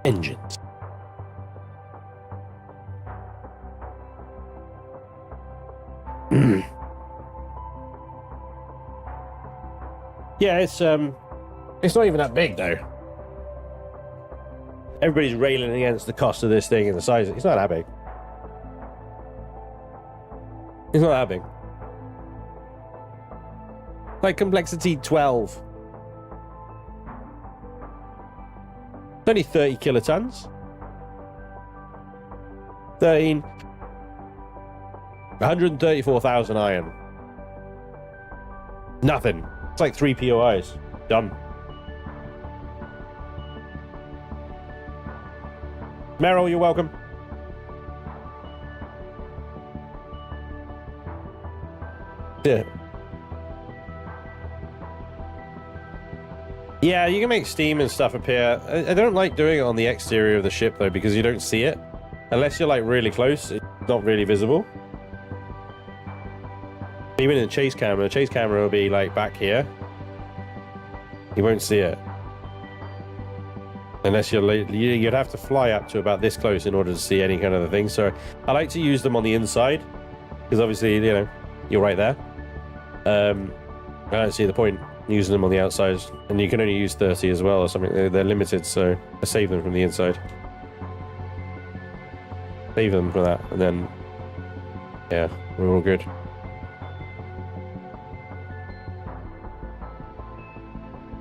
Engines. Yeah, it's not even that big though. Everybody's railing against the cost of this thing and the size. It's not that big. It's not that big. Like complexity 12. It's only 30 kilotons. 13. 134,000 iron. Nothing. It's like 3 POIs. Done. Meryl, you're welcome. Yeah. Yeah, you can make steam and stuff appear. I don't like doing it on the exterior of the ship though, because you don't see it. Unless you're like really close, it's not really visible. Even in the chase camera will be like back here. You won't see it. Unless you'd have to fly up to about this close in order to see any kind of thing. So I like to use them on the inside, because obviously, you know, you're right there. I don't see the point using them on the outside, and you can only use 30 as well or something. They're limited, so I save them from the inside. Save them for that, and then yeah, we're all good.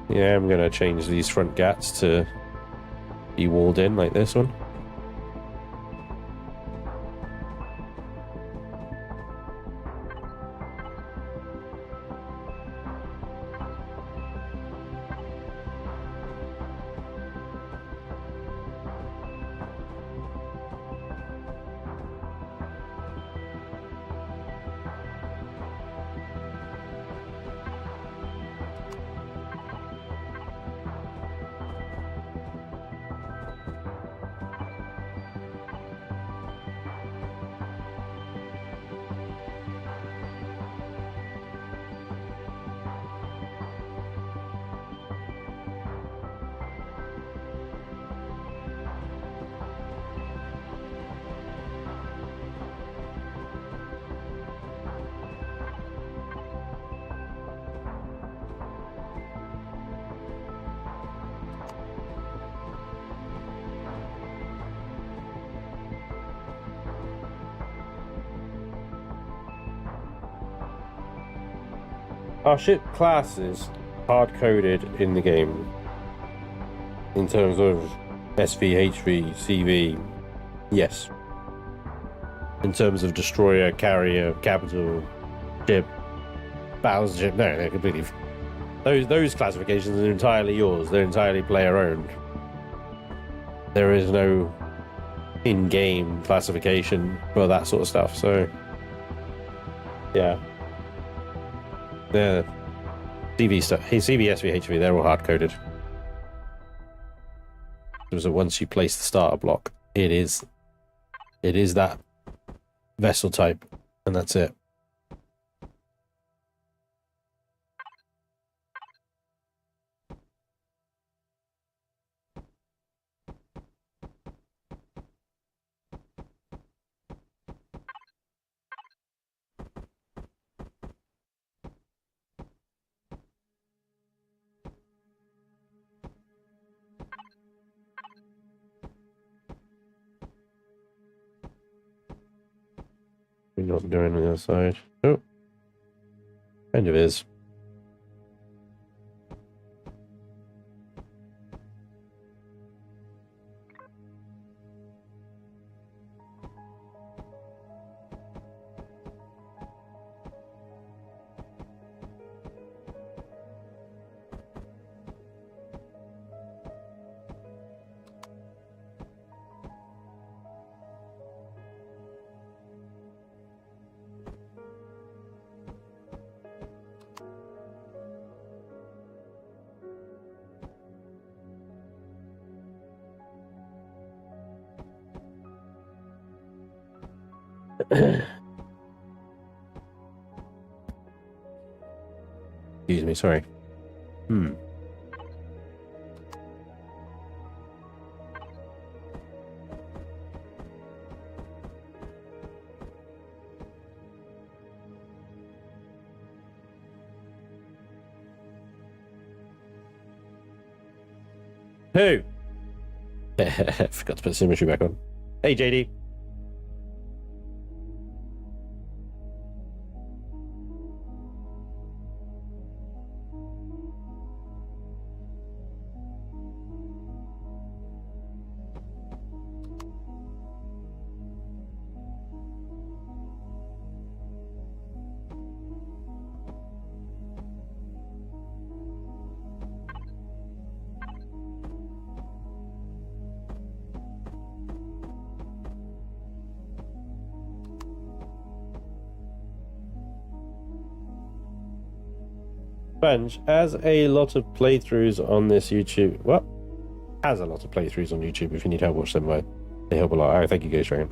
Yeah, I'm gonna change these front gats to be walled in like this one. Our ship classes hard coded in the game in terms of SV, HV, CV. Yes. In terms of destroyer, carrier, capital, ship, battleship, no, they're completely. Those classifications are entirely yours. They're entirely player owned. There is no in-game classification for that sort of stuff. So, yeah. The CV stuff, CV, SV, HV, they're all hard coded. So once you place the starter block, it is that vessel type, and that's it. We're not doing on the other side. Oh, kind of is. Excuse me, sorry. Who? Forgot to put symmetry back on. Hey, JD. Spanj has a lot of playthroughs on this YouTube. What? Has a lot of playthroughs on YouTube. If you need help, watch them. They help a lot. Oh, thank you, Ghost Dragon.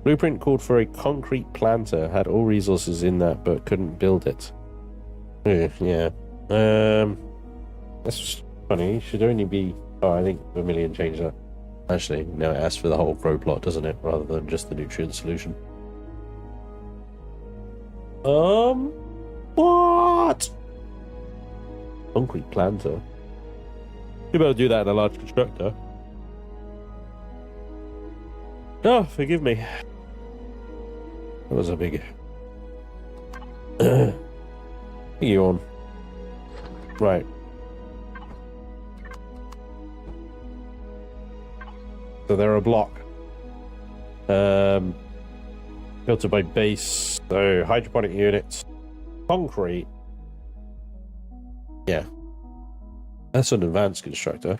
Blueprint called for a concrete planter. Had all resources in that, but couldn't build it. Yeah. That's funny. It should only be. Oh, I think Vermilion changed that. Actually, no, it asks for the whole pro plot, doesn't it? Rather than just the nutrient solution. What? Concrete planter. You better do that in a large constructor. Oh, forgive me. That was a big yawn. Right. So they're a block. Filtered by base. So hydroponic units. Concrete. Yeah. That's an advanced constructor.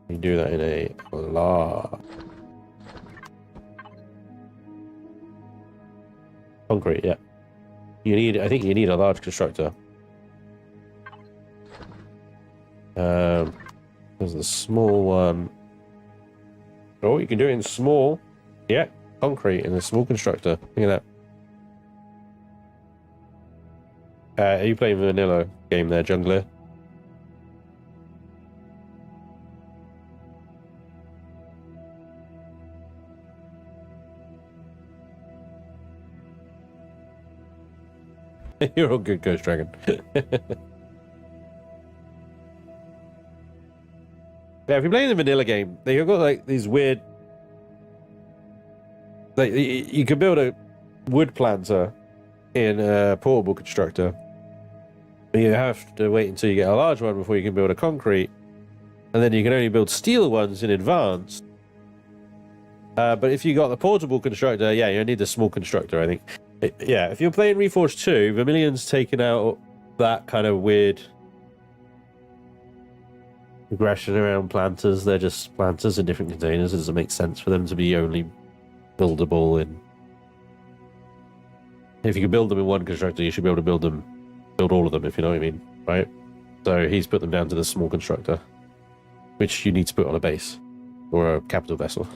You do that in a large. Concrete, yeah. I think you need a large constructor. There's a small one. Oh, you can do it in small. Yeah, concrete in a small constructor. Look at that. Are you playing vanilla game there, jungler? You're all good, Ghost Dragon. Yeah, if you're playing the vanilla game, they've got like these weird. Like you could build a wood planter in a portable constructor, You have to wait until you get a large one before you can build a concrete, and then you can only build steel ones in advance. But if you got the portable constructor, yeah, you need the small constructor, I think. Yeah, if you're playing Reforged 2, Vermilion's taken out that kind of weird aggression around planters. They're just planters in different containers. It doesn't make sense for them to be only buildable in... If you can build them in one constructor, you should be able to build all of them, if you know what I mean, right? So he's put them down to the small constructor, which you need to put on a base or a capital vessel.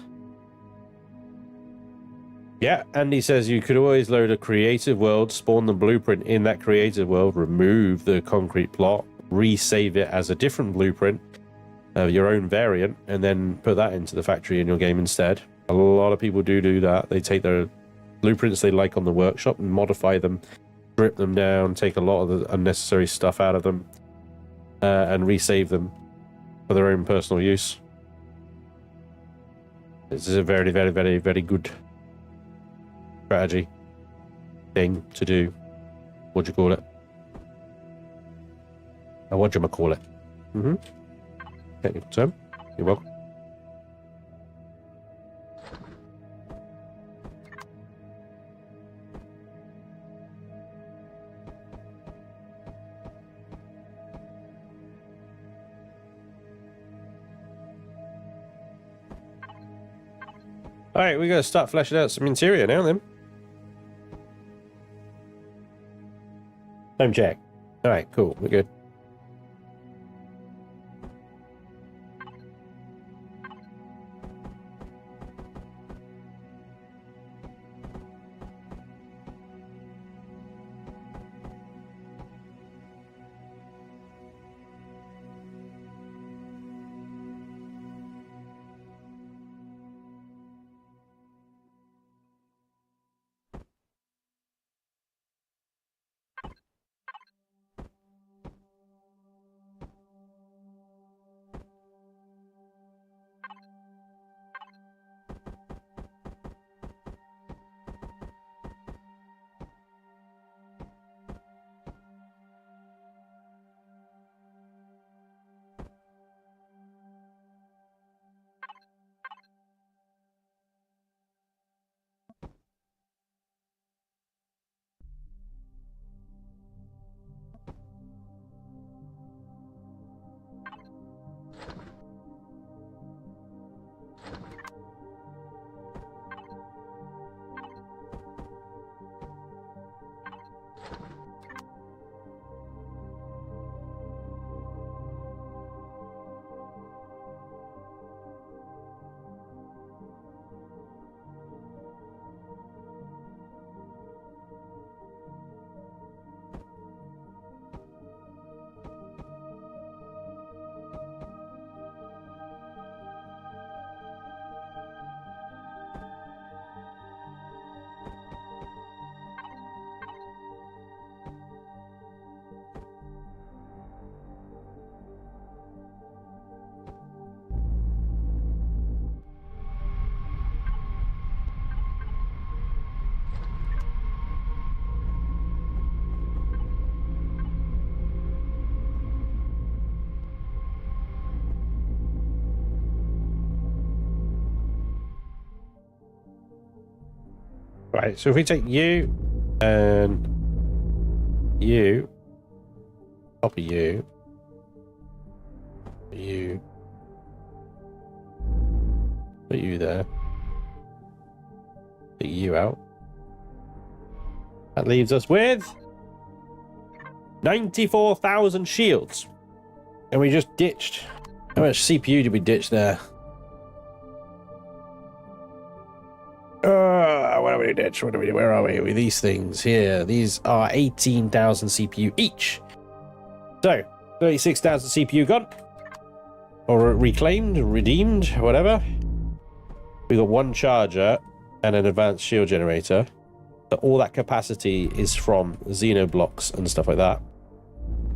Yeah, and he says you could always load a creative world, spawn the blueprint in that creative world, remove the concrete plot, resave it as a different blueprint, your own variant, and then put that into the factory in your game instead. A lot of people do that. They take their blueprints they like on the workshop and modify them, strip them down, take a lot of the unnecessary stuff out of them, and resave them for their own personal use. This is a very, very, very, very good strategy thing to do. What do you call it? What do you call it? Technical term. You're welcome. Alright, we're going to start fleshing out some interior now then. Time check. Alright, cool. We're good. Right, so if we take you and you, copy you, put you there, put you out. That leaves us with 94,000 shields. And we just ditched. How much CPU did we ditch there? What do we ditch? Where are we with these things here? These are 18,000 CPU each. So, 36,000 CPU gone. Or reclaimed, redeemed, whatever. We got one charger and an advanced shield generator. So all that capacity is from Xeno blocks and stuff like that.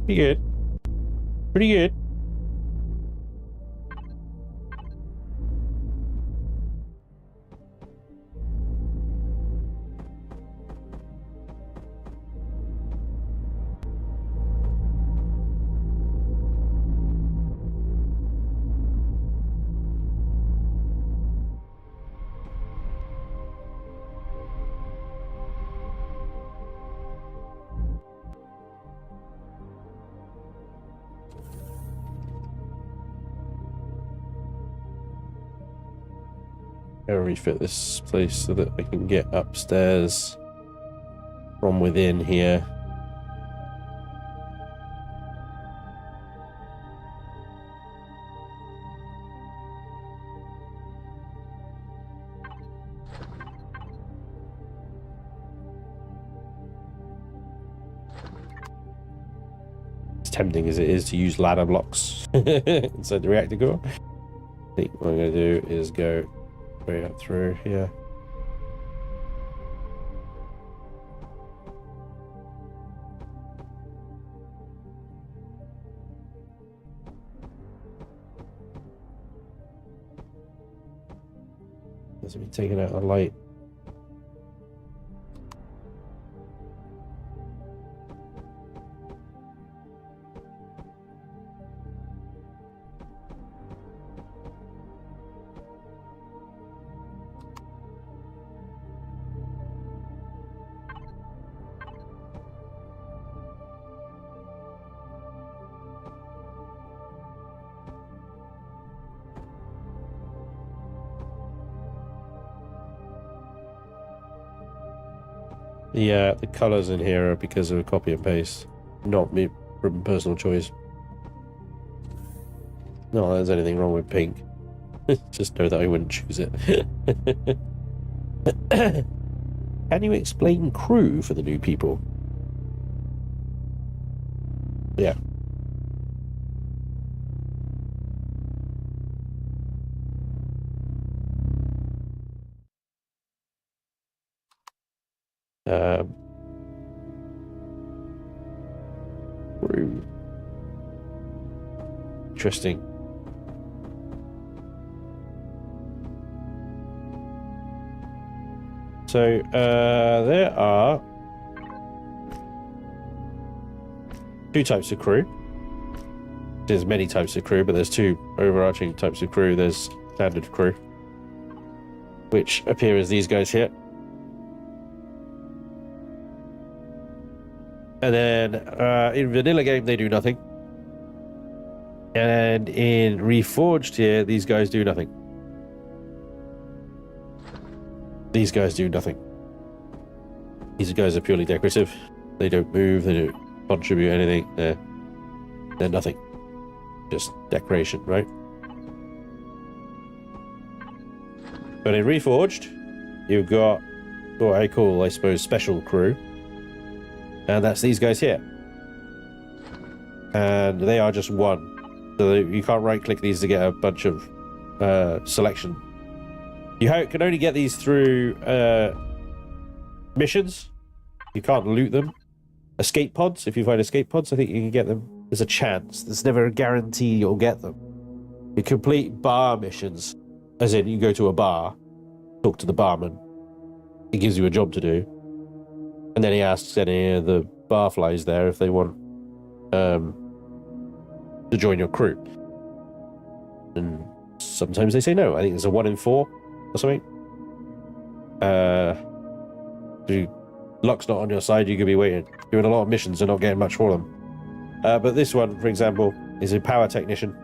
Pretty good. Pretty good. I'll refit this place so that I can get upstairs from within here. Tempting as it is to use ladder blocks inside the reactor core, I think what I'm going to do is go straight up through here. That's me taking out a light. Yeah, the colors in here are because of a copy and paste, not me from personal choice. No, there's anything wrong with pink. Just know that I wouldn't choose it. Can you explain crew for the new people? Yeah. Crew. Interesting. So there are two types of crew. There's many types of crew, but there's two overarching types of crew. There's standard crew, which appear as these guys here. And then in vanilla game, they do nothing. And in Reforged here, these guys do nothing. These guys do nothing. These guys are purely decorative. They don't move, they don't contribute anything. They're nothing. Just decoration, right? But in Reforged, you've got what I call, I suppose, special crew. And that's these guys here. And they are just one. So you can't right-click these to get a bunch of selection. You can only get these through missions. You can't loot them. Escape pods, if you find escape pods, I think you can get them. There's a chance. There's never a guarantee you'll get them. You complete bar missions. As in, you go to a bar, talk to the barman. He gives you a job to do. And then he asks any of the barflies there if they want to join your crew. And sometimes they say no. I think it's a 1 in 4 or something. If luck's not on your side, you could be waiting. Doing a lot of missions and not getting much for them. But this one, for example, is a power technician.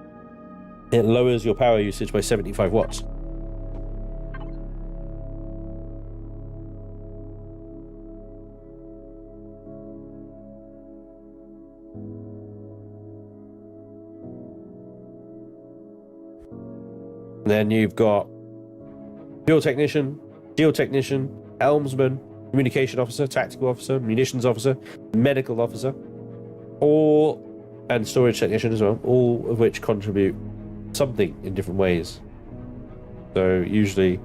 It lowers your power usage by 75 watts. Then you've got fuel technician, steel technician, helmsman, communication officer, tactical officer, munitions officer, medical officer, and storage technician as well, all of which contribute something in different ways. So usually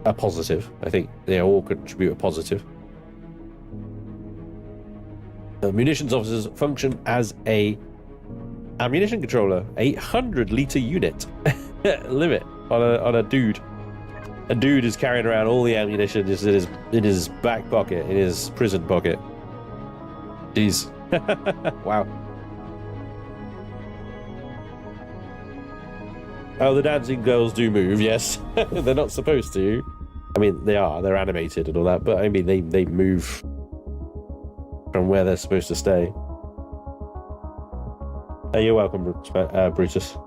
a positive. I think they all contribute a positive. The munitions officers function as a ammunition controller, 800-liter unit limit on a dude. A dude is carrying around all the ammunition just in his back pocket, in his prison pocket. Jeez. Wow. Oh, the dancing girls do move, yes. They're not supposed to. I mean, they're animated and all that, but I mean, they move from where they're supposed to stay. You're welcome, Brutus.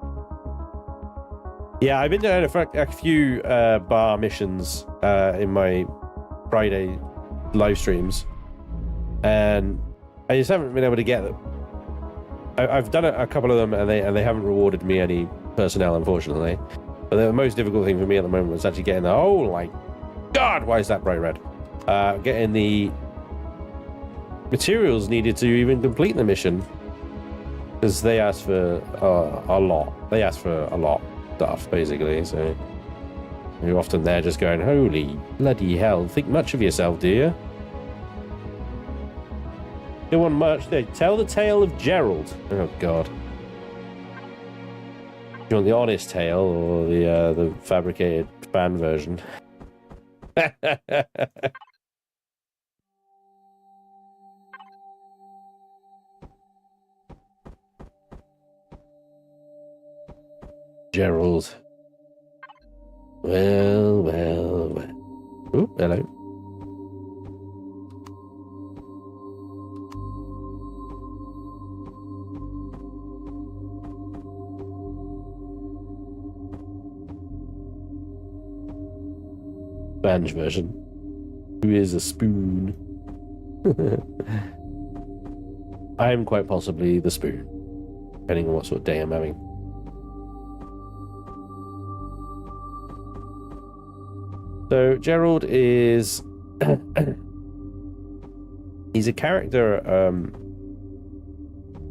Yeah, I've been doing a few bar missions in my Friday live streams, and I just haven't been able to get them. I've done a couple of them, and they haven't rewarded me any personnel, unfortunately. But the most difficult thing for me at the moment was actually getting the my God, why is that bright red? Getting the materials needed to even complete the mission, because they asked for a lot. They asked for a lot of stuff, basically. So you're often there just going, holy bloody hell, think much of yourself, do you? Don't want much. They tell the tale of Gerald. Oh God. You want the honest tale or the fabricated fan version? Gerald. Well, well, well. Ooh, hello. Spanj version. Who is a spoon? I am quite possibly the spoon, depending on what sort of day I'm having. So Gerald is he's a character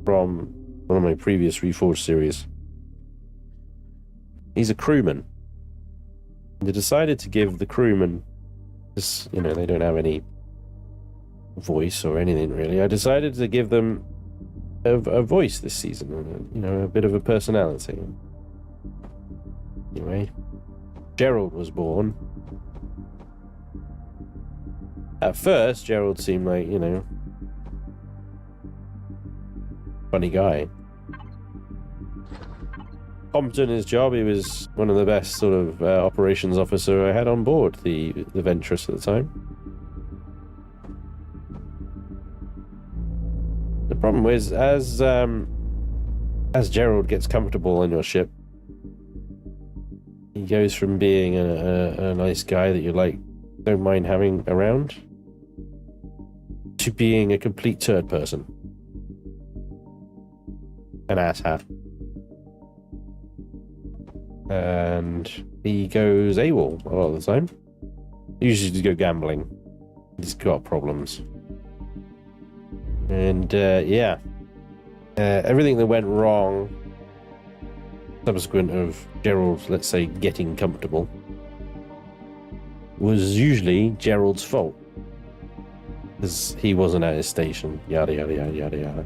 from one of my previous Reforged series. He's a crewman. They decided to give the crewman this, you know, they don't have any voice or anything really. I decided to give them a voice this season, you know, a bit of a personality. Anyway, Gerald was born. At first, Gerald seemed like, you know, funny guy. Competent in his job, he was one of the best sort of operations officer I had on board the Ventress at the time. The problem was, as Gerald gets comfortable on your ship, he goes from being a nice guy that you don't mind having around, to being a complete turd person. An asshat. And he goes AWOL a lot of the time. Usually to go gambling. He's got problems. And yeah. Everything that went wrong subsequent of Gerald, let's say, getting comfortable, was usually Gerald's fault. Because he wasn't at his station. Yada, yada, yada, yada, yada.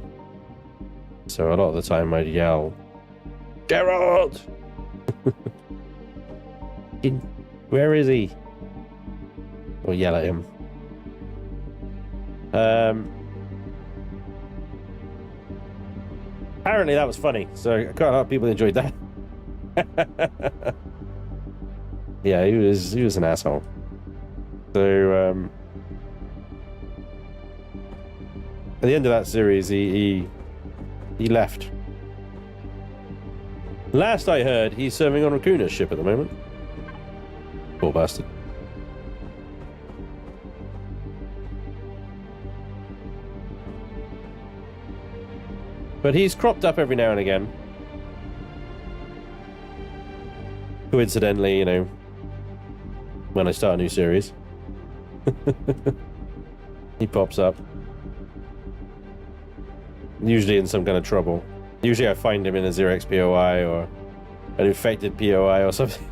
So a lot of the time I'd yell, Gerald! Where is he? Or yell at him. Apparently that was funny, so quite a lot of people enjoyed that. Yeah, he was an asshole. So at the end of that series, he left. Last I heard, he's serving on Rakuna's ship at the moment. Poor bastard. But he's cropped up every now and again. Coincidentally, you know, when I start a new series, he pops up. Usually in some kind of trouble. Usually I find him in a 0x POI or an infected POI or something.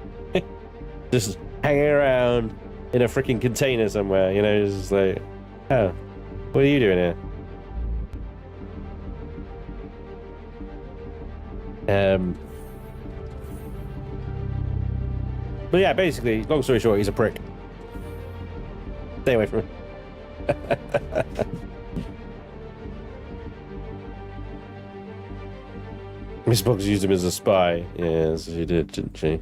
Just hanging around in a freaking container somewhere, you know, just like, oh, what are you doing here? But yeah, basically, long story short, he's a prick. Stay away from him. Miss Box used him as a spy. Yes, she did, didn't she?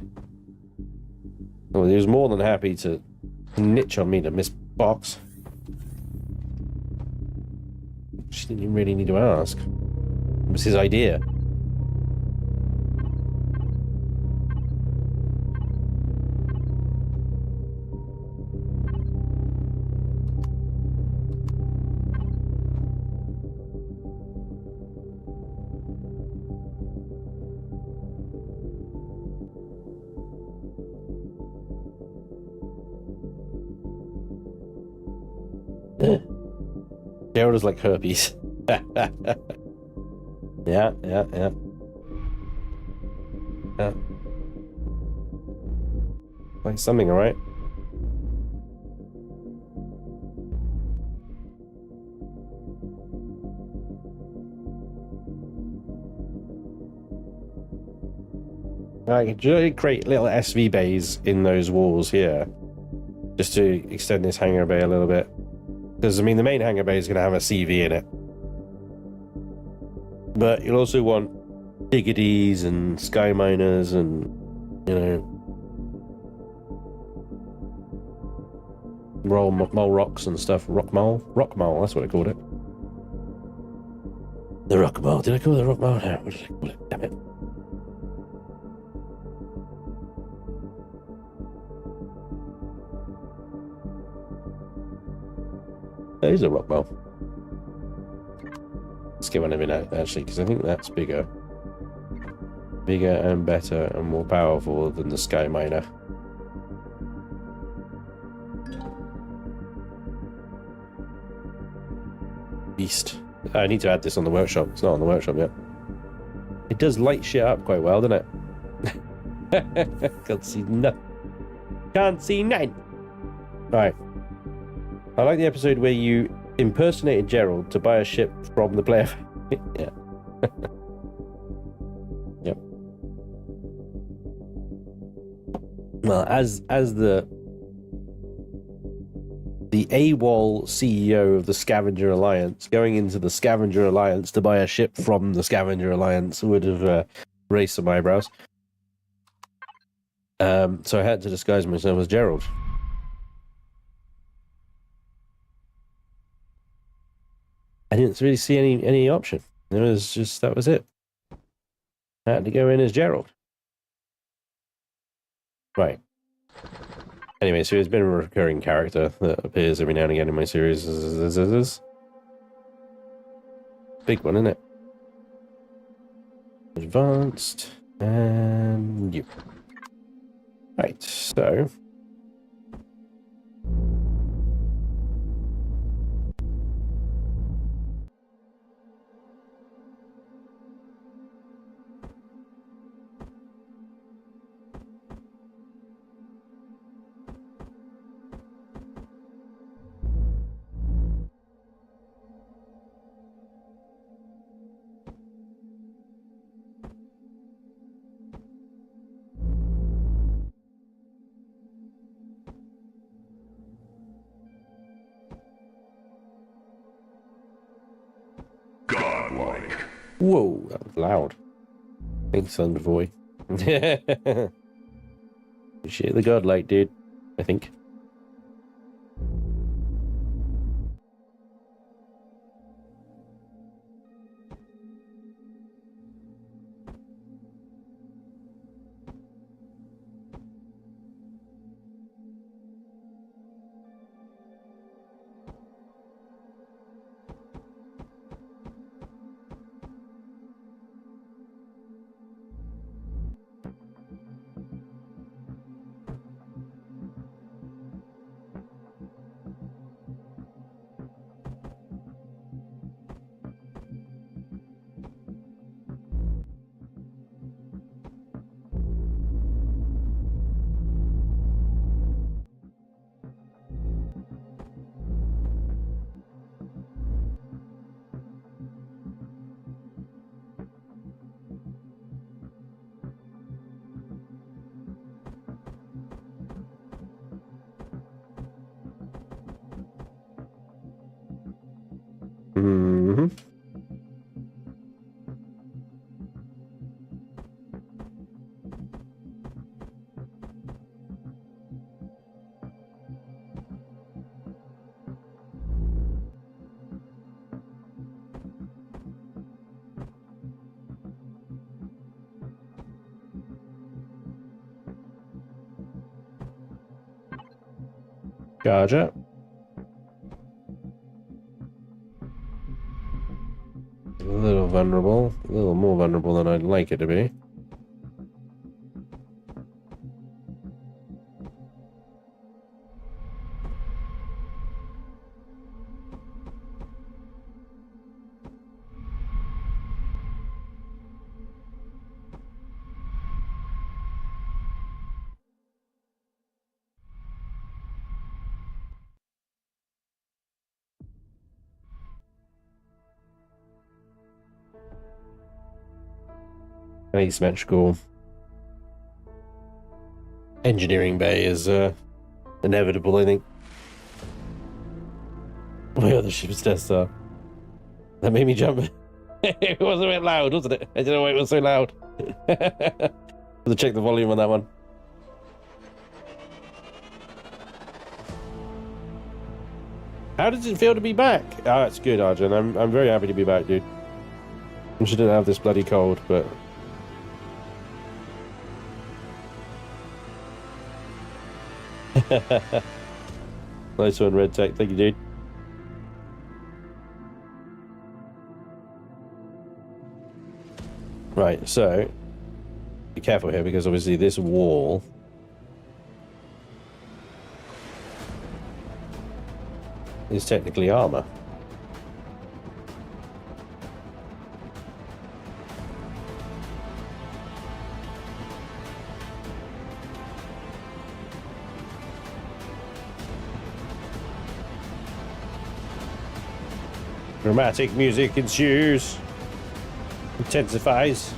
Well, he was more than happy to niche on me to Miss Box. She didn't even really need to ask. It was his idea. Gerald is like herpes. Yeah. Like something, alright? I could really create little SV bays in those walls here, just to extend this hangar bay a little bit. Because, I mean, the main hangar bay is going to have a CV in it. But you'll also want diggities and sky miners and, you know, mole rocks and stuff. Rock mole, that's what I called it. The rock mole. Did I call it the rock mole? No, what did I call it? Damn it. That is a rock mole. Let's get one of it out, actually, because I think that's bigger. Bigger and better and more powerful than the sky miner. Beast. I need to add this on the workshop. It's not on the workshop yet. It does light shit up quite well, doesn't it? Can't see nothing. Can't see nothing. Right. I like the episode where you impersonated Gerald to buy a ship from the player. Yeah. Yep. Well, as the AWOL CEO of the Scavenger Alliance, going into the Scavenger Alliance to buy a ship from the Scavenger Alliance would have raised some eyebrows. So I had to disguise myself as Gerald. I didn't really see any option. It was just, that was it. I had to go in as Gerald. Right. Anyway, so it's been a recurring character that appears every now and again in my series. Big one, isn't it? Advanced. And you. Right, so... Godlike. Whoa, that was loud. Thanks, Thunderboy. Shit, the godlike, dude. I think. Mm-hmm. Gotcha. A little vulnerable. A little more vulnerable than I'd like it to be. asymmetrical engineering bay is inevitable, I think. My other ship's Death Star. That made me jump. It was a bit loud, wasn't it? I don't know why it was so loud. Have to check the volume on that one. How does it feel to be back? Oh, that's good, Arjun. I'm very happy to be back, dude. I shouldn't have this bloody cold, but... Nice one, Red Tech. Thank you, dude. Right, so... Be careful here, because obviously this wall... is technically armor. Dramatic music ensues, intensifies.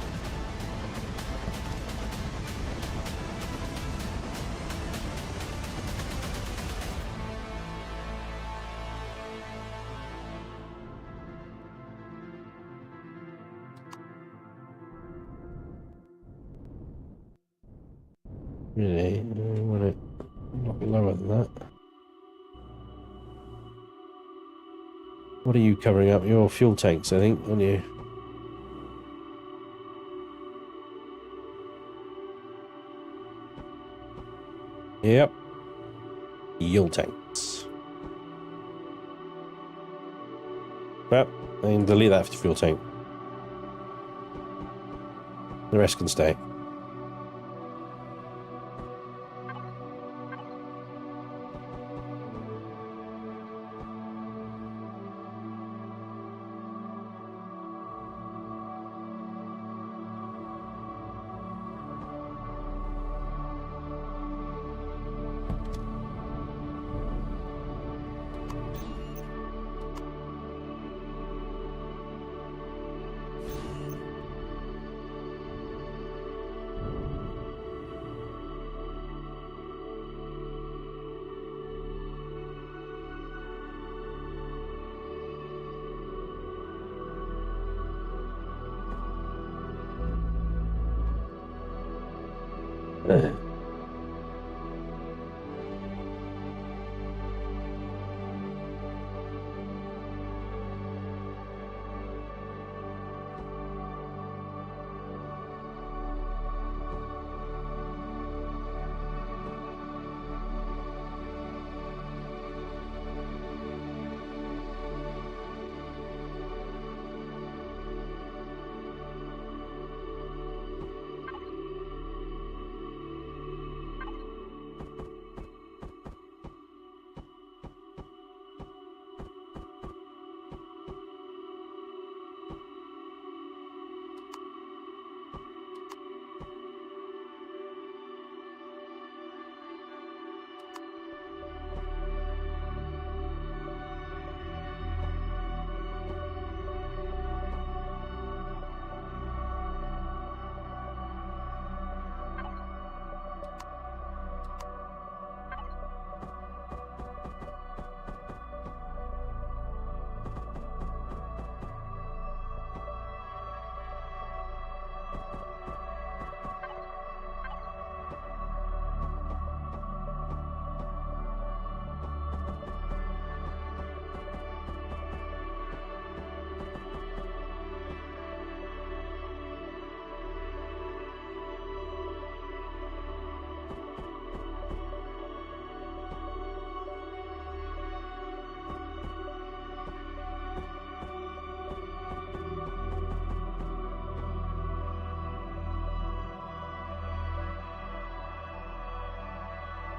Really? I want it a lot lower than that. What are you covering up? Your fuel tanks, I think, aren't you? Yep. Fuel tanks. Well, I can delete that for the fuel tank. The rest can stay.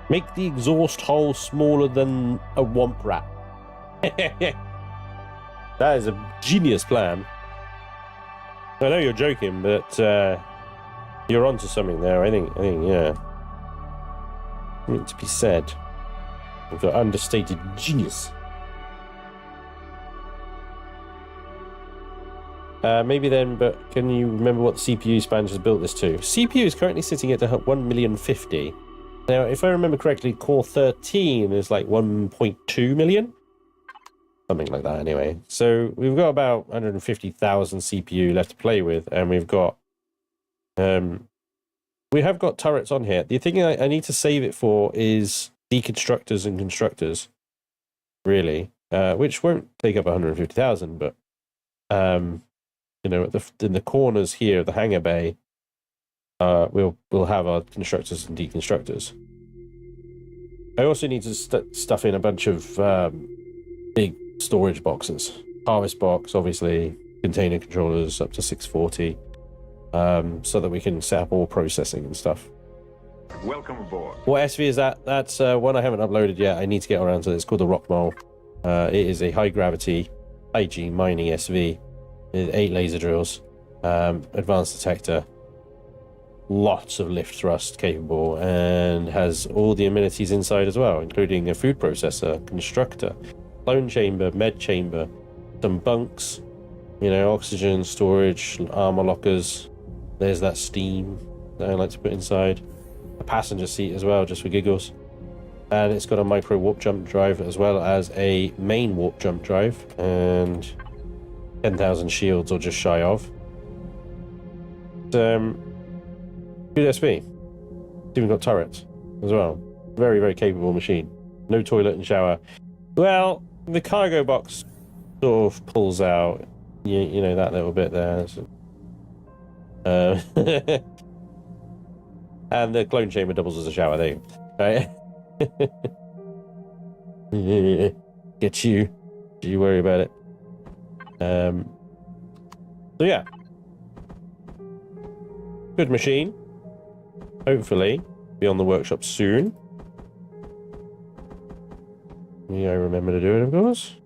Make the exhaust hole smaller than a womp rat. That is a genius plan. I know you're joking, but you're onto something there. I think, yeah. Need to be said. With your understated genius. Maybe then, but can you remember what the CPU Spanj has built this to? CPU is currently sitting at 1,050,000. Now, if I remember correctly, Core 13 is like 1.2 million? Something like that, anyway. So we've got about 150,000 CPU left to play with, and we've got... we have got turrets on here. The thing I need to save it for is deconstructors and constructors, really, which won't take up 150,000, but... you know, in the corners here of the hangar bay, we'll have our constructors and deconstructors. I also need to stuff in a bunch of big storage boxes. Harvest box, obviously, container controllers up to 640, so that we can set up all processing and stuff. Welcome aboard. What SV is that? That's one I haven't uploaded yet. I need to get around to it. It's called the Rock Mole. It is a high gravity IG mining SV. 8 laser drills, advanced detector, lots of lift thrust capable, and has all the amenities inside as well, including a food processor, constructor, clone chamber, med chamber, some bunks, you know, oxygen storage, armor lockers. There's that steam that I like to put inside. A passenger seat as well, just for giggles. And it's got a micro warp jump drive as well as a main warp jump drive, and 10,000 shields or just shy of. Good SP. It's even got turrets as well. Very, very capable machine. No toilet and shower. Well, the cargo box sort of pulls out, you know, that little bit there. So, and the clone chamber doubles as a shower. There you go. Right? Get you. Do you worry about it? So yeah, good machine. Hopefully be on the workshop soon. Yeah, I remember to do it, of course.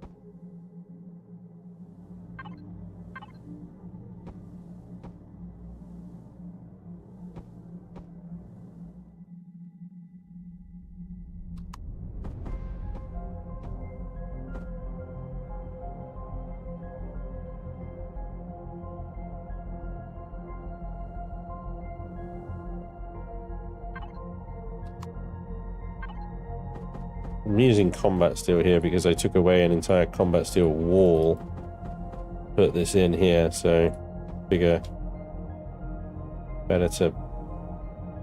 I'm using combat steel here because I took away an entire combat steel wall. Put this in here, so better to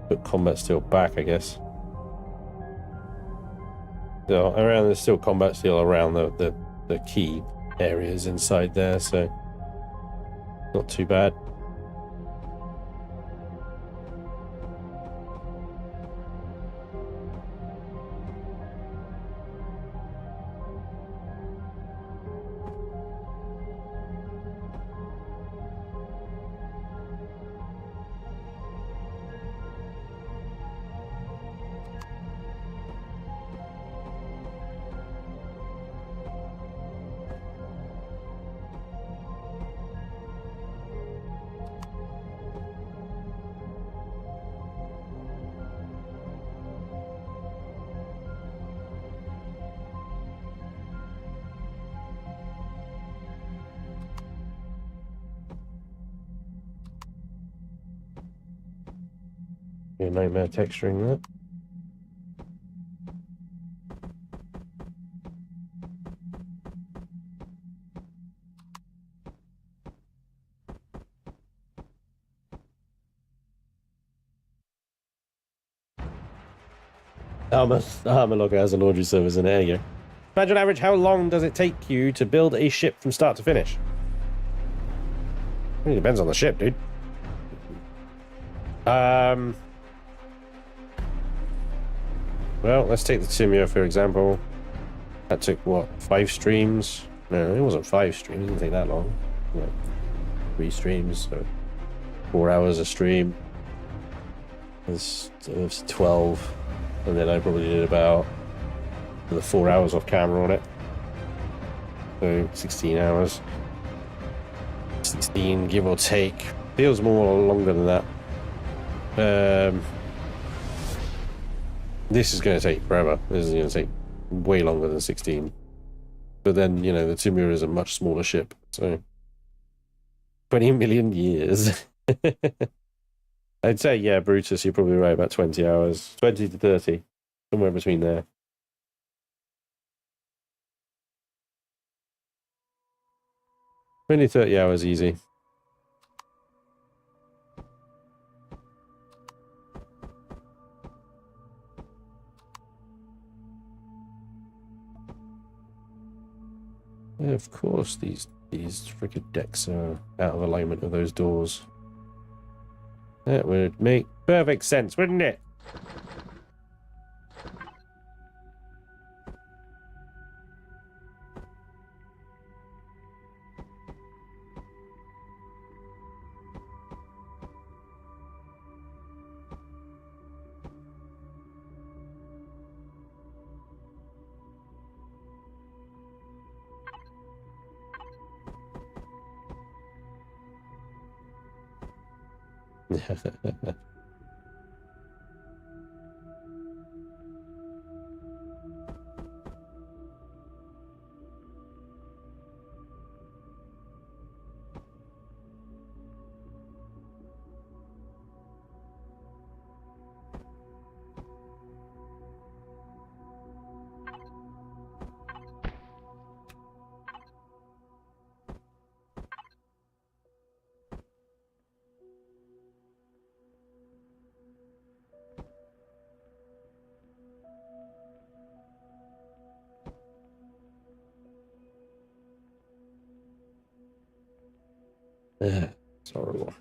put combat steel back, I guess. So there's still combat steel around the key areas inside there, so not too bad. Nightmare texturing that. Armor logger has a laundry service in there you go. Spanj, on average, how long does it take you to build a ship from start to finish? It depends on the ship, dude. Well, let's take the Timur for example. That took what, 5 streams? No, it wasn't 5 streams. It didn't take that long. Like 3 streams, so 4 hours a stream. It's 12, and then I probably did about the 4 hours off camera on it. So 16 hours. 16, give or take. Feels more longer than that. This is going to take forever. This is going to take way longer than 16. But then, you know, the Timur is a much smaller ship, so 20 million years. I'd say, yeah, Brutus, you're probably right, about 20 hours. 20 to 30. Somewhere between there. Only 30 hours easy. Yeah, of course, these freaking decks are out of alignment with those doors. That would make perfect sense, wouldn't it? It's horrible.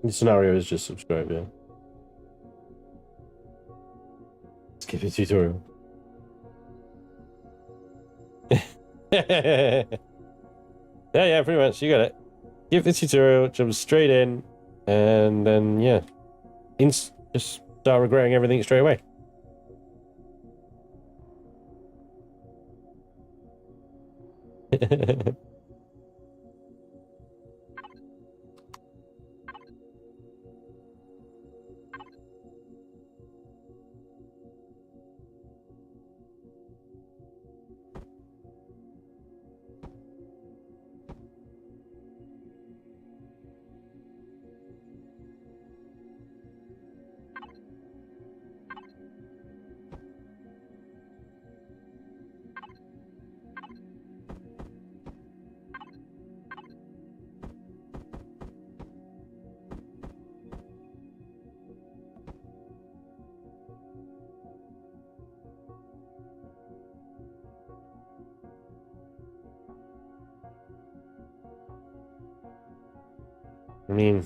The scenario is just subscribe, yeah. Skip a tutorial. Yeah, pretty much. You got it. Give the tutorial, jump straight in, and then, yeah. Just start regretting everything straight away. I mean,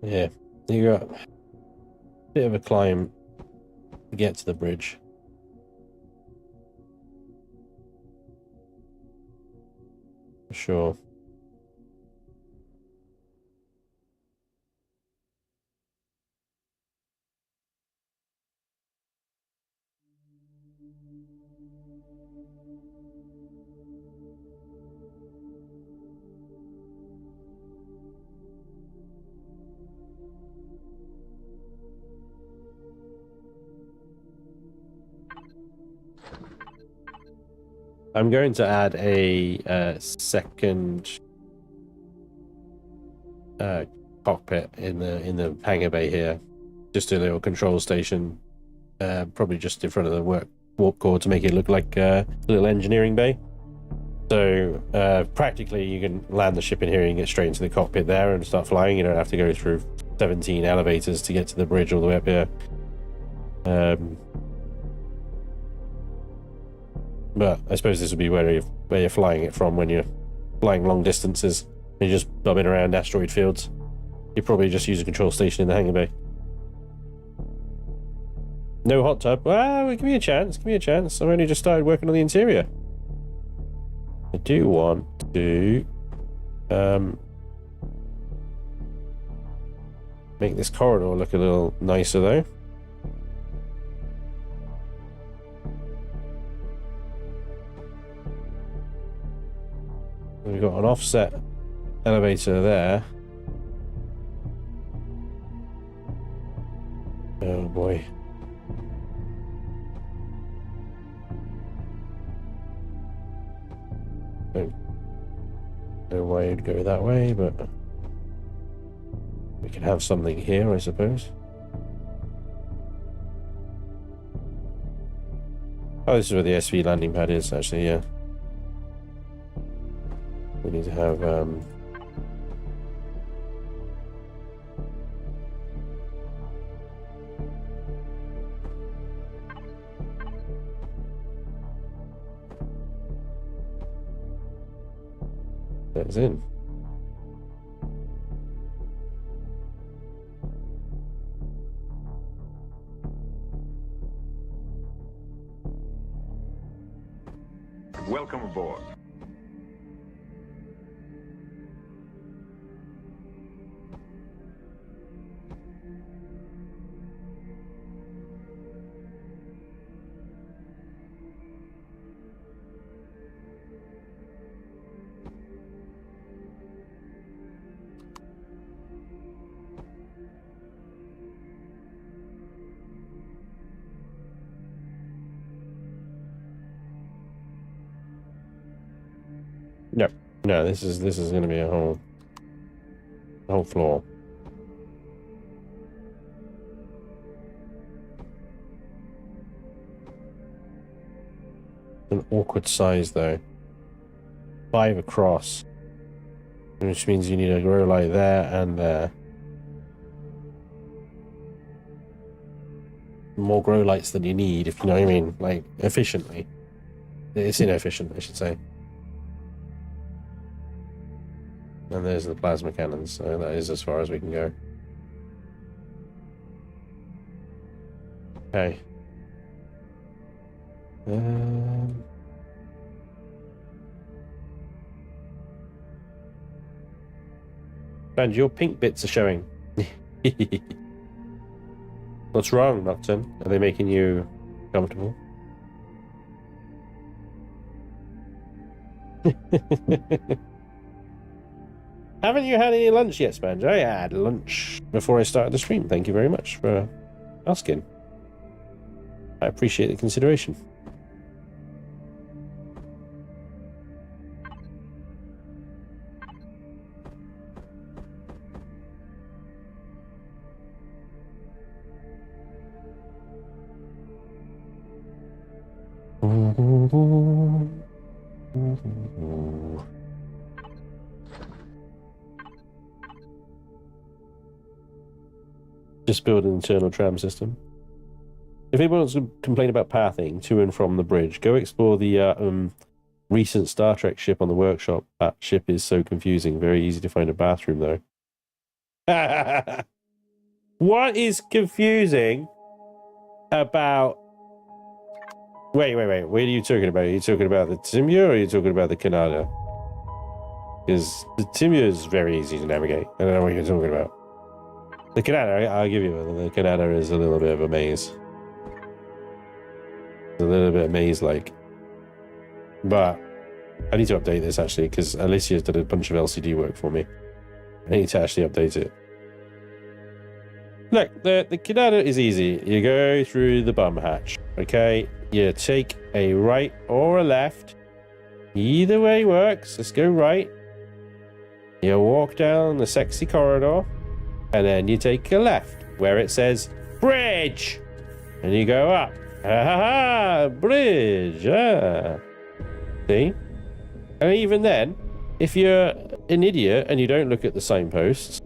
yeah, you got a bit of a climb to get to the bridge. For sure. I'm going to add a second cockpit in the hangar bay here, just a little control station, probably just in front of the warp core to make it look like a little engineering bay. So practically, you can land the ship in here and get straight into the cockpit there and start flying. You don't have to go through 17 elevators to get to the bridge all the way up here. But I suppose this would be where you're flying it from when you're flying long distances and you're just bobbing around asteroid fields. You probably just use a control station in the hangar bay. No hot tub. Well, give me a chance. Give me a chance. I've only just started working on the interior. I do want to make this corridor look a little nicer though. We've got an offset elevator there. Oh boy. Don't know why you'd go that way, but we can have something here, I suppose. Oh, this is where the SV landing pad is, actually, yeah. We need to have that's in. Welcome aboard. No, no, this is going to be a whole floor. An awkward size though. 5 across. which means you need a grow light there and there. More grow lights than you need, if you know what I mean, like efficiently. It's inefficient, I should say. And there's the plasma cannons, so that is as far as we can go. Okay. And your pink bits are showing. What's wrong, Nocturne? Are they making you comfortable? Haven't you had any lunch yet, Spanj? I had lunch before I started the stream. Thank you very much for asking. I appreciate the consideration. Just build an internal tram system. If anyone wants to complain about pathing to and from the bridge, go explore the recent Star Trek ship on the workshop. That ship is so confusing. Very easy to find a bathroom, though. What is confusing about... Wait. What are you talking about? Are you talking about the Timur or are you talking about the Canada? Because the Timur is very easy to navigate. I don't know what you're talking about. The Canada, I'll give you one. The Canada is a little bit of a maze. It's a little bit maze-like. But I need to update this, actually, because Alicia's did a bunch of LCD work for me. I need to actually update it. Look, the Canada is easy. You go through the bum hatch, okay? You take a right or a left. Either way works. Let's go right. You walk down the sexy corridor. And then you take a left, where it says bridge. And you go up. Bridge. See? And even then, if you're an idiot and you don't look at the signposts,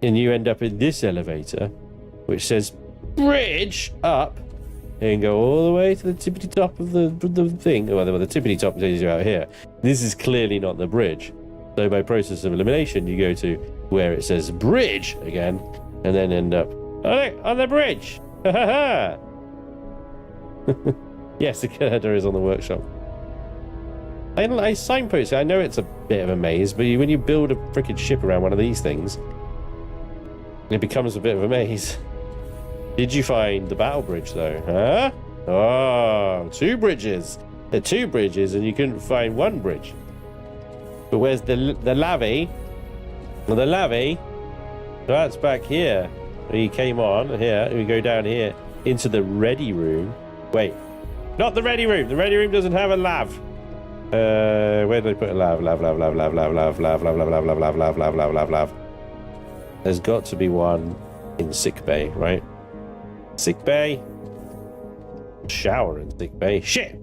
and you end up in this elevator, which says bridge up, and go all the way to the tippity top of the thing. Well, the tippity top takes you out here. This is clearly not the bridge. So by process of elimination, you go to where it says bridge again, and then end up on the bridge. Yes, the Canada is on the workshop. I signpost it. I know it's a bit of a maze, but when you build a freaking ship around one of these things, it becomes a bit of a maze. Did you find the battle bridge though? Huh? Oh, 2 bridges. There are 2 bridges, and you couldn't find 1 bridge. But where's the lavvy? Well, the lavvy, that's back here. We came on here. We go down here into the ready room. Wait, not the ready room. The ready room doesn't have a lav. Where did I put a lav? Lav. There's got to be one in sick bay, right? Sick bay. Shower in sick bay. Shit!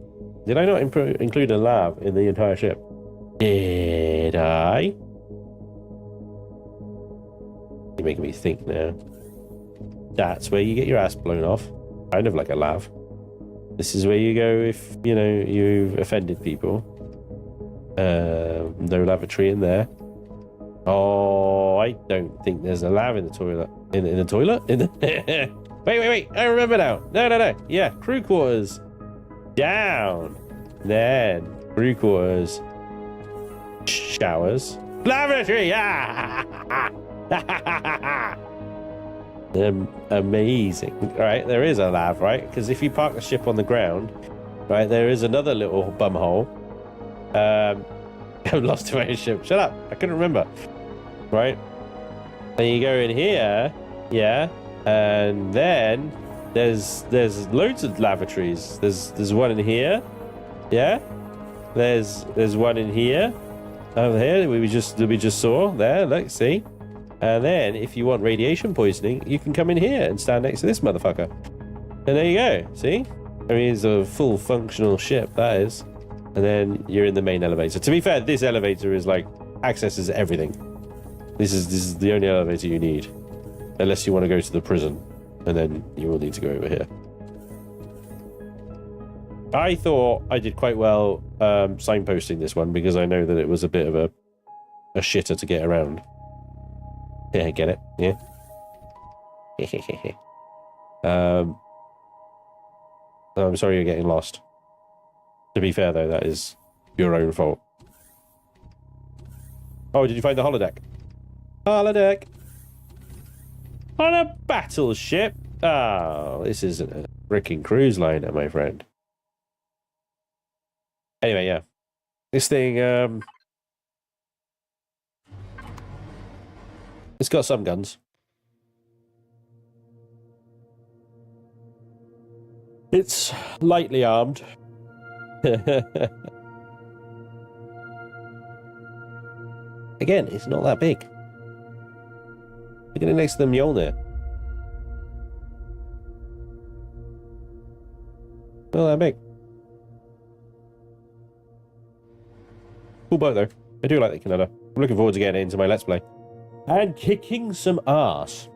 Did I not include a lav in the entire ship? Did I? You're making me think now. That's where you get your ass blown off. Kind of like a lav. This is where you go if, you know, you've offended people. No lavatory in there. Oh, I don't think there's a lav in the toilet. In the toilet? Wait. I remember now. No. Yeah, crew quarters. Down. Then crew quarters. Showers. Lavatory! Amazing. Right, there is a lav, right? Because if you park the ship on the ground, right, there is another little bum hole. I've lost my ship. Shut up. I couldn't remember. Right? And you go in here, yeah, and then there's loads of lavatories. There's one in here, yeah. There's one in here. Over here, we just saw there. Look, see, and then if you want radiation poisoning, you can come in here and stand next to this motherfucker, and there you go. See, I mean, it's a full functional ship, that is. And then you're in the main elevator. To be fair, this elevator is like accesses everything. This is the only elevator you need. Unless you want to go to the prison. And then you will need to go over here. I thought I did quite well signposting this one because I know that it was a bit of a shitter to get around. Yeah, get it? Yeah. I'm sorry you're getting lost. To be fair, though, that is your own fault. Oh, did you find the holodeck? Holodeck! On a battleship? Oh, this isn't a freaking cruise liner, my friend. Anyway, yeah. This thing, it's got some guns. It's lightly armed. Again, it's not that big. Look at it next to the Mjolnir. Not that big. Cool boat, though. I do like the Canada. I'm looking forward to getting into my Let's Play. And kicking some ass.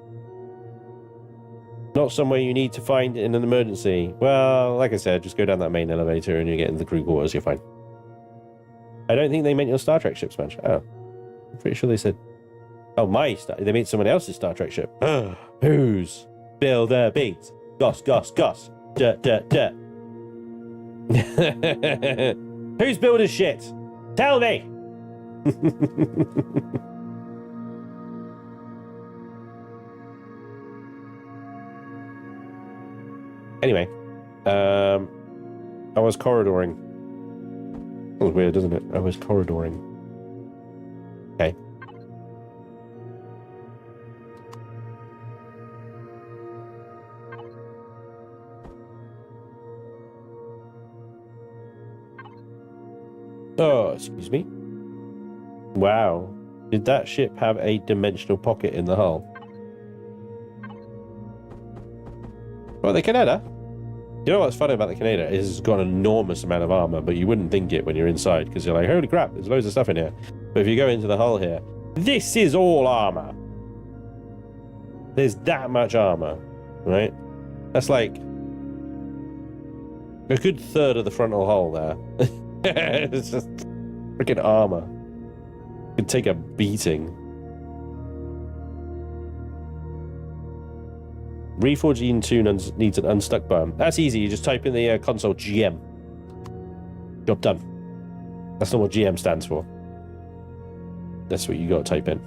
Not somewhere you need to find in an emergency. Well, like I said, just go down that main elevator and you get into the crew quarters, you're fine. I don't think they meant your Star Trek ship, Spanj. Oh. I'm pretty sure they said... Oh, they meant someone else's Star Trek ship. Who's? Builder beats. Goss, goss, goss. Dirt, dirt, dirt. Who's builder shit? Tell me! Anyway, I was corridoring. That was weird, isn't it? I was corridoring. Okay. Oh, excuse me. Wow. Did that ship have a dimensional pocket in the hull? Well, the Canada. You know what's funny about the Canada is it's got an enormous amount of armor, but you wouldn't think it when you're inside because you're like, holy crap, there's loads of stuff in here. But if you go into the hull here, this is all armor. There's that much armor, right? That's like a good third of the frontal hull there. It's just freaking armor. You can take a beating. Reforged Eden 2 needs an unstuck button. That's easy. You just type in the console GM. Job done. That's not what GM stands for. That's what you got to type in.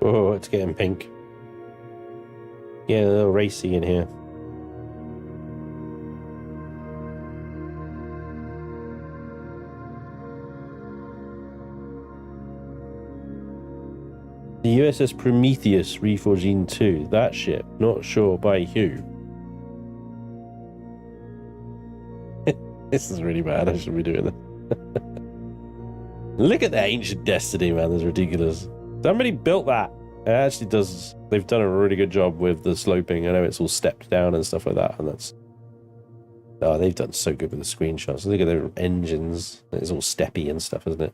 Oh, it's getting pink. Yeah, a little racy in here. The USS Prometheus Reforged Eden 2. That ship. Not sure by who. This is really bad. I shouldn't be doing this. Look at the ancient destiny, man. That's ridiculous. Somebody built that. It actually does. They've done a really good job with the sloping. I know it's all stepped down and stuff like that, and that's. Oh, they've done so good with the screenshots. Look at their engines. It's all steppy and stuff, isn't it?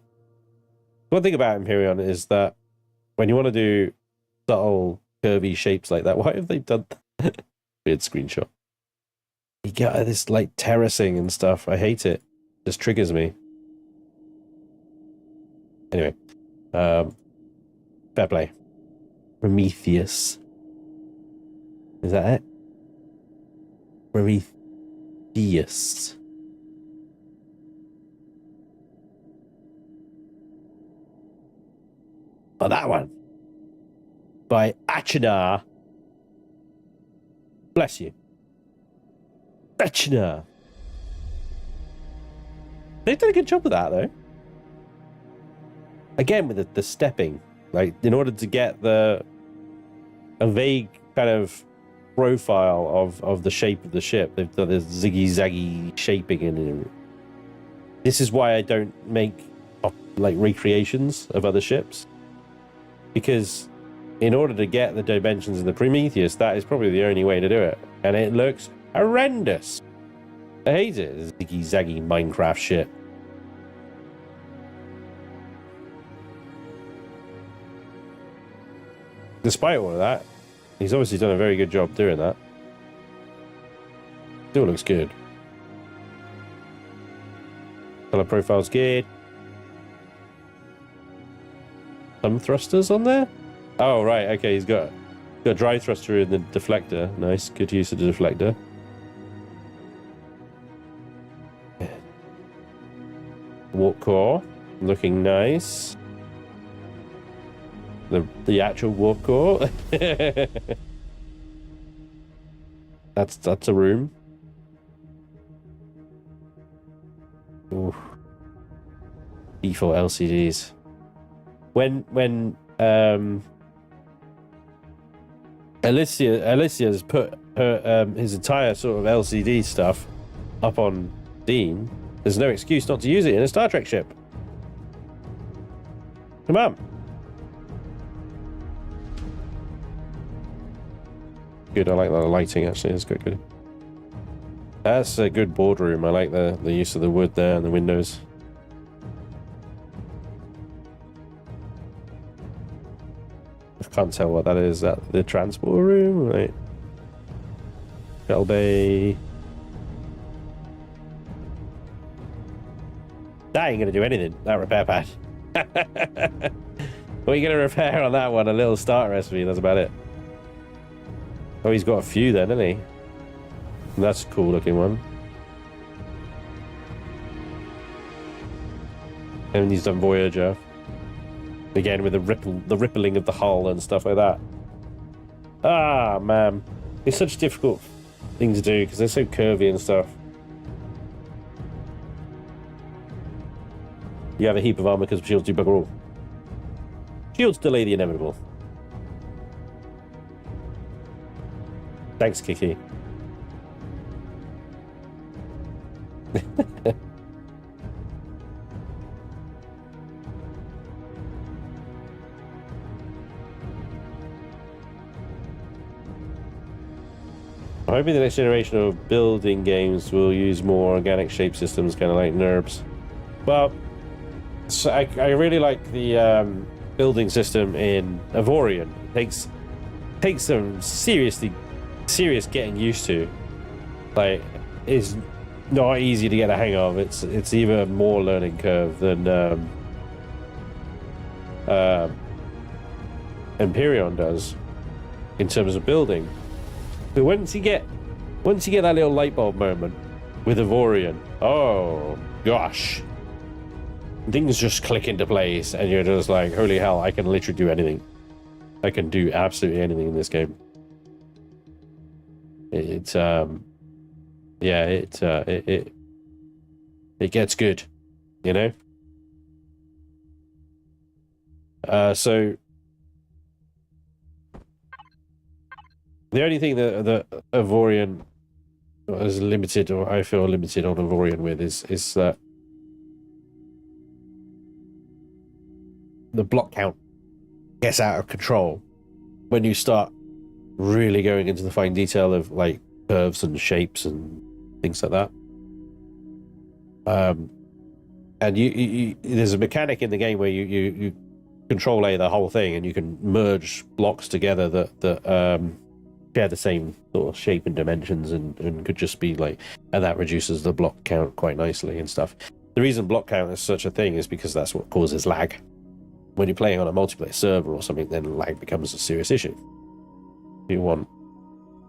One thing about Empyrion is that when you want to do subtle curvy shapes like that, why have they done that? Weird screenshot. You get this like terracing and stuff. I hate it. It just triggers me. Anyway, fair play. Prometheus. Is that it? Prometheus. Oh, that one. by Achina. Bless you. Achina. They've done a good job of that, though. Again, with the stepping. Like, in order to get a vague kind of profile of the shape of the ship, they've done this ziggy-zaggy shaping in it. This is why I don't make, like, recreations of other ships. Because in order to get the dimensions of the Prometheus, that is probably the only way to do it. And it looks horrendous. I hate it. This ziggy-zaggy Minecraft shit. Despite all of that, he's obviously done a very good job doing that. Still looks good. Color profile's good. Some thrusters on there? Oh, right. Okay, he's got a drive thruster in the deflector. Nice. Good use of the deflector. Warp core. Looking nice. The actual warp core. That's a room. Ooh. Default LCDs. When Alicia's put her his entire sort of LCD stuff up on Steam, there's no excuse not to use it in a Star Trek ship. Come on. Good, I like that lighting actually, it's quite good. That's a good boardroom. I like the use of the wood there and the windows. I can't tell what that is. Is that the transport room? Right. Shell bay. That ain't gonna do anything, that repair pad. What are you gonna repair on that one? A little starter recipe, that's about it. Oh, he's got a few then, hasn't he? That's a cool looking one. And he's done Voyager. Again with the rippling of the hull and stuff like that. Ah, man. It's such a difficult thing to do because they're so curvy and stuff. You have a heap of armor because shields do bugger all. Shields delay the inevitable. Thanks, Kiki. I'm hoping the next generation of building games will use more organic shape systems, kind of like NURBS. Well, so I really like the building system in Empyrion. It takes some serious getting used to. Like, it's not easy to get a hang of. It's even more learning curve than Empyrion does in terms of building. But once you get that little light bulb moment with Empyrion, oh gosh, things just click into place, and you're just like, holy hell, I can literally do anything. I can do absolutely anything in this game. It gets good, you know. So the only thing that Empyrion is limited, or I feel limited on Empyrion with, is that the block count gets out of control when you start really going into the fine detail of like curves and shapes and things like that. And you there's a mechanic in the game where you control the whole thing, and you can merge blocks together that share the same sort of shape and dimensions, and could just be like, and that reduces the block count quite nicely and stuff. The reason block count is such a thing is because that's what causes lag. When you're playing on a multiplayer server or something, then lag becomes a serious issue. You want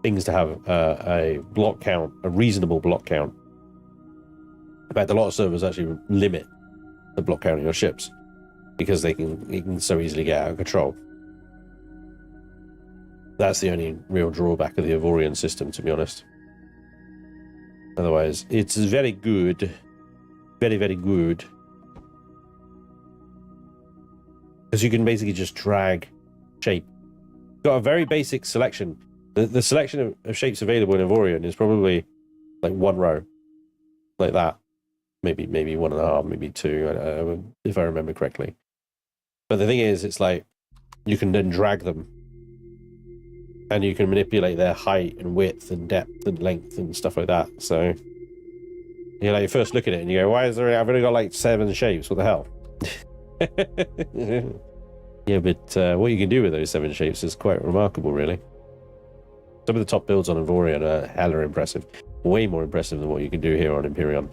things to have a block count, a reasonable block count. In fact, a lot of servers actually limit the block count of your ships because it can so easily get out of control. That's the only real drawback of the Empyrion system, to be honest. Otherwise, it's very good. Very, very good. Because you can basically just drag shape. Got a very basic selection. The selection of shapes available in Empyrion is probably like one row. Like that. Maybe 1.5, maybe 2, if I remember correctly. But the thing is, it's like, you can then drag them. And you can manipulate their height and width and depth and length and stuff like that. So, you know, you first look at it and you go, why is there, I've only got like 7 shapes, what the hell? Yeah, but what you can do with those 7 shapes is quite remarkable, really. Some of the top builds on Empyrion are hella impressive. Way more impressive than what you can do here on Empyrion.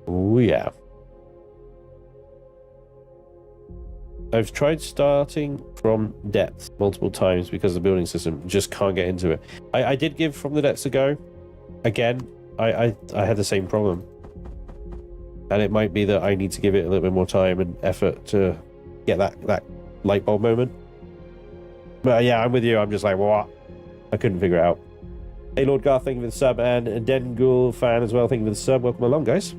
Oh, yeah. I've tried starting from depth multiple times because the building system just can't get into it. I did give from the depths a go. Again, I had the same problem. And it might be that I need to give it a little bit more time and effort to get that light bulb moment. But yeah, I'm with you. I'm just like, what? I couldn't figure it out. Hey, Lord Garth, thank you for the sub. And Dengul fan as well, thank you for the sub. Welcome along, guys.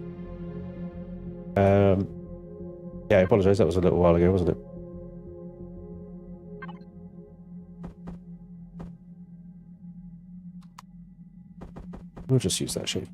Yeah, I apologise. That was a little while ago, wasn't it? We'll just use that shape.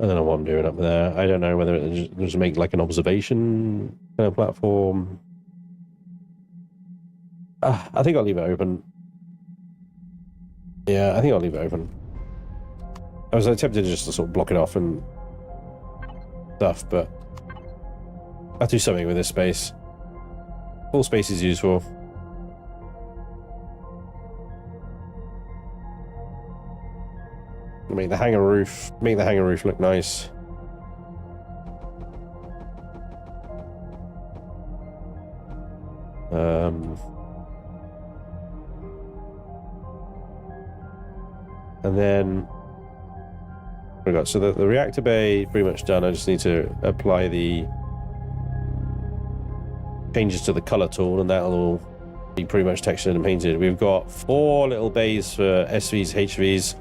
I don't know what I'm doing up there. I don't know whether it just make like an observation kind of platform. I think I'll leave it open. Yeah, I think I'll leave it open. I was tempted just to sort of block it off and stuff, but I'll do something with this space. All space is useful. Make the hangar roof look nice. And then we got, so the reactor bay pretty much done. I just need to apply the changes to the color tool, and that'll all be pretty much textured and painted. We've got 4 little bays for SVs, HVs.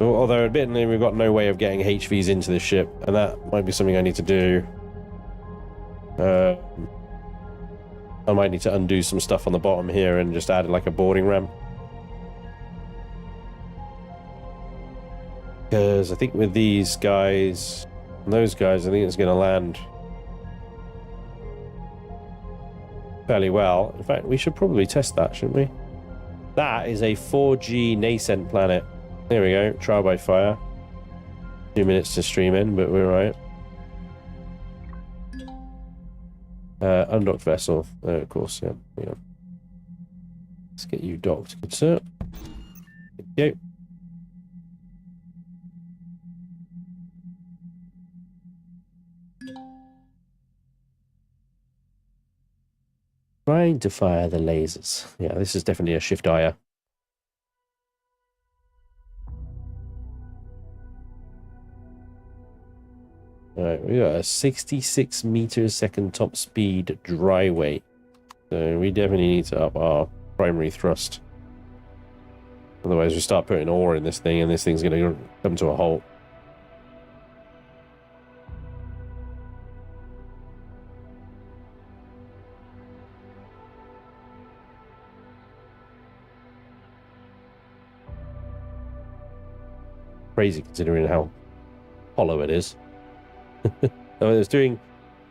Although admittedly we've got no way of getting HVs into this ship, and that might be something I need to do. I might need to undo some stuff on the bottom here and just add like a boarding ramp. Because I think with these guys and those guys, I think it's going to land fairly well. In fact, we should probably test that, shouldn't we? That is a 4G nascent planet. There we go, trial by fire. 2 minutes to stream in, but we're right. Undocked vessel, of course, yeah. Let's get you docked, good sir. Thank you. Trying to fire the lasers. Yeah, this is definitely a shift ire. Alright, we got a 66 meters second top speed dry weight. So we definitely need to up our primary thrust. Otherwise we start putting ore in this thing and this thing's going to come to a halt. Crazy considering how hollow it is. I mean, it's doing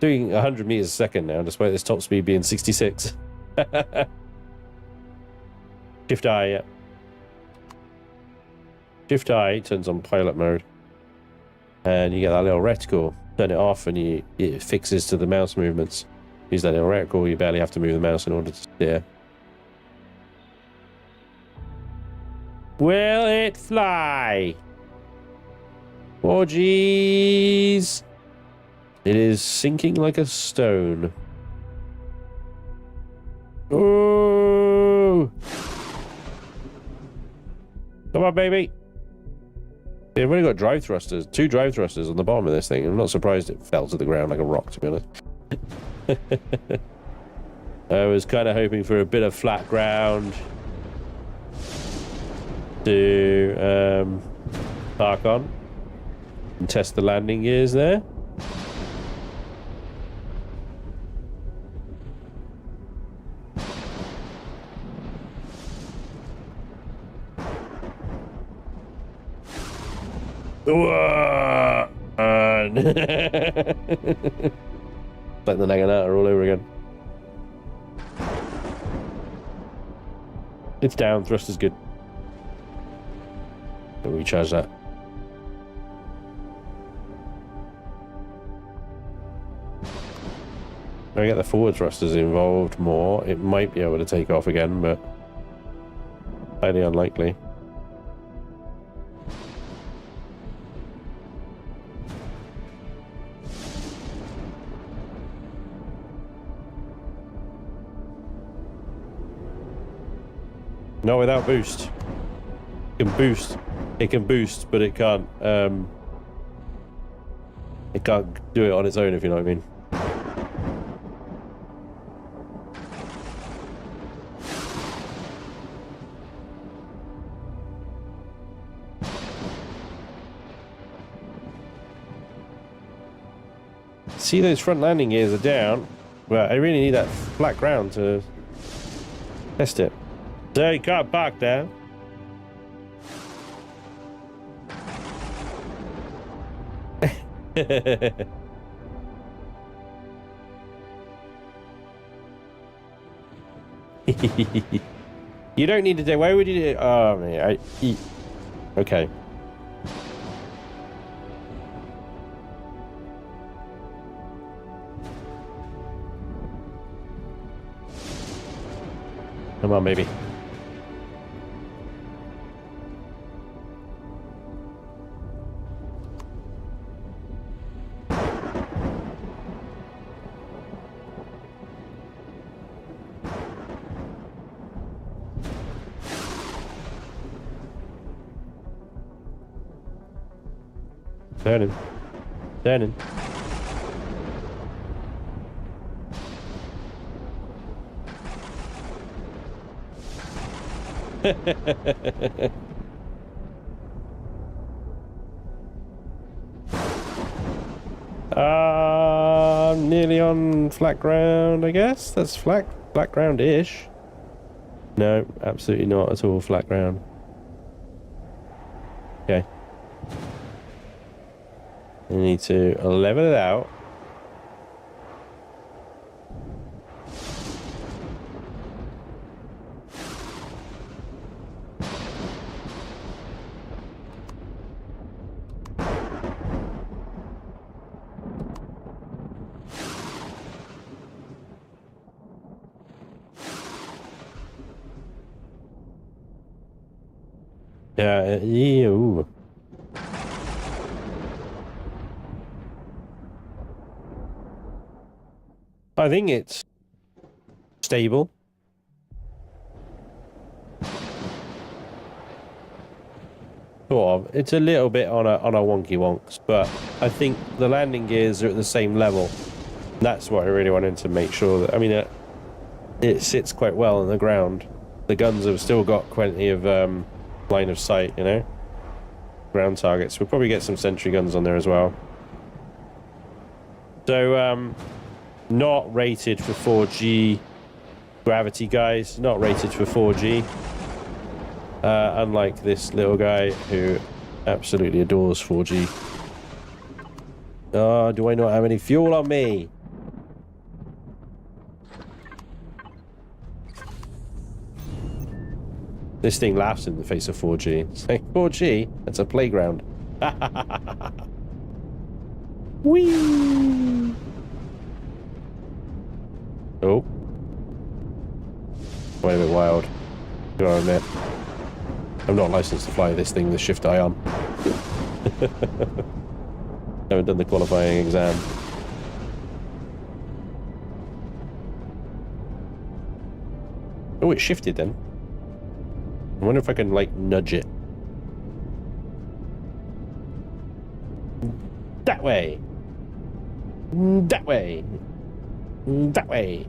100 meters a second now, despite this top speed being 66. Shift I, yeah. Shift I turns on pilot mode, and you get that little reticle. Turn it off, and it fixes to the mouse movements. Use that little reticle. You barely have to move the mouse in order to steer. Will it fly? 4Gs. It is sinking like a stone. Ooh. Come on, baby. They've only got drive thrusters. 2 drive thrusters on the bottom of this thing. I'm not surprised it fell to the ground like a rock, to be honest. I was kind of hoping for a bit of flat ground to park on and test the landing gears there. Like the Naginata all over again. It's down, thrust is good. Don't recharge that. If I get the forward thrusters involved more, it might be able to take off again, but highly unlikely. Not without boost. It can boost. It can boost, but it can't do it on its own, if you know what I mean. See, those front landing gears are down. Well, I really need that flat ground to test it. So you can't park there. You don't need to do. Why would you do? Oh man, okay. Come on, baby. Turning. Turning. Nearly on flat ground, I guess. That's flat ground-ish. No, absolutely not at all flat ground. Okay. You need to level it out. Ew. I think it's stable. Sort of. It's a little bit on a wonky wonks, but I think the landing gears are at the same level. That's what I really wanted to make sure that. I mean, it sits quite well on the ground. The guns have still got plenty of line of sight, you know. Ground targets. We'll probably get some sentry guns on there as well. So, not rated for 4G gravity, guys. Not rated for 4G. Unlike this little guy who absolutely adores 4G. Oh, do I not have any fuel on me? This thing laughs in the face of 4G. It's like, 4G? That's a playground. Whee! Oh. Quite a bit wild. Gotta admit. I'm not licensed to fly this thing with shift ion. Haven't done the qualifying exam. Oh, it shifted then. I wonder if I can, like, nudge it. That way. That way. That way.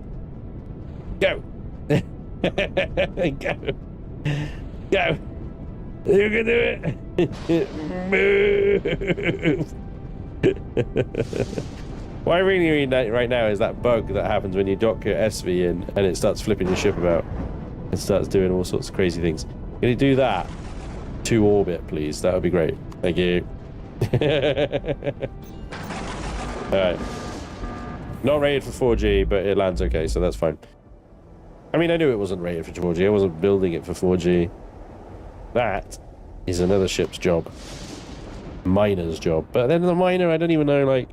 Go. Go. Go. You can do it. Move. What I really need right now is that bug that happens when you dock your SV in and it starts flipping your ship about. It starts doing all sorts of crazy things. Can you do that to orbit, please? That would be great. Thank you. Alright. Not rated for 4G, but it lands okay, so that's fine. I mean, I knew it wasn't rated for 4G. I wasn't building it for 4G. That is another ship's job. Miner's job. But then the miner, I don't even know, like,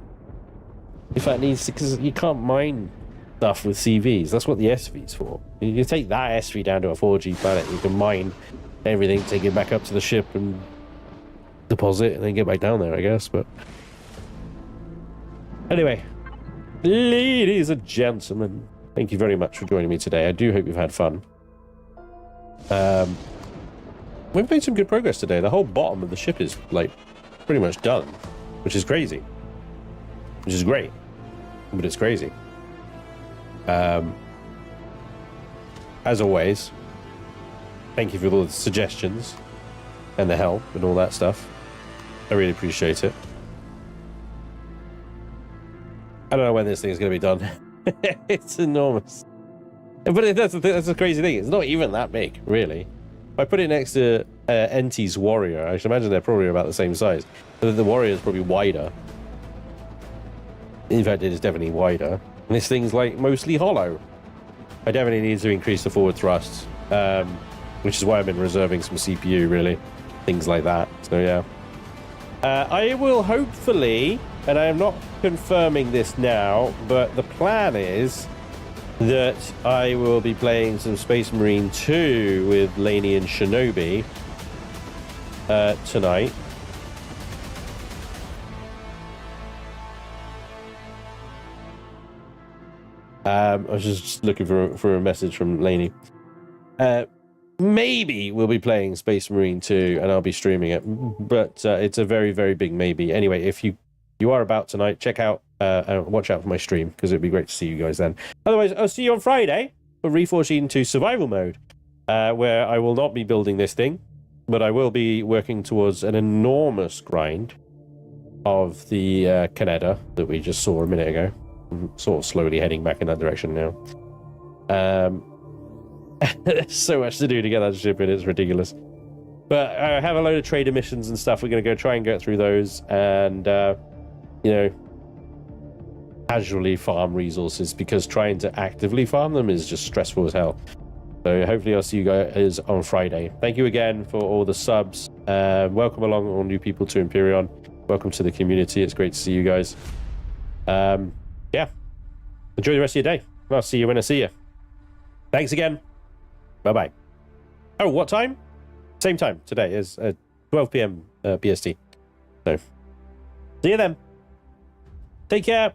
if that needs to, because you can't mine stuff with CVs. That's what the SV's for. You take that SV down to a 4G planet, you can mine everything, take it back up to the ship and deposit, and then get back down there, I guess. But anyway, ladies and gentlemen, thank you very much for joining me today. I do hope you've had fun. We've made some good progress today. The whole bottom of the ship is, like, pretty much done, which is crazy. Which is great, but it's crazy. As always, thank you for all the suggestions and the help and all that stuff. I really appreciate it. I don't know when this thing is going to be done. It's enormous. But that's the crazy thing. It's not even that big, really. If I put it next to NT's Warrior, I should imagine they're probably about the same size. But the Warrior is probably wider. In fact, it is definitely wider. And this thing's, like, mostly hollow. I definitely need to increase the forward thrust, which is why I've been reserving some CPU, really. Things like that. So, yeah. I will hopefully, and I am not confirming this now, but the plan is that I will be playing some Space Marine 2 with Laney and Shinobi tonight. I was just looking for a message from Laney. Maybe we'll be playing Space Marine 2 and I'll be streaming it, but it's a very, very big maybe. Anyway, if you are about tonight, check out and watch out for my stream, because it'd be great to see you guys then. Otherwise, I'll see you on Friday for Reforged Eden 2 survival mode, where I will not be building this thing, but I will be working towards an enormous grind of the Canada that we just saw a minute ago. I'm sort of slowly heading back in that direction now. There's so much to do to get that ship in, it's ridiculous. But I have a load of trader missions and stuff. We're going to go try and get through those and, you know, casually farm resources, because trying to actively farm them is just stressful as hell. So hopefully I'll see you guys on Friday. Thank you again for all the subs. Welcome along all new people to Empyrion. Welcome to the community. It's great to see you guys. Yeah. Enjoy the rest of your day. I'll see you when I see you. Thanks again. Bye-bye. Oh, what time? Same time today is 12 p.m. BST. So, see you then. Take care.